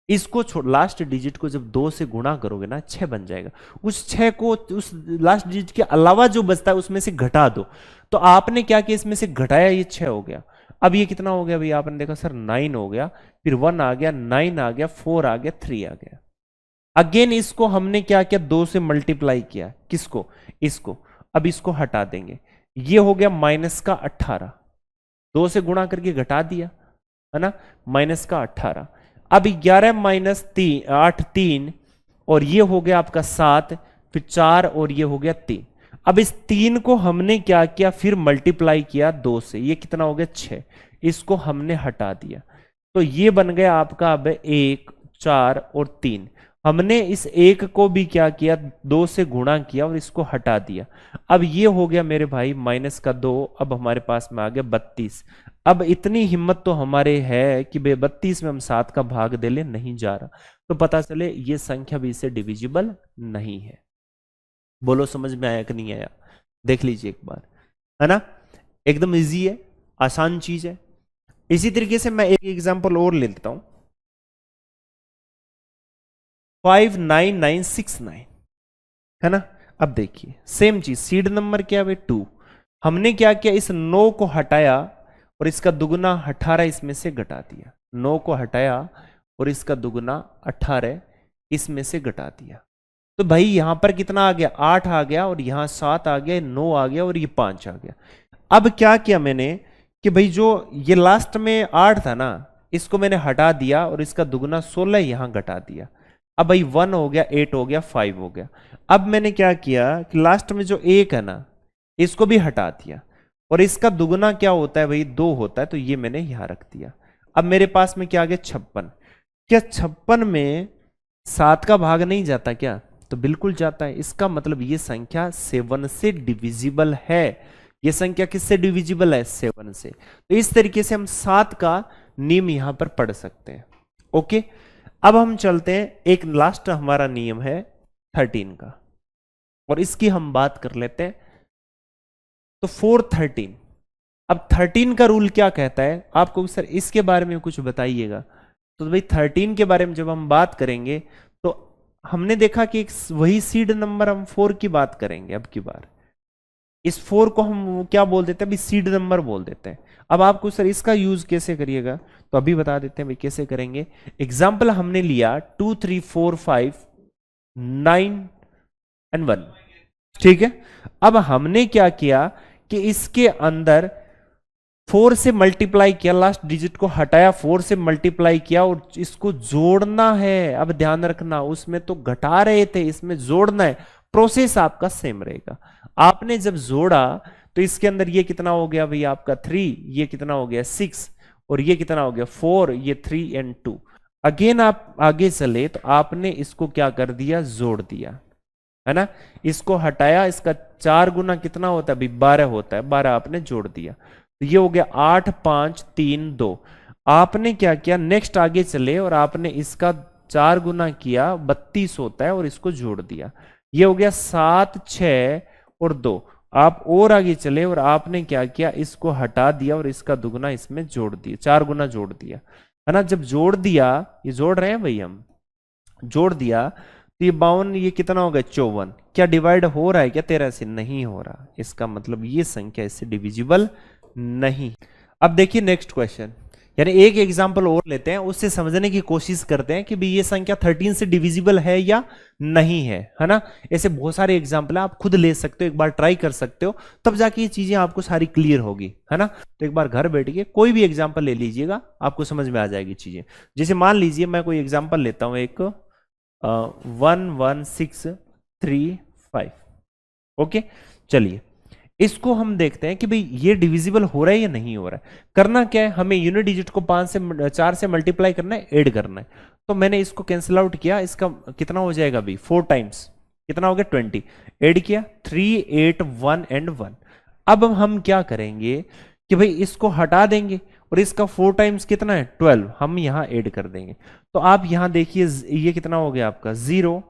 इसको छोड़, लास्ट डिजिट को जब 2 से गुणा करोगे ना 6 बन जाएगा, उस 6 को उस लास्ट डिजिट के अलावा जो बचता है उसमें से घटा दो। तो आपने क्या किया, इसमें से घटाया, ये 6 हो गया। अब ये कितना हो गया भैया, आपने देखा सर 9 हो गया, फिर 1 आ गया, 9 आ गया, 4 आ गया, 3 आ गया। अगेन इसको हमने क्या किया, 2 से मल्टीप्लाई किया, किसको, इसको। अब इसको हटा देंगे, ये हो गया माइनस का 18, 2 से गुणा करके घटा दिया, है ना, माइनस का 18। अब 11 माइनस 8 3, और ये हो गया आपका 7, फिर 4 और ये हो गया 3। अब इस 3 को हमने क्या किया, फिर मल्टीप्लाई किया 2 से, ये कितना हो गया 6, इसको हमने हटा दिया, तो ये बन गया आपका अब 1 4 और 3। हमने इस 1 को भी क्या किया, 2 से गुणा किया और इसको हटा दिया। अब ये हो गया मेरे भाई -2, अब हमारे पास में आ गया 32। अब इतनी हिम्मत तो हमारे है कि भाई 32 में हम 7 का भाग दे ले, नहीं जा रहा, तो पता चले ये संख्या भी इससे डिविजिबल नहीं है। बोलो समझ में आया कि नहीं आया, देख लीजिए एक बार, है ना, एकदम इजी है, आसान चीज है। इसी तरीके से मैं एक एग्जांपल और ले लेता हूं, 59969, है ना। अब देखिए सेम चीज, सीड नंबर क्या है 2, हमने क्या किया, इस 9 को हटाया और इसका दुगुना 18 इसमें से घटा दिया, 9 को हटाया और इसका दुगुना 18 इसमें से घटा दिया, तो भाई यहां पर कितना आ गया, 8 आ गया, और यहां 7 आ गया, 9 आ गया, और ये 5 आ गया। अब क्या किया मैंने कि भाई जो ये लास्ट में 8 था ना, इसको मैंने हटा दिया और इसका दुगुना 16 यहां घटा दिया। अब भाई 1 हो गया, 8 हो गया, 5 हो गया। अब मैंने क्या किया कि लास्ट में जो 1 है ना, इसको भी हटा दिया, और इसका दुगुना क्या होता है भाई 2 होता है, तो ये मैंने यहां रख दिया। अब मेरे पास में क्या आ गया 56। क्या 56 में 7 का भाग नहीं जाता क्या, तो बिल्कुल जाता है। इसका मतलब ये संख्या 7 से डिविजिबल है। ये संख्या किससे डिविजिबल है, 7 से। तो इस तरीके से हम 7 का नियम यहां पर पढ़ सकते हैं। ओके, अब हम चलते हैं, एक लास्ट हमारा नियम है 13 का, और इसकी हम बात कर लेते हैं। तो 413, अब 13 का रूल क्या कहता है, आपको सर इसके बारे में कुछ बताइएगा। तो भाई 13 के बारे में जब हम बात करेंगे, तो हमने देखा कि वही सीड नंबर, हम 4 की बात करेंगे। अब की बार इस 4 को हम क्या बोल देते हैं, अभी सीड नंबर बोल देते हैं। अब आपको सर इसका यूज कैसे करिएगा, तो अभी बता देते हैं भाई कैसे करेंगे। एग्जाम्पल हमने लिया 2 3 4 5 9 एंड 1, ठीक है। अब हमने क्या किया कि इसके अंदर 4 से मल्टीप्लाई किया, लास्ट डिजिट को हटाया, 4 से मल्टीप्लाई किया और इसको जोड़ना है। अब ध्यान रखना, उसमें तो घटा रहे थे, इसमें जोड़ना है। प्रोसेस आपका सेम रहेगा। आपने जब जोड़ा तो इसके अंदर ये कितना हो गया भाई आपका 3, ये कितना हो गया 6, और ये कितना हो गया 4, ये 3 एंड 2। अगेन आप आगे चले तो आपने इसको क्या कर दिया, जोड़ दिया, है ना। इसको हटाया, इसका 4 गुना कितना होता है भाई 12 होता है, 12 आपने जोड़ दिया, तो ये हो गया 8 5 3 2। आपने क्या किया, नेक्स्ट आगे चले और आपने इसका 4 गुना किया, 32 होता है, और इसको जोड़ दिया, ये हो गया 7 6 और 2। आप और आगे चले और आपने क्या किया, इसको हटा दिया और इसका दुगुना इसमें जोड़ दिया, 4 गुना जोड़ दिया, है ना। जब जोड़ दिया, ये जोड़ रहे हैं भाई हम, जोड़ दिया, तो ये 52, ये कितना होगा 54। क्या डिवाइड हो रहा है क्या 13 से, नहीं हो रहा। इसका मतलब ये संख्या इससे डिविजिबल नहीं। अब देखिए नेक्स्ट क्वेश्चन, यानी एक एग्जांपल और लेते हैं, उससे समझने की कोशिश करते हैं कि भाई ये संख्या 13 से डिविजिबल है या नहीं है ना। ऐसे बहुत सारे एग्जांपल है, आप खुद ले सकते हो, एक बार ट्राई कर सकते हो, तब जाके ये चीजें आपको सारी क्लियर होगी, है ना। तो एक बार घर बैठ के कोई भी एग्जाम्पल ले लीजिएगा, आपको समझ में आ जाएगी चीजें। जैसे मान लीजिए मैं कोई एग्जाम्पल लेता हूं, एक 11635। ओके, चलिए इसको हम देखते हैं कि भाई ये डिविजिबल हो रहा है या नहीं हो रहा है। करना क्या है, हमें यूनिट डिजिट को 4 से मल्टीप्लाई करना है, ऐड करना है। तो मैंने इसको कैंसिल आउट किया, इसका कितना हो जाएगा भाई 4 टाइम्स कितना हो गया 20, ऐड किया 3 8 1 एंड 1। अब हम क्या करेंगे कि भाई इसको हटा देंगे और इसका 4 टाइम्स कितना है 12, हम यहां ऐड कर देंगे। तो आप यहां देखिए ये कितना हो गया आपका 0,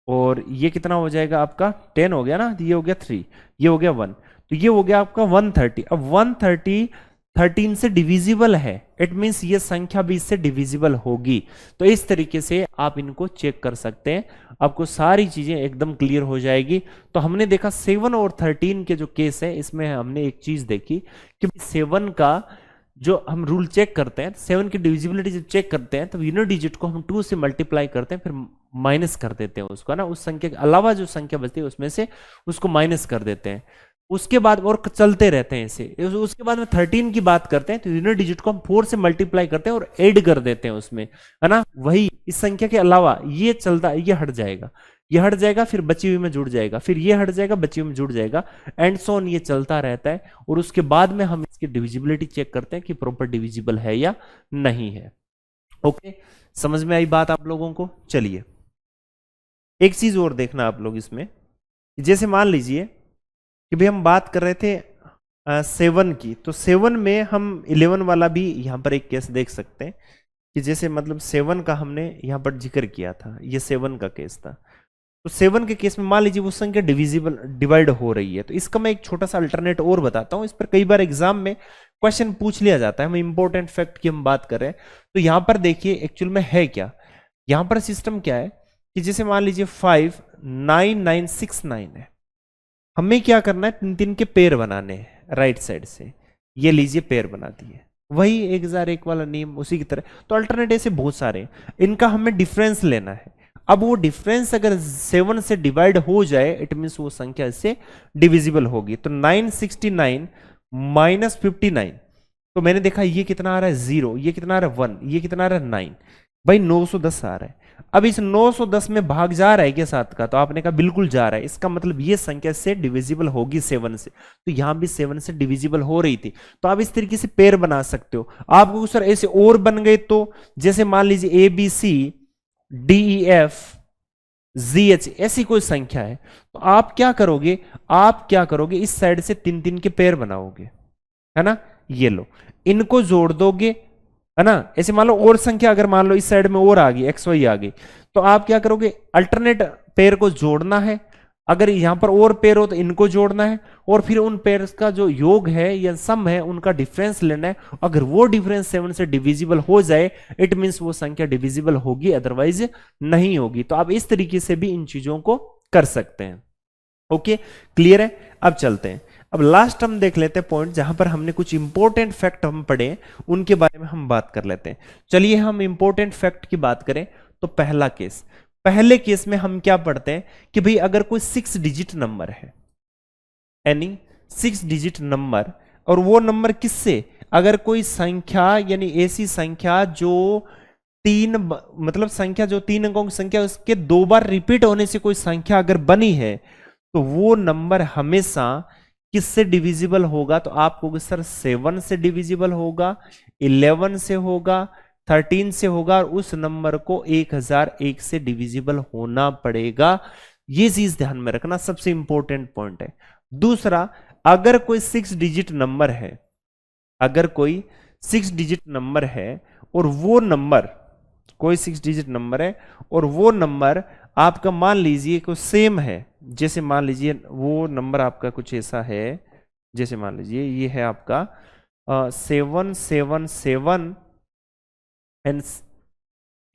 और ये कितना हो जाएगा आपका 10 हो गया ना, ये हो गया 3, ये हो गया 1, तो ये हो गया आपका 130। अब 130 13 से डिविजिबल है, इट मींस ये संख्या भी इससे डिविजिबल होगी। तो इस तरीके से आप इनको चेक कर सकते हैं, आपको सारी चीजें एकदम क्लियर हो जाएगी। तो हमने देखा 7 और 13 के जो केस है, इसमें हमने एक चीज देखी कि 7 का जो हम रूल चेक करते हैं, 7 की डिविजिबिलिटी जब चेक करते हैं तो यूनिट डिजिट को हम 2 से मल्टीप्लाई करते हैं, फिर माइनस कर देते हैं उसको ना, उस संख्या के अलावा जो संख्या बचती है उसमें से उसको माइनस कर देते हैं। उसके बाद और चलते रहते हैं ऐसे। उसके बाद में 13 की बात करते हैं तो यूनिट डिजिट को हम 4 से मल्टीप्लाई करते हैं और ऐड कर देते हैं उसमें, है ना। वही इस संख्या के अलावा ये चलता, ये हट जाएगा, ये हट जाएगा फिर बची हुई में जुड़ जाएगा, फिर ये हट जाएगा बची हुई में जुड़ जाएगा, एंड सो ऑन, ये चलता रहता है। और उसके बाद में हम इसकी डिविजिबिलिटी चेक करते हैं कि प्रॉपर डिविजिबल है या नहीं है। ओके, समझ में आई बात आप लोगों को? चलिए एक चीज और देखना आप लोग इसमें, जैसे मान लीजिए कि भाई हम बात कर रहे थे 7 की, तो 7 में हम 11 वाला भी यहां पर एक केस देख सकते हैं कि जैसे मतलब 7 का हमने यहां पर जिक्र किया था, ये 7 का केस था। तो 7 के केस में मान लीजिए वो संख्या डिवाइड हो रही है, तो इसका मैं एक छोटा सा अल्टरनेट और बताता हूं। इस पर कई बार एग्जाम में क्वेश्चन पूछ लिया जाता है, हम इंपॉर्टेंट फैक्ट की हम बात कर रहे हैं। तो यहां पर देखिए एक्चुअल में है क्या, यहां पर सिस्टम क्या है कि जैसे मान लीजिए 59969 है, हमें क्या करना है, 3 के पेयर बनाने हैं राइट साइड से। ये लीजिए पेयर बना दिए, वही 1001 वाला नियम उसी की तरह। तो अल्टरनेट ऐसे बहुत सारे हैं, इनका हमें डिफरेंस लेना है। अब वो डिफरेंस अगर 7 से डिवाइड हो जाए, इट मींस वो संख्या इससे डिविजिबल होगी। तो 969 माइनस 59, तो मैंने देखा ये कितना आ रहा है 0, ये कितना आ रहा है 1, ये कितना आ रहा है 9, भाई 910 आ रहा है। अब इस 910 में भाग जा रहा है क्या 7 का? तो आपने कहा बिल्कुल जा रहा है, इसका मतलब ये संख्या से डिविजिबल होगी 7 से। तो यहां भी 7 से डिविजिबल हो रही थी, तो आप इस तरीके से पेयर बना सकते हो। आपको सर ऐसे और बन गए तो जैसे मान लीजिए ABC DEF ZH ऐसी कोई संख्या है, तो आप क्या करोगे, इस साइड से 3 के पेयर बनाओगे, है ना। ये लो, इनको जोड़ दोगे, है ना। ऐसे मान लो और संख्या अगर मान लो इस साइड में और आ गई, XY आ गई, तो आप क्या करोगे, अल्टरनेट पेयर को जोड़ना है। अगर यहां पर और पेयर हो तो इनको जोड़ना है, और फिर उन पेयर्स का जो योग है या सम है उनका डिफरेंस लेना है। अगर वो डिफरेंस 7 से डिविजिबल हो जाए, इट मींस वो संख्या डिविजिबल होगी, अदरवाइज नहीं होगी। तो आप इस तरीके से भी इन चीजों को कर सकते हैं। ओके, क्लियर है? अब चलते हैं, अब लास्ट हम देख लेते हैं पॉइंट जहां पर हमने कुछ इंपॉर्टेंट फैक्ट हम पढ़े, उनके बारे में हम बात कर लेते हैं। चलिए हम इंपॉर्टेंट फैक्ट की बात करें तो पहला केस, पहले केस में हम क्या पढ़ते हैं कि भाई अगर कोई 6 डिजिट नंबर है, यानी 6 डिजिट नंबर, और वो नंबर किससे, अगर कोई संख्या यानी ऐसी संख्या जो मतलब संख्या जो 3 अंकों की संख्या उसके 2 बार रिपीट होने से कोई संख्या अगर बनी है, तो वो नंबर हमेशा किससे डिविजिबल होगा? तो आप कहोगे सर 7 से डिविजिबल होगा, 11 से होगा, 13 से होगा, और उस नंबर को 1001 से डिविजिबल होना पड़ेगा। ये चीज ध्यान में रखना, सबसे इंपॉर्टेंट पॉइंट है। दूसरा, अगर कोई 6 डिजिट नंबर है, अगर कोई 6 डिजिट नंबर है और वो नंबर, कोई 6 डिजिट नंबर है और वो नंबर आपका मान लीजिए को सेम है, जैसे मान लीजिए वो नंबर आपका कुछ ऐसा है, जैसे मान लीजिए ये है आपका 777 एंड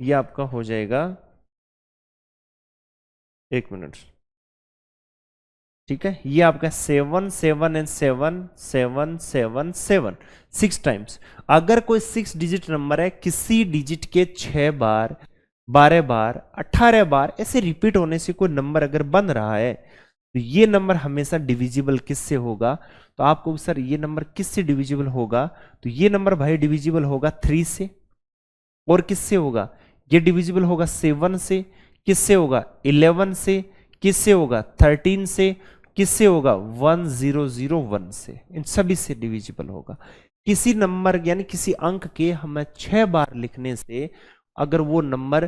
ये आपका हो जाएगा, एक मिनट, ठीक है, ये आपका 7 7 एंड 7 7 7 7 6 टाइम्स। अगर कोई 6 डिजिट नंबर है, किसी डिजिट के 6 बार, 12 बार, 18 बार ऐसे रिपीट होने से कोई नंबर अगर बन रहा है, तो ये नंबर हमेशा डिविजिबल किससे होगा? तो आपको सर ये नंबर किससे डिविजिबल होगा? तो ये नंबर भाई डिविजिबल होगा 3 से, और किससे होगा? ये डिविजिबल होगा 7 से, किससे होगा? 11 से, किससे होगा? 13 से, किससे होगा? 1001 से। इन सभी से डिविजिबल होगा। किसी नंबर यानी किसी अंक के हमें 6 बार लिखने से अगर वो नंबर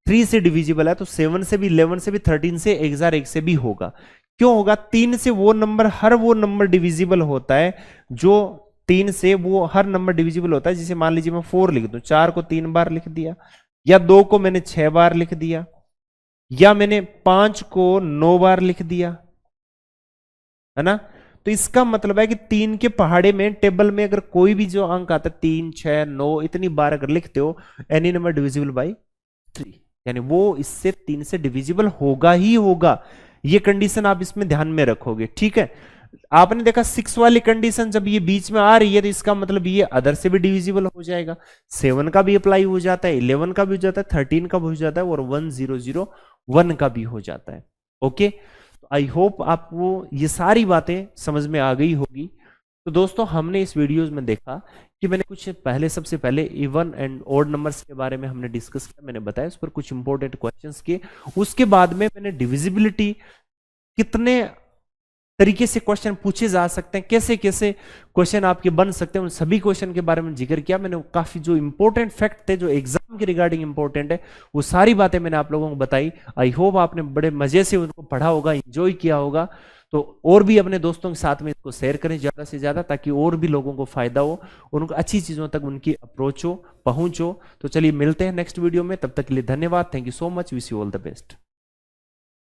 3 से डिविजिबल है, तो 7 से भी, 11 से भी, 13 से, 1001 से भी होगा। क्यों होगा? 3 से वो नंबर, हर वो नंबर डिविजिबल होता है जो 3 से वो हर नंबर डिविजिबल होता है। जैसे मान लीजिए मैं 4 लिख दूं, 4 को 3 बार लिख दिया, या 2 को मैंने 6 बार लिख दिया, या मैंने 5 को 9 बार लिख दिया, है ना। तो इसका मतलब है कि 3 के पहाड़े में टेबल में अगर कोई भी जो अंक आता है 3 6 9 इतनी बार अगर लिखते हो, एनी नंबर डिविजिबल बाय 3, यानी वो इससे 3 से डिविजिबल होगा ही होगा। ये कंडीशन आप इसमें ध्यान में रखोगे, ठीक है। आपने देखा 6 वाली कंडीशन जब ये बीच में आ रही है, तो इसका मतलब ये अदर से भी डिविजिबल हो जाएगा। 7 का भी अप्लाई हो जाता है, 11 का भी हो जाता है, 13 का भी हो जाता है, और 1001 का भी हो जाता है। ओके, आई होप आपको ये सारी बातें समझ में आ गई होगी। तो दोस्तों हमने इस वीडियोस में देखा कि मैंने कुछ पहले, सबसे पहले इवन एंड ऑड नंबर्स के बारे में हमने डिस्कस किया, मैंने बताया उस पर कुछ इंपॉर्टेंट क्वेश्चंस किए। उसके बाद में मैंने डिविजिबिलिटी, कितने तरीके से क्वेश्चन पूछे जा सकते हैं, कैसे कैसे क्वेश्चन आपके बन सकते हैं, उन सभी क्वेश्चन के बारे में जिक्र किया मैंने। काफी जो इंपॉर्टेंट फैक्ट थे, जो एग्जाम के रिगार्डिंग इंपॉर्टेंट है, वो सारी बातें मैंने आप लोगों को बताई। आई होप आपने बड़े मजे से उनको पढ़ा होगा, इंजॉय किया होगा। तो और भी अपने दोस्तों के साथ में इसको शेयर करें ज्यादा से ज्यादा, ताकि और भी लोगों को फायदा हो, उनको अच्छी चीजों तक उनकी अप्रोच हो, पहुंच हो। तो चलिए मिलते हैं नेक्स्ट वीडियो में, तब तक के लिए धन्यवाद। Thank you so much, wish you all the best.